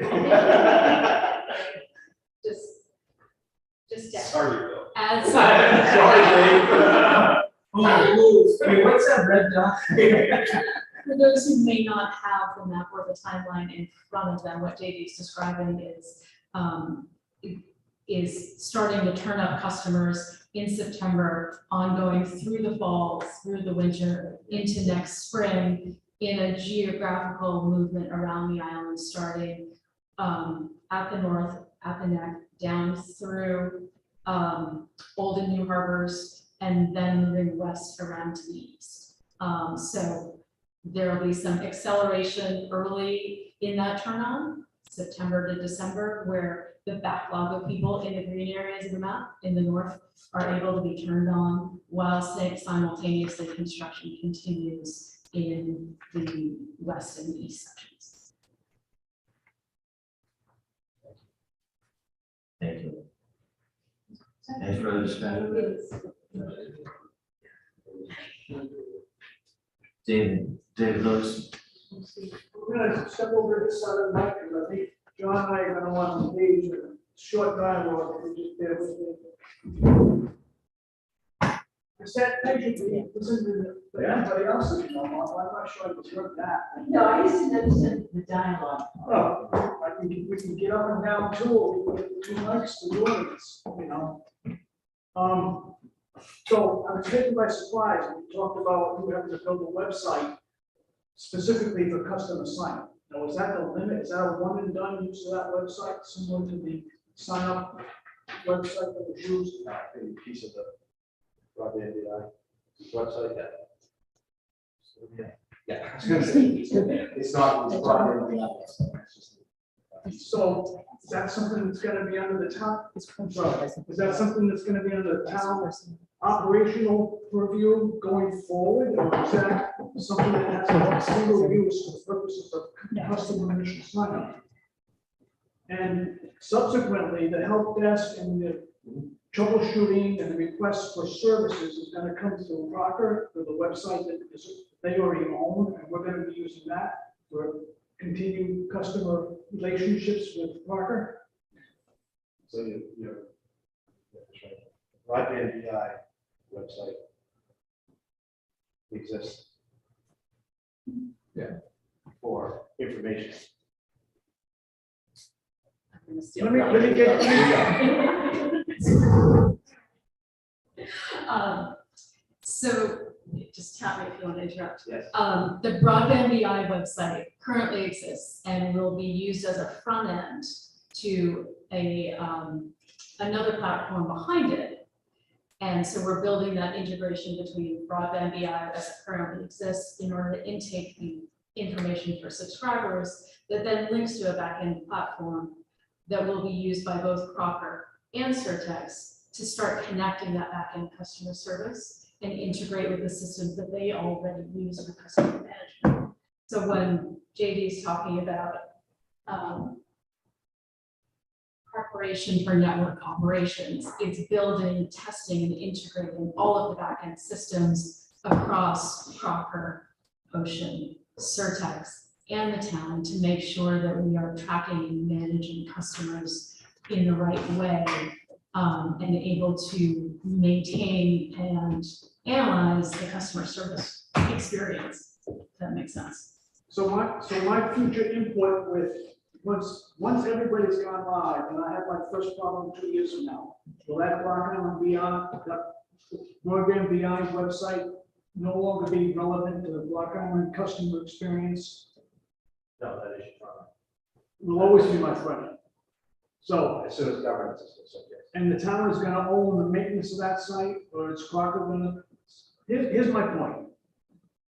Just Sorry, Bill. as. Sorry, Dave. I mean, what's that red dot? For those who may not have the map or the timeline in front of them, what JD is describing is starting to turn up customers in September, ongoing through the fall, through the winter, into next spring, in a geographical movement around the island, starting at the north, at the neck, down through Old and New Harbors, and then moving west around to the east. So there will be some acceleration early in that turn on, September to December, where the backlog of people in the green areas of the map in the north are able to be turned on, while simultaneously construction continues in the west and east sections. thank you. Any further discussion? David Lewis. We're gonna step over this side of the mic, because I think John and I are gonna want to engage in a short dialogue, if you just bear with me. I said, thank you, for listening to everybody else, I'm not sure I was heard that. No, I just didn't understand the dialogue. Oh, I think we can get up and down too, or we can get 2 mics to do this, So I was taken by surprise, when we talked about you having to build a website specifically for customer sign up. Now, is that the limit? Is that a one and done use of that website, similar to the sign up website that was used? A piece of the broadband BI website. Yeah. I was gonna say, it's not. It's broadband BI. It's just- So is that something that's gonna be under the town? Is that something that's gonna be under the town operational review going forward? Or is that something that has a single use for the purposes of customer initial sign up? And subsequently, the help desk and the troubleshooting and the requests for services is gonna come through Rocker, through the website that they already own, and we're gonna be using that for continued customer relationships with Rocker. So your broadband BI website exists. Yeah. For information. Let me get. So just tap me if you want to interrupt. Yes. The broadband BI website currently exists and will be used as a front end to another platform behind it. And so we're building that integration between broadband BI as it currently exists in order to intake the information for subscribers that then links to a backend platform that will be used by both Crocker and Surtex to start connecting that backend customer service and integrate with the systems that they already use for customer management. So when JD is talking about preparation for network operations, it's building, testing, and integrating all of the backend systems across Crocker, Ocean, Surtex, and the town to make sure that we are tracking and managing customers in the right way, and able to maintain and analyze the customer service experience. If that makes sense. So my future input with, once everybody's gone live, and I have my first problem 2 years from now, will that Block Island Beyond, that broadband Beyond website no longer be relevant to the Block Island customer experience? No, that is your problem. Will always be my friend. So, As soon as governance is subject. and the town is gonna own the maintenance of that site, or it's Crocker gonna, here's my point.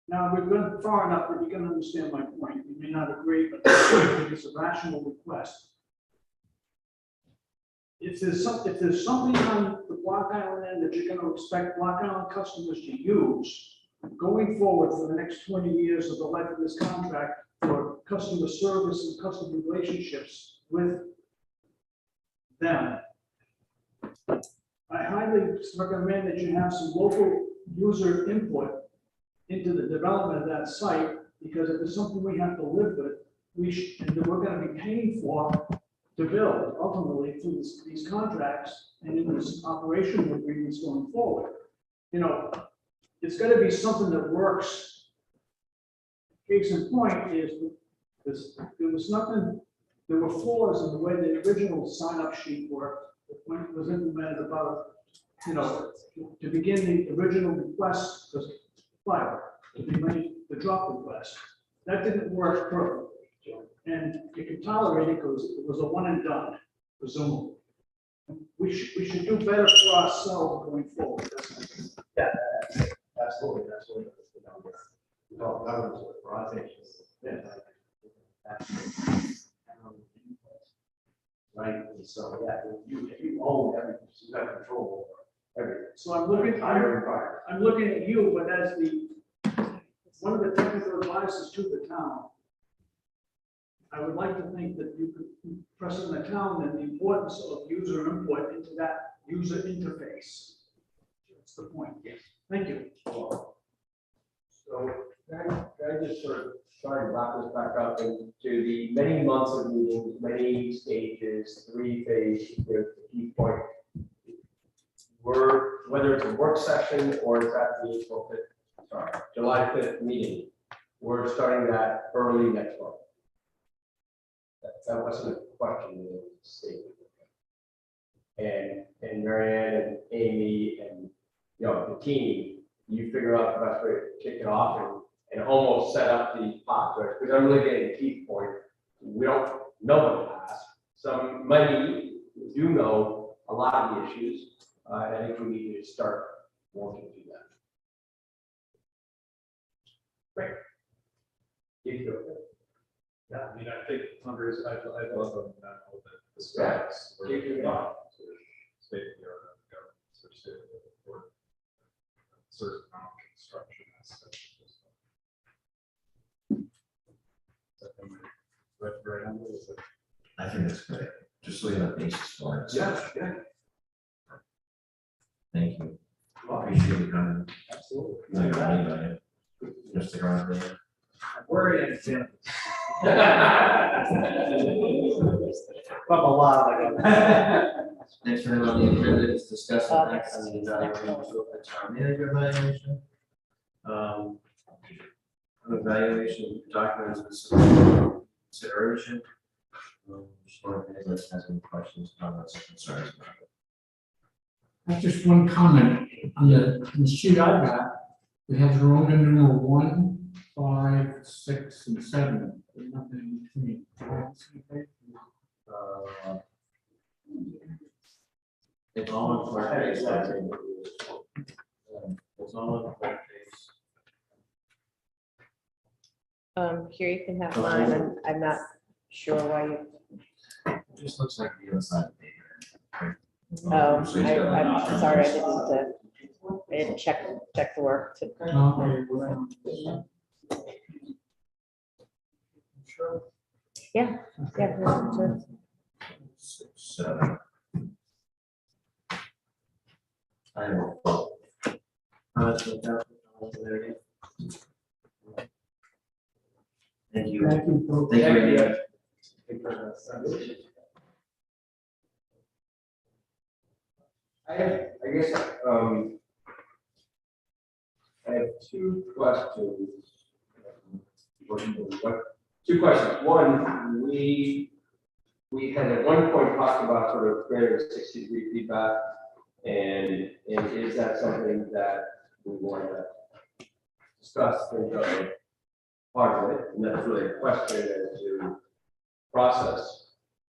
Now, we've gone far enough that you can understand my point. You may not agree, but I think it's a rational request. If there's something on the Block Island end that you're gonna expect Block Island customers to use going forward for the next 20 years of the life of this contract for customer service and customer relationships with them, I highly recommend that you have some local user input into the development of that site, because if it's something we have to live with, and that we're gonna be paying for to build ultimately through these contracts and in this operational agreements going forward. You know, it's gotta be something that works. Case in point is, there was nothing, there were flaws in the way the original sign-up sheet worked when it was implemented about, you know, to begin the original request, because to begin the drop request. That didn't work perfectly. And you can tolerate it because it was a one and done, presumably. We should do better for ourselves going forward. Yeah, absolutely, that's what it's about. We all governance with broadband. Right, and so, yeah, if you own everything, you got control over everything. So I'm looking at you, but as one of the technical advisors to the town, I would like to think that you could press on the town and the importance of user input into that user interface. That's the point. Yes. Thank you. So, can I just sort of try to wrap this back up into the many months of meetings, many stages, 3-phase, the key point. Whether it's a work session or it's at the July 5th meeting, we're starting that early next month. That wasn't a question, it was a statement. And Marianne and Amy and, you know, the team, you figure out the best way to kick it off and almost set up the pot, because I'm really getting the key point. We don't know what to ask. Some might do know a lot of the issues. I think we need to start working through that. Great. Yeah, I mean, I think Hunter's, I love them, that the specs. Yeah, keep it on. State of the art of governance or state of the art, certain amount of construction aspects. I think that's great, just so you have basis for it. Yeah. Thank you. Appreciate you coming. Absolutely. No, you're right about it. Just stick around there. I'm worried. From a lot like Next item on the agenda is discuss the next on the evaluation of the town manager evaluation. Evaluation documents with consideration. Just wondering if anyone has any questions, comments, or concerns about it. Just one comment on the sheet I got. It has Roman numeral 1, 5, 6, and 7. There's nothing in between. It's all in front page. It's all in front page. Here you can have mine. I'm not sure why you, It just looks like the inside paper. oh, I'm sorry, I didn't check the work to. Yeah, yeah. sure. 6, 7. I know. Thank you. Thank you, folks. Thank you. I guess, I have two questions. Two questions. One, we had at one point talked about sort of 360-degree feedback, and is that something that we want to discuss in the part of it? And that's really a question as to process.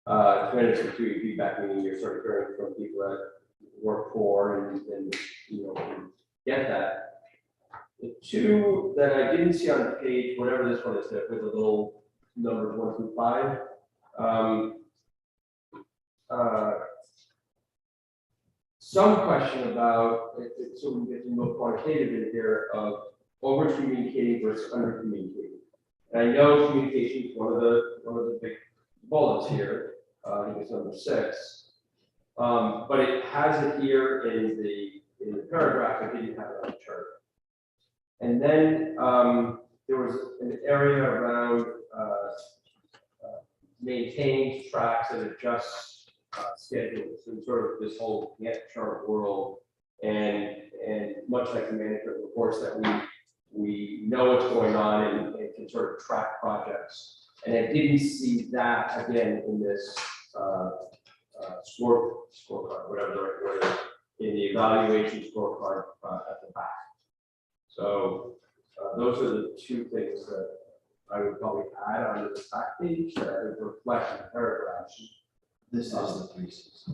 360-degree feedback, meaning you're sort of hearing from people that work for and you know, get that. The two that I didn't see on the page, whatever this one is, with the little numbers 1 through 5. Some question about, so we get some more quantitative in here of over communicating versus under communicating. And I know communication is one of the big bullets here. I think it's number 6. But it has it here in the paragraph. I didn't have it on the chart. And then there was an area around maintains, tracks, and adjusts schedules, and sort of this whole Gantt chart world. And much like the management reports that we know what's going on and can sort of track projects. And I didn't see that again in this scorecard, whatever the right word is, in the evaluation scorecard at the back. So those are the two things that I would probably add onto the back page that I would reflect in paragraphs. This is the 360.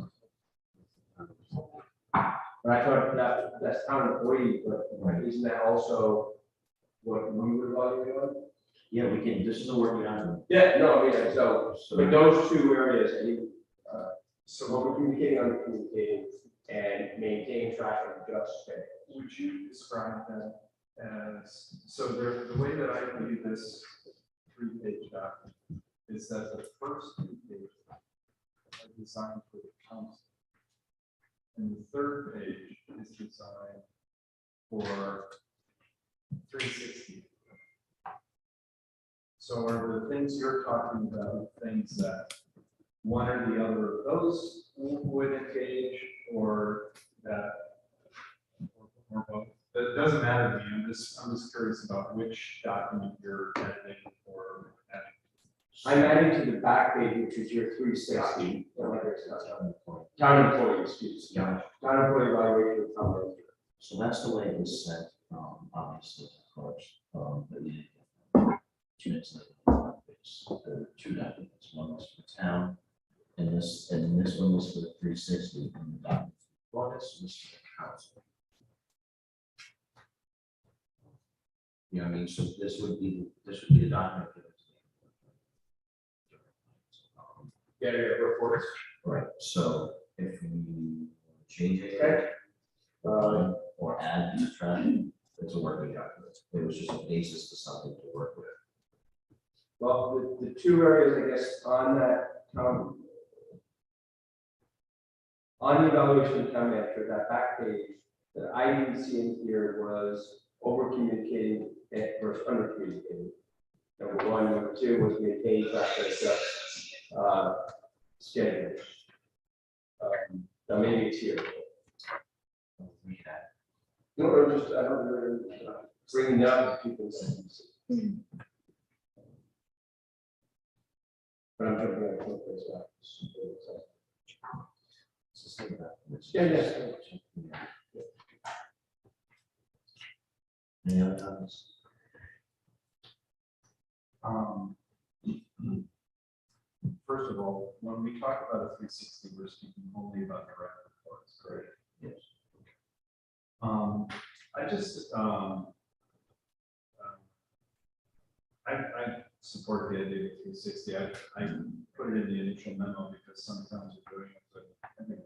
But I thought that's town employee, but isn't that also what we would evaluate on? Yeah, we can, this is the work we have. Yeah, no, I mean, so but those two areas, I mean, so over communicating, under communicating, and maintain track and adjust. Would you describe that as, so the way that I view this 3-page document is that the first 2 pages are designed for the council. And the third page is designed for 360. So are the things you're talking about things that one or the other of those would engage, or that, or both? It doesn't matter to me. I'm just curious about which document you're editing or adding. I'm adding to the back page, which is your 360. Town employee, excuse me. Town employee evaluation of town manager. So that's the way it was set, obviously, of course, but you, 2 minutes later, there were 2 documents, one was for town, and this one was for the 360, and the document for this was for the council. You know what I mean, so this would be a document for the Yeah, reports. right, so if we change it, or add these track, it's a working document. It was just a basis to something to work with. Well, the 2 areas, I guess, on that, on the evaluation of town manager, that back page, that I didn't see in here was over communicating versus under communicating. Number 1, number 2 was maintain track and adjust schedule. Now maybe it's here. No, just, I don't know, bringing up people's. But I'm jumping at one place back. Yeah, yes. Any other comments? First of all, when we talk about a 360, we're speaking only about direct reports, correct? Yes. I just, I support the idea of 360. I put it in the initial memo because sometimes you're doing it, but I think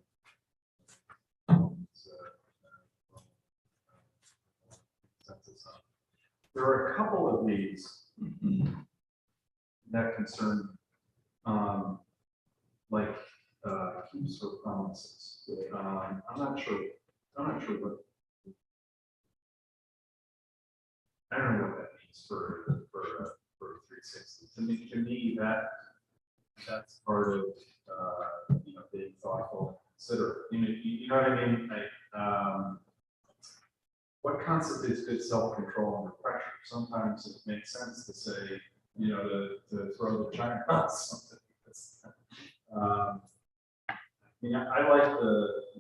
there are a couple of these that concern, like keeps or promises. I'm not sure what. I don't know what that means for 360. To me, that's part of being thoughtful and considerate. You know what I mean? What constitutes good self-control under pressure? Sometimes it makes sense to say, to throw the China out something. I like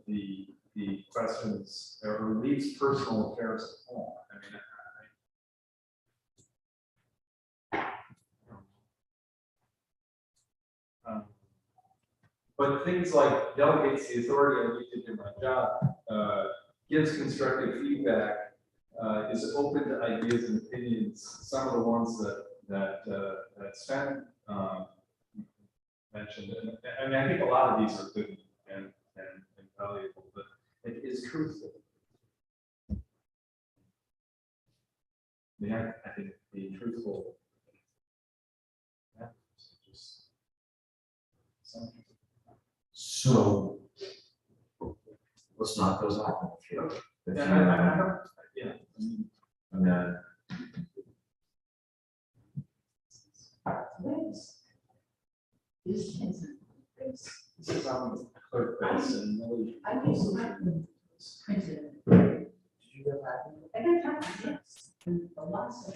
the questions or leaves personal affairs at home. But things like delegates the authority I need to do my job, gives constructive feedback, is open to ideas and opinions. Some of the ones that Sven mentioned, and I think a lot of these are good and valuable, but it is truthful. I think being truthful. So let's knock those out. This is on clerk base and Millie. I think so. Printed. Did you go back? I got time, yes. And a lot of stuff.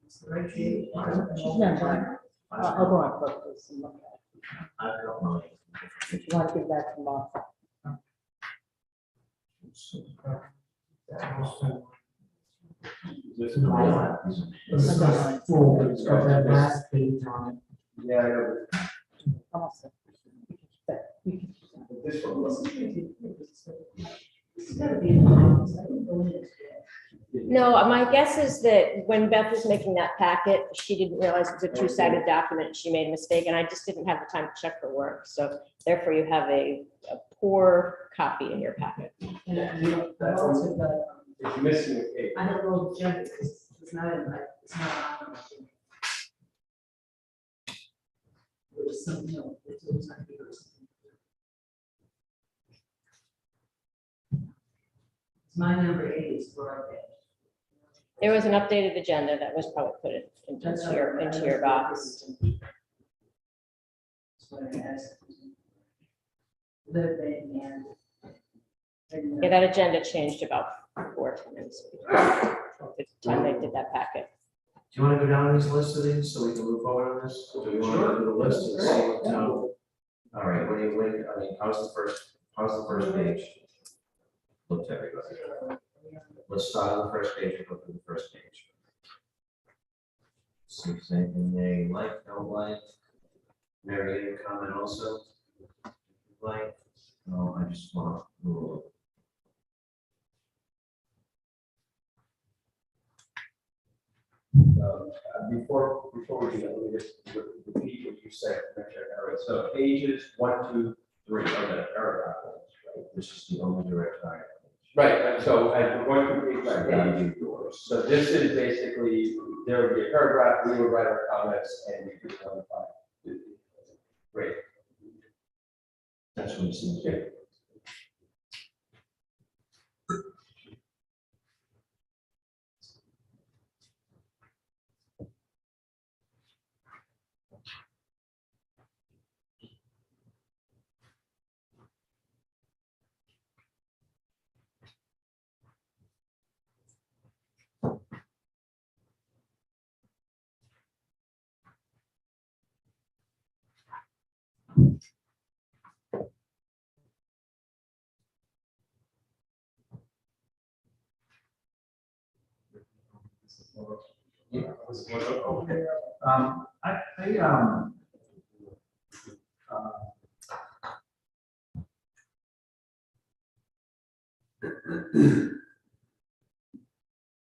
It's the right date. Yeah, I'll go on purpose and look at it. I've got mine. If you want to give that to Martha. This is full, but it's got that last page on it. Yeah. Awesome. This one was. It's gotta be in the office. I didn't go in it today. No, my guess is that when Beth was making that packet, she didn't realize it was a two-sided document. She made a mistake, and I just didn't have the time to check her work. So therefore, you have a poor copy in your packet. And I also got, If you're missing a page. I don't know, Jen, it's not in my, it's not on my thing. It was something else. It was not here or something. It's my number 8 is broadband. There was an updated agenda that was probably put into your box. That's what I asked. Living and. Yeah, that agenda changed about 4 times the time they did that packet. Do you want to go down these lists of these so we can move forward on this? Or do you want to do the list and see what, all right, what do you, how's the first page? Look to everybody. Let's start on the first page and go through the first page. See if there's anything they like, don't like. Mary, any comment also? Like, no, I just want to move. Before we do that, let me just repeat what you said. Make sure I got it right. So pages 1, 2, 3 are the paragraph ones, right? This is the only direct hire. Right, so we're going through page by page. So this is basically, there would be a paragraph, we would write our comments, and we could notify. Great. That's what it seems. Yeah.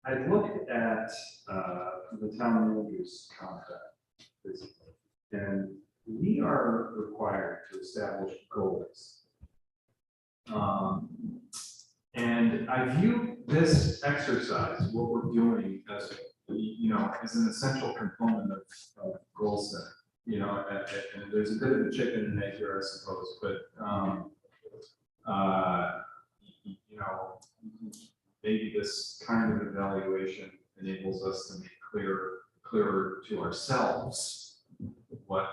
I looked at the town manager's contract, basically, and we are required to establish goals. And I view this exercise, what we're doing, as as an essential component of goal setting. And there's a bit of a chicken and egg here, I suppose, but maybe this kind of evaluation enables us to make clearer to ourselves what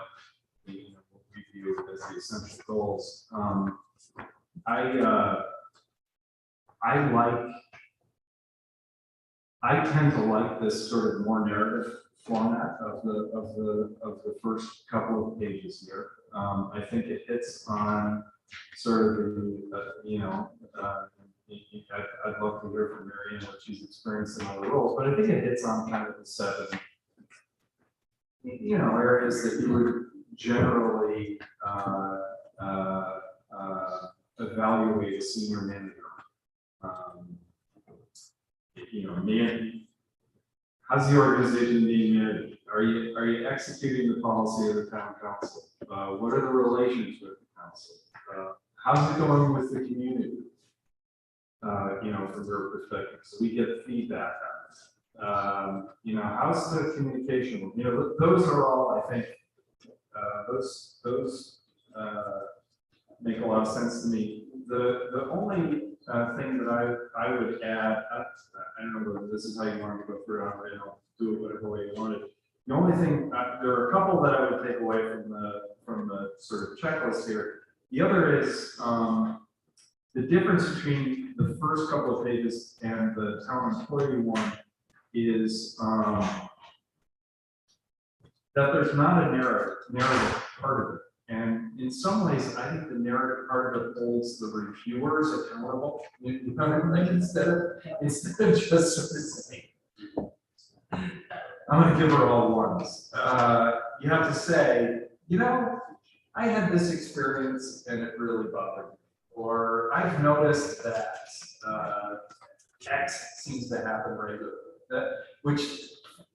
what we view as the essential goals. I tend to like this sort of more narrative format of the first couple of pages here. I think it hits on sort of I'd love to hear from Marianne what she's experienced in other roles, but I think it hits on kind of the 7, areas that you would generally evaluate a senior manager. How's the organization being managed? Are you executing the policy of the town council? What are the relations with the council? How's it going with the community? From your perspective, so we get feedback on it. How's the communication? Those are all, I think, those make a lot of sense to me. The only thing that I would add, I don't know whether this is how you want to go through it, and I'll do it whatever way you want it. The only thing, there are a couple that I would take away from the sort of checklist here. The other is the difference between the first couple of pages and the town employee one is that there's not a narrative part of it. And in some ways, I think the narrative part of it holds the reviewers accountable. Instead of just sort of saying, I'm going to give her all ones. You have to say, I had this experience and it really bothered me. Or I've noticed that X seems to happen regularly.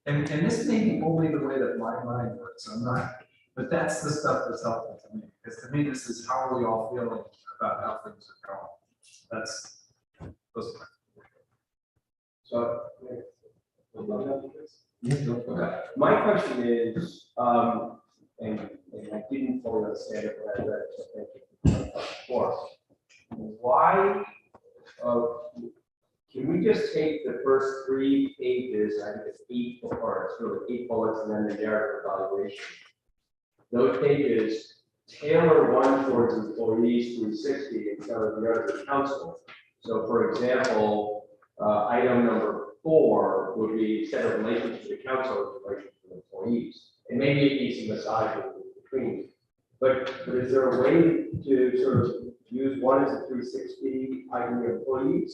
And this may be only the way that my mind works. I'm not. But that's the stuff that's helpful to me, because to me, this is how are we all feeling about how things are going. Those are So, Yeah, My question is, and I didn't fully understand it when I read it, so thank you before. Why, can we just take the first 3 pages, I think it's 8, or it's really 8 bullets, and then the narrative evaluation? Those pages tailor one towards employees 360 and tailor the other to council. So for example, item number 4 would be set of relations to the council, relations to employees. And maybe it needs some massaging between. But is there a way to sort of use one as a 360 item of employees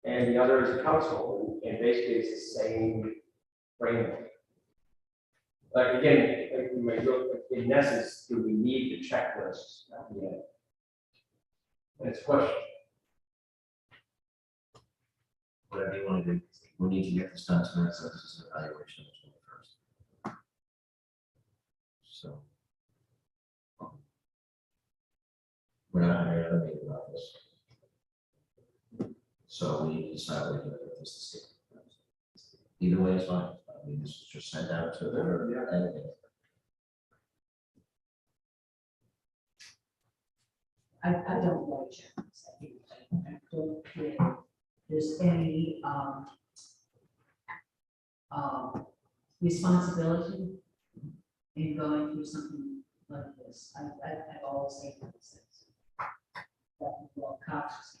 and the other as a council? And basically it's the same framework. Like again, in essence, do we need the checklist at the end? That's a question. whatever you want to do, we need to get this done tonight, so this is an evaluation of the 21st. So. We're not having another meeting about this. So we need to decide whether to put this to state. Either way is fine. I mean, this was just sent out to the editing. I don't like checklists. I don't think there's any responsibility in going through something like this. I've always hated this. That well, cops.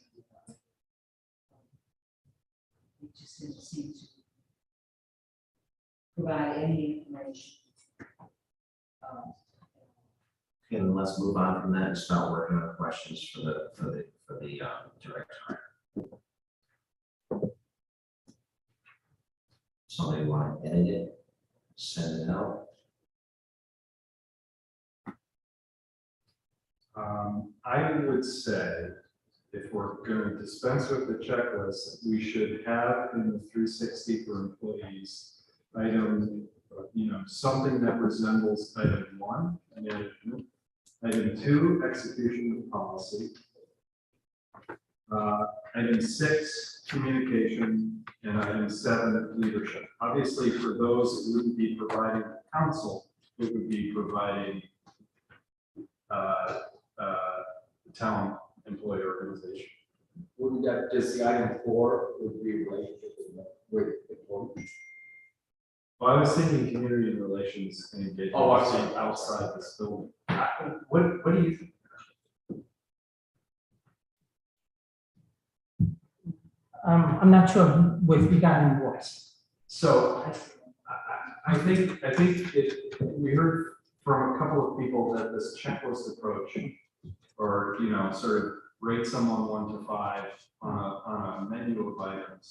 It just didn't seem to provide any information. Okay, then let's move on from that and start working on questions for the direct hire. Somebody want to edit it, send it out. I would say, if we're going to dispense with the checklist, we should have in the 360 for employees, item, something that resembles item 1, management, item 2, execution of policy, item 6, communication, and item 7, leadership. Obviously, for those, it wouldn't be providing the council, it would be providing the town employee organization. Wouldn't that, just the item 4 would be relationship with employees? Well, I was thinking community relations and engagement. Oh, I see. Outside this building. What do you think? I'm not sure with regarding what. So I think we heard from a couple of people that this checklist approach, or, sort of rate someone 1 to 5 on a menu of items.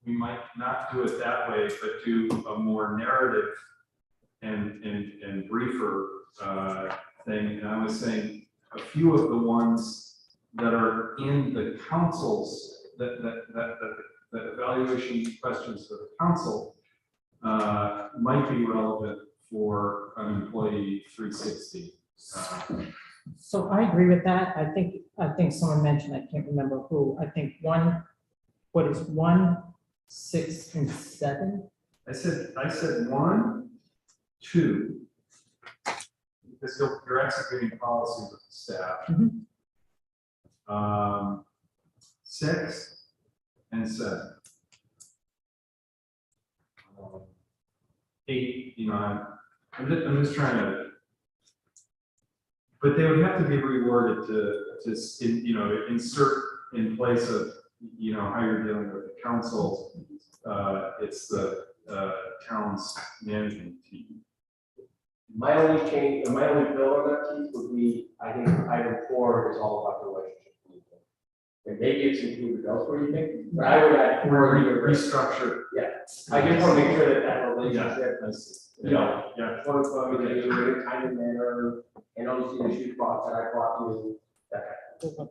We might not do it that way, but do a more narrative and briefer thing. And I was saying a few of the ones that are in the councils, that evaluation questions for the council might be relevant for an employee 360. So I agree with that. I think someone mentioned, I can't remember who, I think 1, 6, and 7? I said 1, 2, because you're executing policy with the staff. 6 and 7. 8, I'm just trying to, but they would have to be reworded to insert in place of, how you're dealing with the council. It's the town's management team. My only change, my only bill on that piece would be, I think item 4 is all about the relationship. And maybe it's included elsewhere, you think, but I would add 4 Restructure. Yeah, I just want to make sure that relationship, Yeah. what it's going to do in a timely manner, and obviously the issue spots that I brought you, that kind of thing.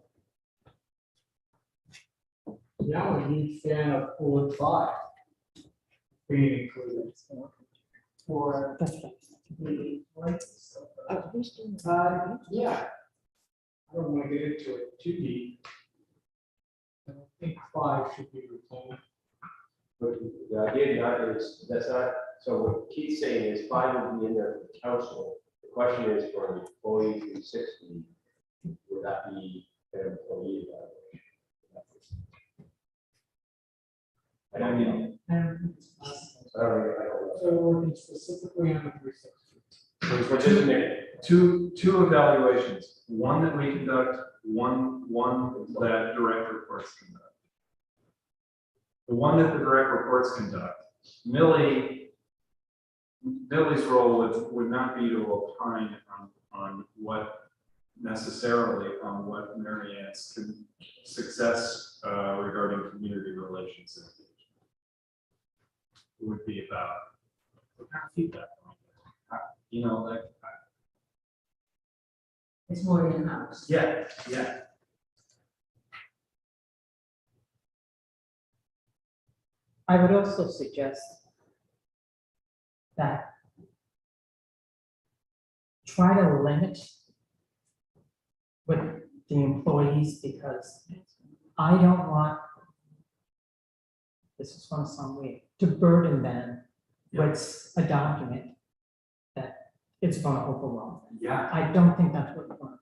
Yeah, I'm a huge fan of 4 and 5 being included. For the like stuff. Yeah. I don't want to get into it too deep. I think 5 should be retained. But the idea not is, that's not, so what Keith's saying is 5 would be in there for the council. The question is for an employee 360, would that be an employee evaluation? I don't know. I don't think it's possible. I don't know. So we're working specifically on the 360. But just a minute. Two evaluations, one that we conduct, one that direct reports conduct. The one that the direct reports conduct, Millie's role would not be to opine on what necessarily on what Mary Ann's success regarding community relations is. It would be about what kind of feedback, like. It's more in-house. Yeah. I would also suggest that try to limit with the employees, because I don't want, this is going to sound weird, to burden them with a document that it's going to overwhelm them. Yeah. I don't think that's what we want.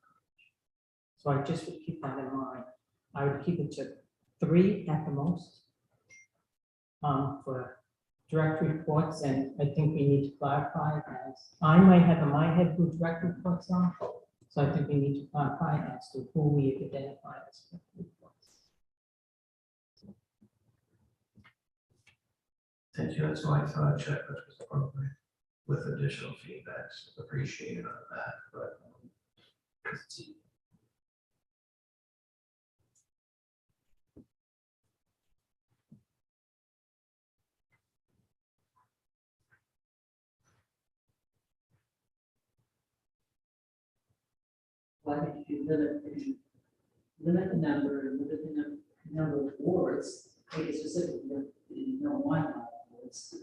So I just would keep that in mind. I would keep it to 3 at the most for direct reports, and I think we need to clarify as, I might have in my head who direct reports are, so I think we need to clarify as to who we identify as direct reports. Thank you, that's why I thought a checklist was appropriate, with additional feedbacks appreciated on that, but. Well, I think if you limit the number, limit the number of wards, make it specific, you don't want a lot of wards.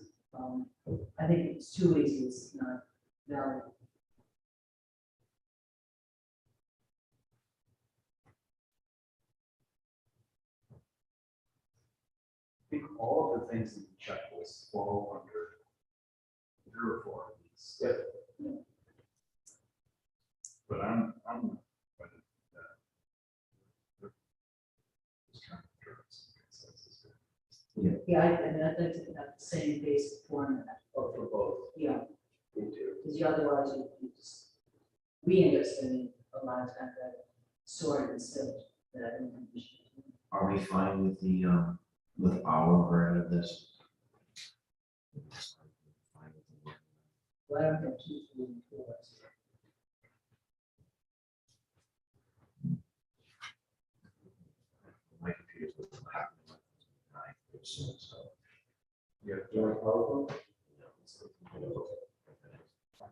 I think it's too easy, it's not valid. I think all of the things in the checklist fall under your authorities. But I'm. but, just trying to draw some consensus here. Yeah, I mean, I'd like to have the same basic format. For both. Yeah, Me too. because otherwise you just, we end up spending a lot of time that sorting instead of that information. Are we fine with the, with our version of this? Well, I don't have 2, 3, and 4. My computer's looking like so. Yeah, do you want to follow up?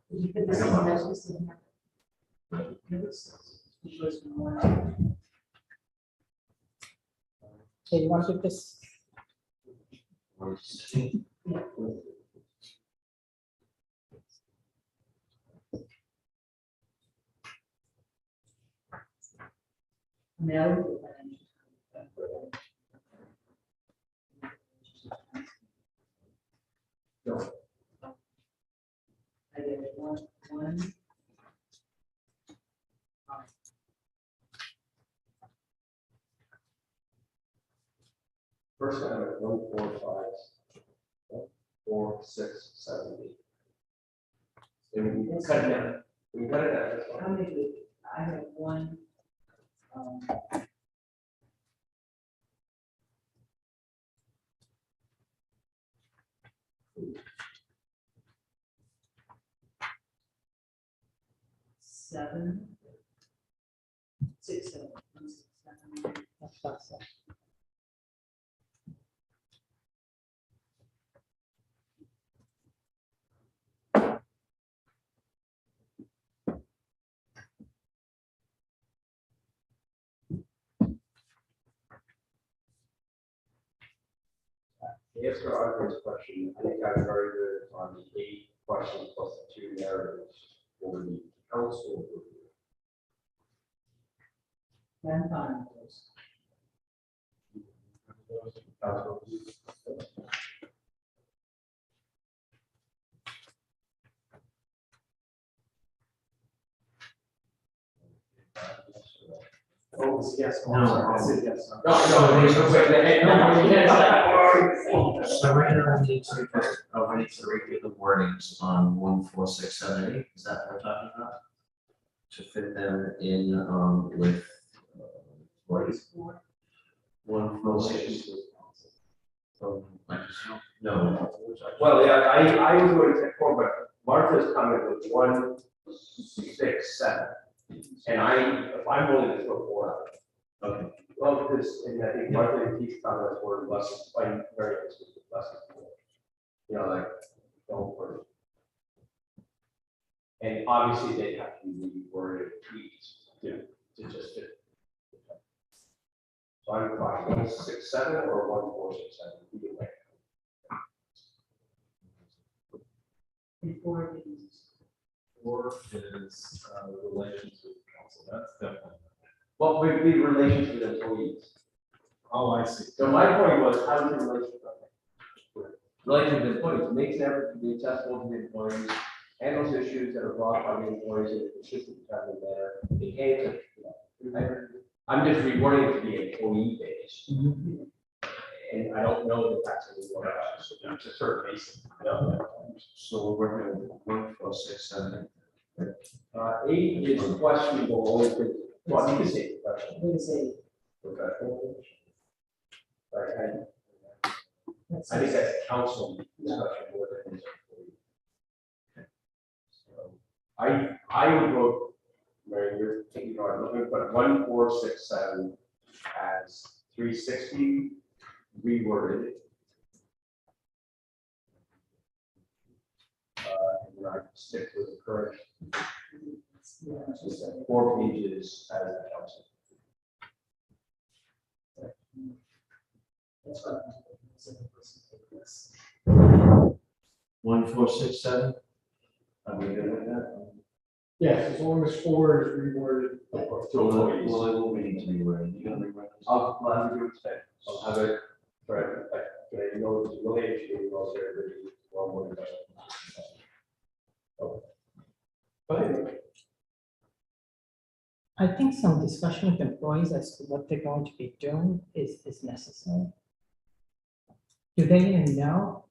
You could just say that's just in here. Which was one. So you want to just, I mean, I would put financial. No. I get one. First time at 145, 4, 6, 7, 8. And we cut it down. We cut it down. That's How fine. many, I have one. 7, 6, 7, 1, 6, 7. that's awesome. To answer Andre's question, I think I'm very good on the 8 questions plus the 2 narratives for the council review. I'm fine with those. Council review. Oh, it's yes. No. I said yes. No, So we're gonna need to, we need to review the wordings on 1, 4, 6, 7, 8, is that what we're talking about? To fit them in, with, what is 1, 4, 6? No. Well, yeah, I was going to say 4, but Martha's comment was 1, 6, 7. And if I'm willing to put 4 out. Okay. Well, because, and I think Martha and Keith's comments were less, like, variance was less than 4. You know, like, don't worry. And obviously they have to be reworded, tweaked to just fit. So I'm fine, 1, 6, 7 or 1, 4, 6, 7, either way. Before these. 4 is relations with council, that's definitely. Well, we relations with employees. Oh, I see. So my point was, how do you relate relations with employees, makes an effort to be accessible to the employees, handles issues that are brought by the employees in a consistent, timely manner, behaves, I'm just rewording it to be employee based. And I don't know that that's any more, it's a certain basic. So we're working with 1, 4, 6, 7, 8. 8 is questionable, only because, well, you can say professional. I'm going to say, Professional. Right, I think that's a council discussion more than it's employee. So I would vote, Mary, you're thinking, I'm looking, but 1, 4, 6, 7 as 360 reworded. And then I stick with the current Just 4 pages as a council. That's what. 1467. Are we good with that? Yes, as long as 4 is reworded. Well, we need to be ready. You gonna be ready? I'll have to do it today. I'll have it, for I know it's related to you, also everybody, one more question. But anyway, I think some discussion with employees as to what they're going to be doing is necessary. Do they even know?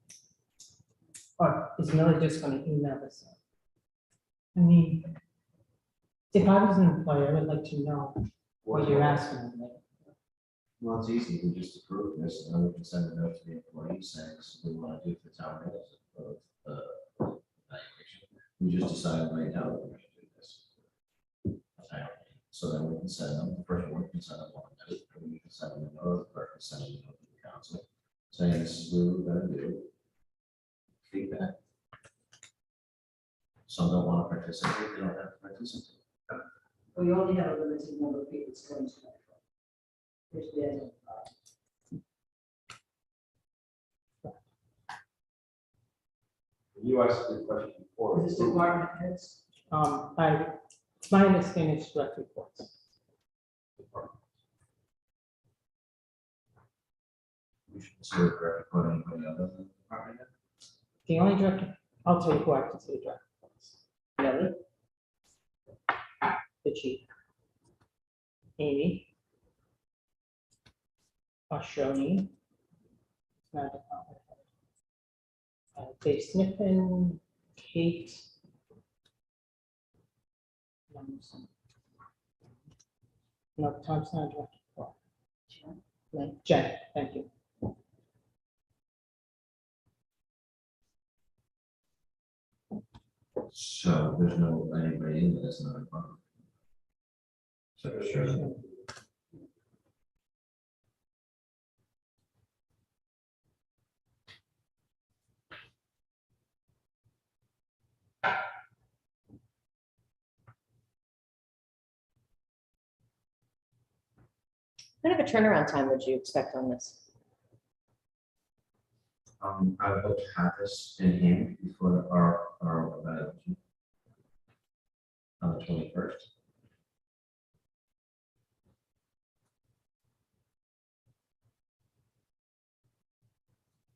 Or is Millie just gonna email this out? I mean, if I was an employer, I would like to know what you're asking of me. Well, it's easy. We just approve this and then we can send a note to the employees saying this is what we want to do for the town manager of evaluation. We just decided right now that we're going to do this. Okay. So then we can send them, the person we can send them one note, and we can send them another, the clerk can send them a note to the council saying this is what we're going to do. Feedback. Some don't want to participate, they don't have to participate. We only have a limited number of people it's going to. There's been, you asked the question before. is this department heads? It's my understanding it's direct reports. We should consider direct report anybody other than the department head. The only director, I'll tell you who I consider direct reports. Millie. The chief. Amy. Ashoni. Not department head. Dave Sniffen, Kate. No, Tom's not a direct report. No, Jen, thank you. So there's no anybody in there that's not a department. So sure. What kind of a turnaround time would you expect on this? I would hope to have this in hand before our evaluation on the 21st.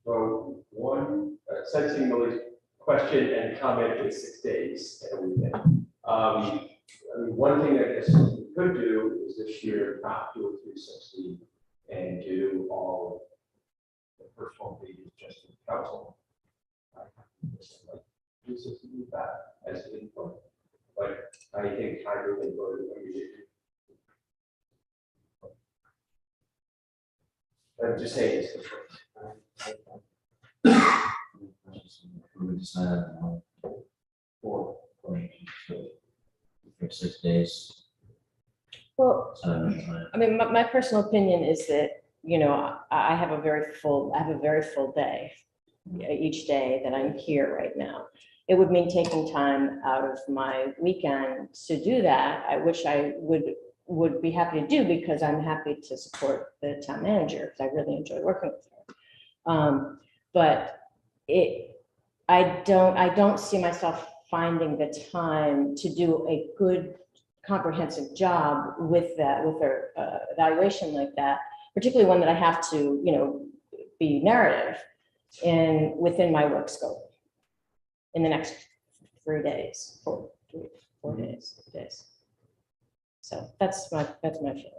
So one, sensing Millie's question and comment is 6 days and a weekend. I mean, one thing I guess we could do is this year not do a 360 and do all the first one pages just in council. This is that as input, but I think I really voted when we did. I'm just saying it's the first. We would decide on four, for 6 days. Well, Time. I mean, my personal opinion is that, you know, I have a very full day each day that I'm here right now. It would mean taking time out of my weekend to do that, which I would be happy to do because I'm happy to support the town manager because I really enjoy working with her. But I don't see myself finding the time to do a good comprehensive job with her evaluation like that, particularly one that I have to, you know, be narrative within my work scope in the next 4 days. So that's my feeling.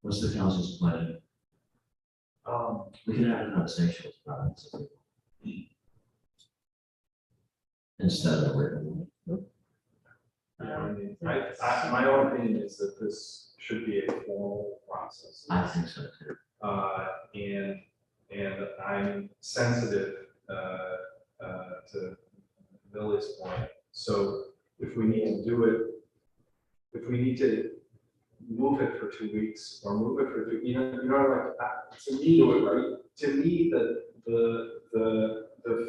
What's the council's plan? We can have a conversation about it. Instead of written. My own opinion is that this should be a formal process. I think so too. And I'm sensitive to Millie's point. So if we need to do it, if we need to move it for 2 weeks or move it for like to me, right? To me, the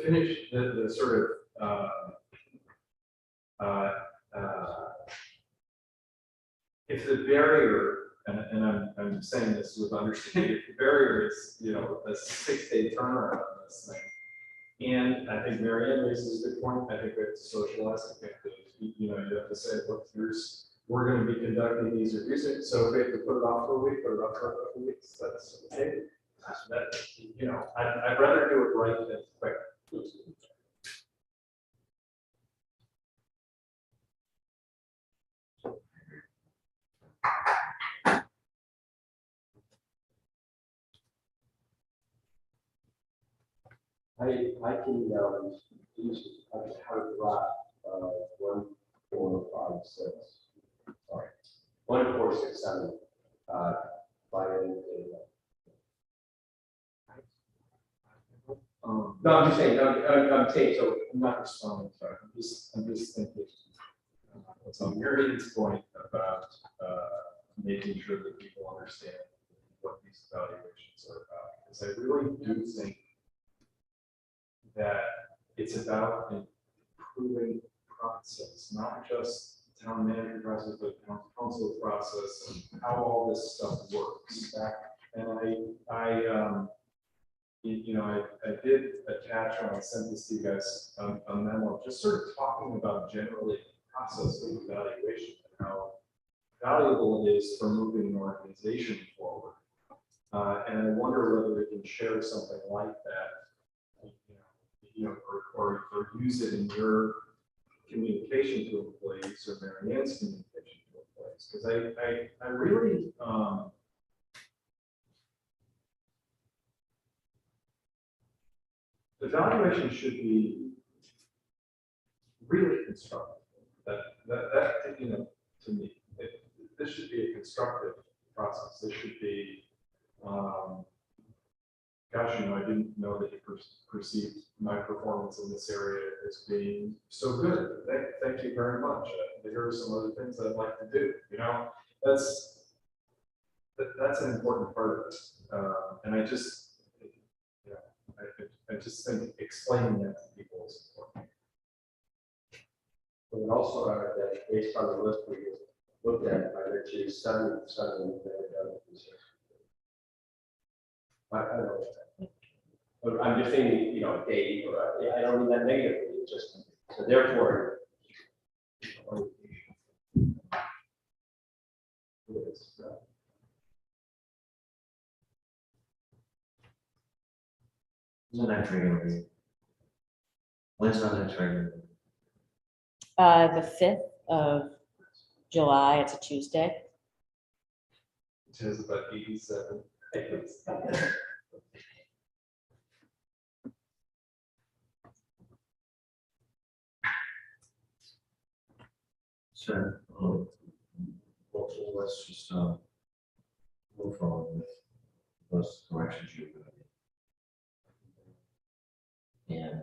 finish, the sort of if the barrier, and I'm saying this with understanding, if the barrier is, a 6-day turnaround on this thing. And I think Mary Ann raises a good point. I think we have to socialize. I think that, you have to say, look, we're going to be conducting these reviews. So if we have to put it off for a week, put it off for a couple of weeks, that's okay. I'd rather do it right than quick. I can use a hard draft, 1, 4, 5, 6. Sorry, 1, 4, 6, 7. By the end of the day. No, I'm just saying. I'm saying. So I'm not responding. Sorry, I'm just thinking. So Mary Ann's point about making sure that people understand what these evaluations are about, because I really do think that it's about improving process, not just town manager process, but town council process and how all this stuff works. And I did attach when I sent this to you guys a memo, just sort of talking about generally the process of evaluation and how valuable it is for moving an organization forward. And I wonder whether we can share something like that. Or use it in your communication to employees or Mary Ann's communication to employees. Because I really, the evaluation should be really constructive. That to me, this should be a constructive process. This should be, gosh, I didn't know that you perceived my performance in this area as being so good. Thank you very much. Here are some other things I'd like to do. That's an important part of it. And I just think explaining that to people is important. But also, that based on the list we looked at, I bet you 7 I don't know. But I'm just saying, day, I don't mean that negatively, it's just, so therefore. The next regular meeting. When's our next regular meeting? The 5th of July, it's a Tuesday. It is about 87. So, let's just move forward with those corrections you're going to make. And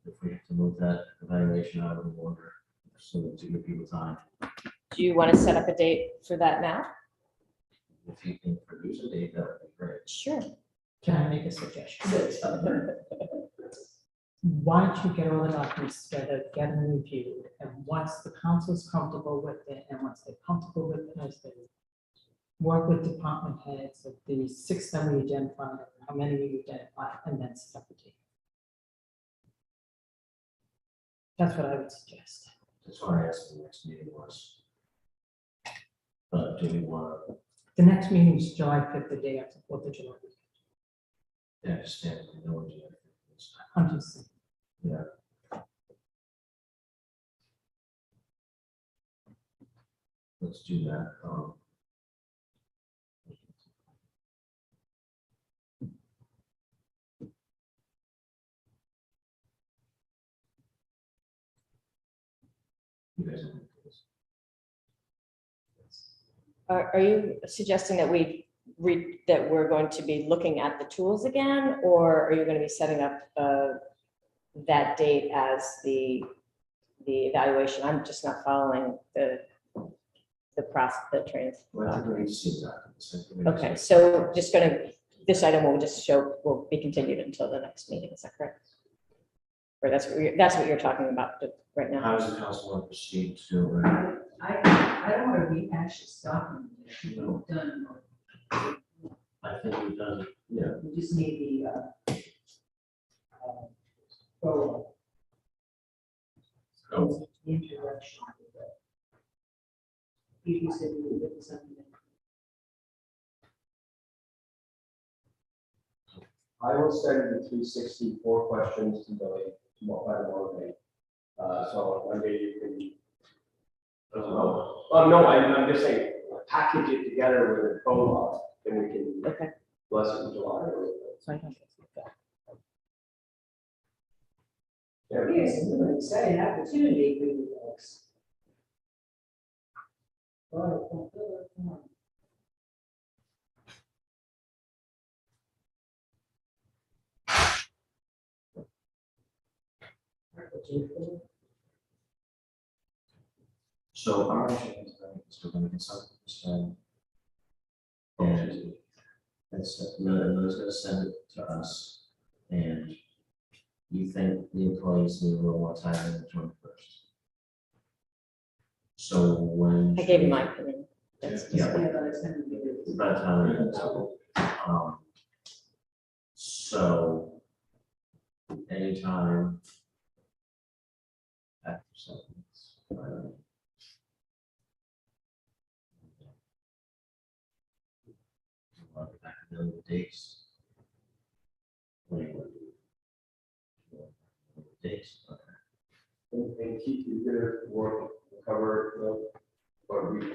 if we have to move that evaluation out of order, so to give people time, Do you want to set up a date for that now? if you can produce a date, that would be great. Sure. Can I make a suggestion? Why don't you get all the documents together, get them reviewed, and once the council's comfortable with it, and once they're comfortable with it, as they work with department heads of the 6 that we identified, how many we identified, and then set up a date. That's what I would suggest. That's why I asked the next meeting was. But do we want to, The next meeting is July 5th, the day after 4th of July. understand, no one did. I'm just saying. Yeah. Let's do that. You guys want to do this? Are you suggesting that that we're going to be looking at the tools again, or are you going to be setting up that date as the evaluation? I'm just not following the process, the training. Well, I think we need to see that. Okay, so just this item will be continued until the next meeting, is that correct? Or that's what you're talking about right now? How does the council want to proceed to do it? Right? I don't want to rehash this document. We've done. I think we've done, yeah. We just need the, photo. Introduction. You said you were doing something. I will send the 364 questions to Billy by tomorrow day. So one day you can. Oh, no, I'm just saying, package it together with a prologue, then we can. Okay. Bless it in July. So I don't think so. Yes, it's an exciting opportunity for you folks. So our motion is we're going to get something to send. And it's, Miller's going to send it to us. And you think the employees need a little more time than the 21st. So when. I gave you my opinion. Yeah. By the time we get to, so anytime after something. Back to the dates. Dates, okay. And keep you good work, cover, or we.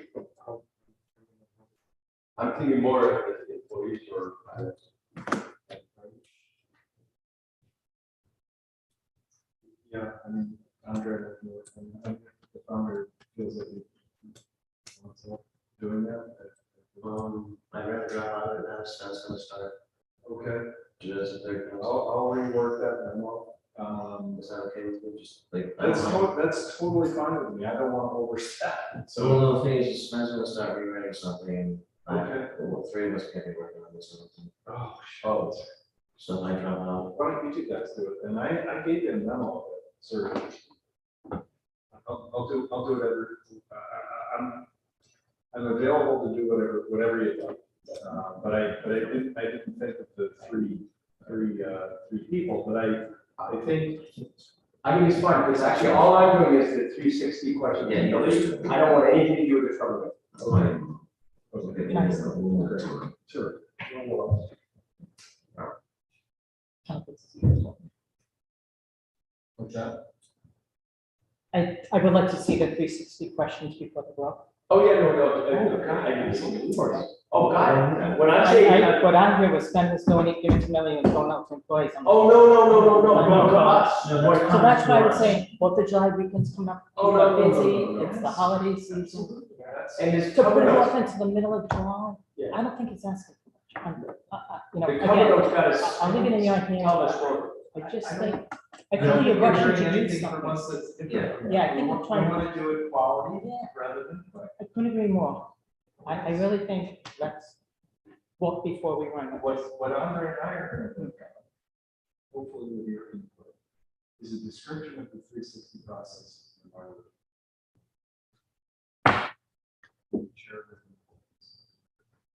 I'm thinking more of the employees or. Yeah, I mean, Andre, the founder feels like he wants help doing that. I'd rather drop out of it now, so that's gonna start. Okay, Do as a third. I'll rework that memo. Is that okay with you? Just like. That's totally fine with me. I don't want to overstep. So one of the things is Spen's gonna start rewriting something. Okay. Well, three of us can be working on this one. Oh, So I drop out. why don't you two guys do it? And I gave you a memo, sir. I'll do it I'm available to do whatever you'd like. But I didn't think of the three people, but I think. I think it's fun, because actually all I'm doing is the 360 questions. Yeah, no, I don't want anything to do with the government. Okay. Sure. What's that? I would like to see the 360 questions before the vote. Oh, yeah, no, of course. Oh, God, when I say. What I'm here was spend this money, give it to Millie and going out to employees. Oh, no, to us. So that's why I was saying, Fourth of July weekends come up. Oh, no, people are no, busy, no. it's the holiday season. And it's To put covered it up. off into the middle of July, Yeah. I don't think it's asking for much. You know, The cover again, note's got us. I'll leave it in your hands. Tell us what. I just think, I feel you're rushing to do something. Yeah. Yeah, I think we're trying. want to do it quality Yeah. rather than quick. I couldn't agree more. I really think let's walk before we run. What Andre and I are going to look at, hopefully with your input, is a description of the 360 process. in our work. Share with employees.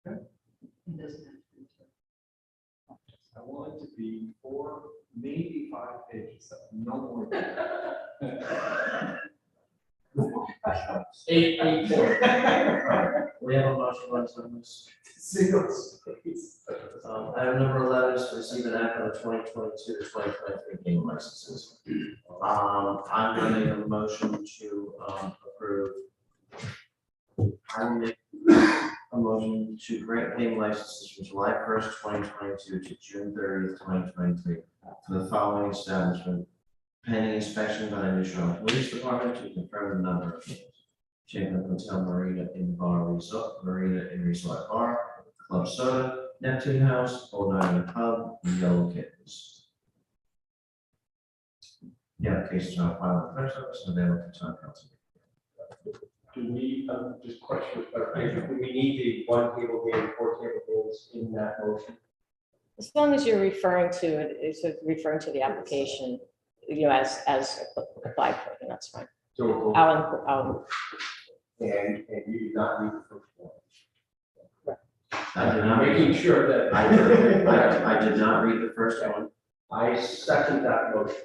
Okay? It doesn't have to be. I want it to be 4, maybe 5 pages, no more. Eight. We have a motion on this. Single space. Item number 11 is to receive an act on the 2022 to 2023 game licenses. I'm going to make a motion to approve. I will make a motion to grant game licenses from July 1st, 2022 to June 30th, 2023 for the following establishment. Pending inspection by the New Charlotte Police Department to confirm the number of games. Champlain Hotel Marina in Bar Resort, Marina in Resort Bar, Club Soda, Neptune House, Old Island Pub, and Yellow Kittens. The applications are filed with clerk's office and available to town council. Do we, just question, clarification, do we need the 1 table game, 4 table games in that motion? As long as you're referring to it, it's referring to the application, as applied for, and that's fine. So we'll go, I'll, and you do not need the first one. I did I'm not, making sure that I did not read the first one. I second that motion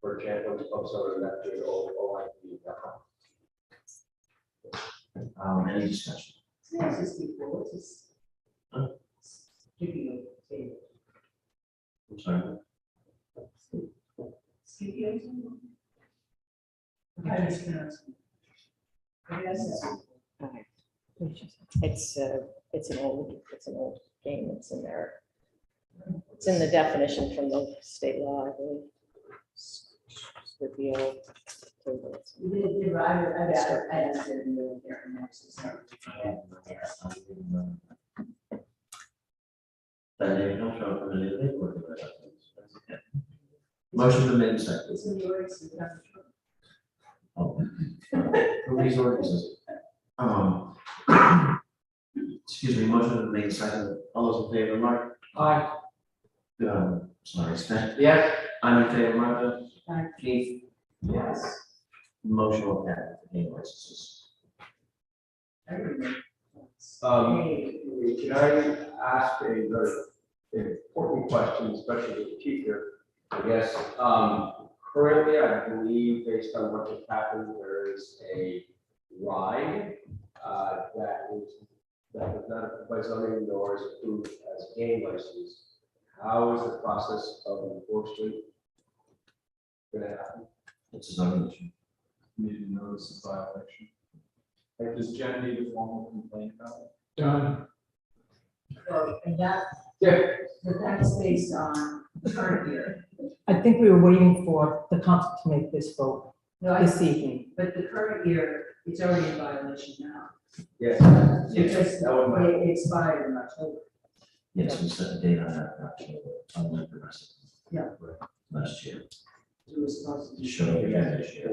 for Champlain Club Soda Neptune OIP. Any discussion? Huh? I'm sorry. it's an old game, it's in there. It's in the definition from the state law, I believe. With the old tables. That name don't show up in the paperwork. Motion to amend second. Oh. Who these ordinances? Excuse me, motion to amend second. All those in favor, Mark? Aye. Sorry, Stan. Yes. I'm in favor, Martha. Aye. Keith? Yes. Motion will carry for game licenses. Can I ask a very important question, especially with the teacher? I guess, currently, I believe, based on what just happened, there is a ride that was not approved by zoning nor is approved as a game license. How is the process of enforcement gonna happen? It's a zoning issue. Need to notice a violation. Does Jen need a formal complaint about it? Done. And that, Yeah. but that's based on the current year. I think we were waiting for the council to make this vote No, this evening. but the current year, it's already in violation now. Yes. Because That was my. it expired in October. Yes, we set a date on that, unlike the rest of them. Yeah. Last year. It was supposed to You showed me that this year.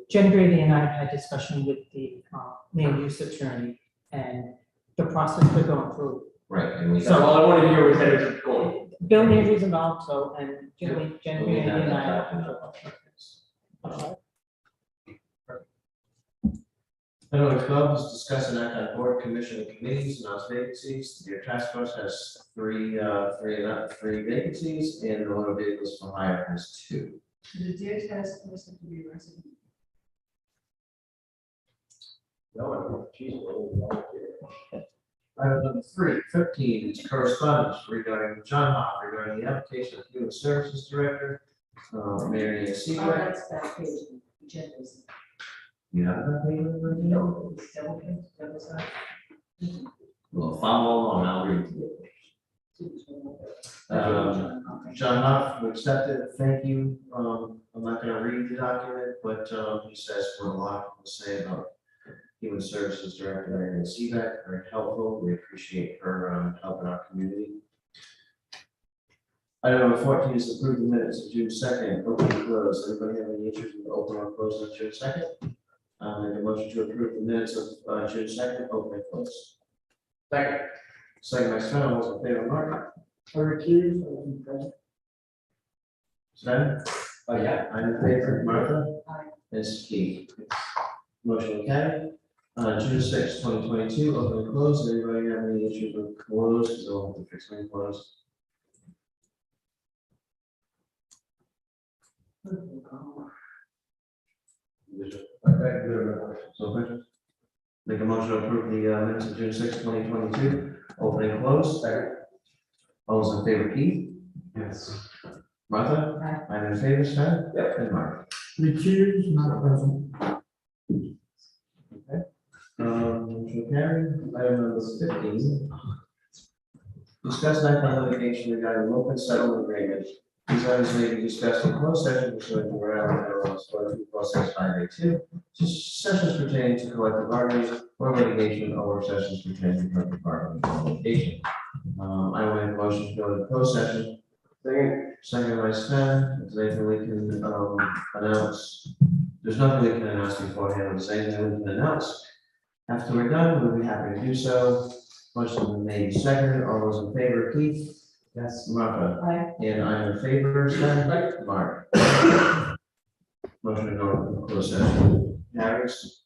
Jen Grady and I had discussion with the land use attorney and the process we're going through. Right, and we. That's all I wanted to hear was that it's going. Bill Andrews involved, so, and Jen We Grady had and that I. back. Anyway, clubs discuss and act on board, commission, and committees, announce vacancies. The task force has three vacancies, and the motor vehicles for hire has 2. The deer task force have to be resident. No, geez, Item number 3, 15 is correspondence regarding John Hoff regarding the application of Human Services Director, Mary Oh, Seaver. that's that page, agendas. You have that paper? No, it's double page, double side. Well, follow along, I'll read it. John Hoff, we accepted, thank you. I'm not gonna read the document, but he says what a lot of people say about Human Services Director, Mary Seaver, very helpful. We appreciate her helping our community. Item number 14 is approve the minutes of June 2nd, open and close. Anybody have any issues with open or close on June 2nd? Make a motion to approve the minutes of June 2nd, open and close. Second. Second by Sven, all those in favor, Mark? I recuse, I wasn't present. Sven? Yeah. I'm in favor, Martha? Aye. Ms. Keith? Motion will carry. June 6th, 2022, open and close. Anybody have any issues with close? Because I'll have to fix my close. So, questions? Make a motion to approve the minutes of June 6th, 2022, open and close. Second. All those in favor, Keith? Yes. Martha? Aye. I'm in favor, Sven? Yep. And Mark? Recuse, not present. Motion carried. Item number 15. Discuss and act on litigation regarding local settlement agreement. These items may be discussed in closed session pursuant to Rhode Island General Laws 4258582. Sessions pertaining to collective bargaining or litigation or sessions pertaining to collective bargaining or litigation. I will make a motion to go into closed session. Second by Sven. Is there anything we can announce? There's nothing we can announce beforehand. Is there anything we can announce? After we're done, we'll be happy to do so. Motion made second. All those in favor, Keith? Yes. Martha. Aye. And I'm in favor, Sven. Mark. Motion to go into closed session. Harris.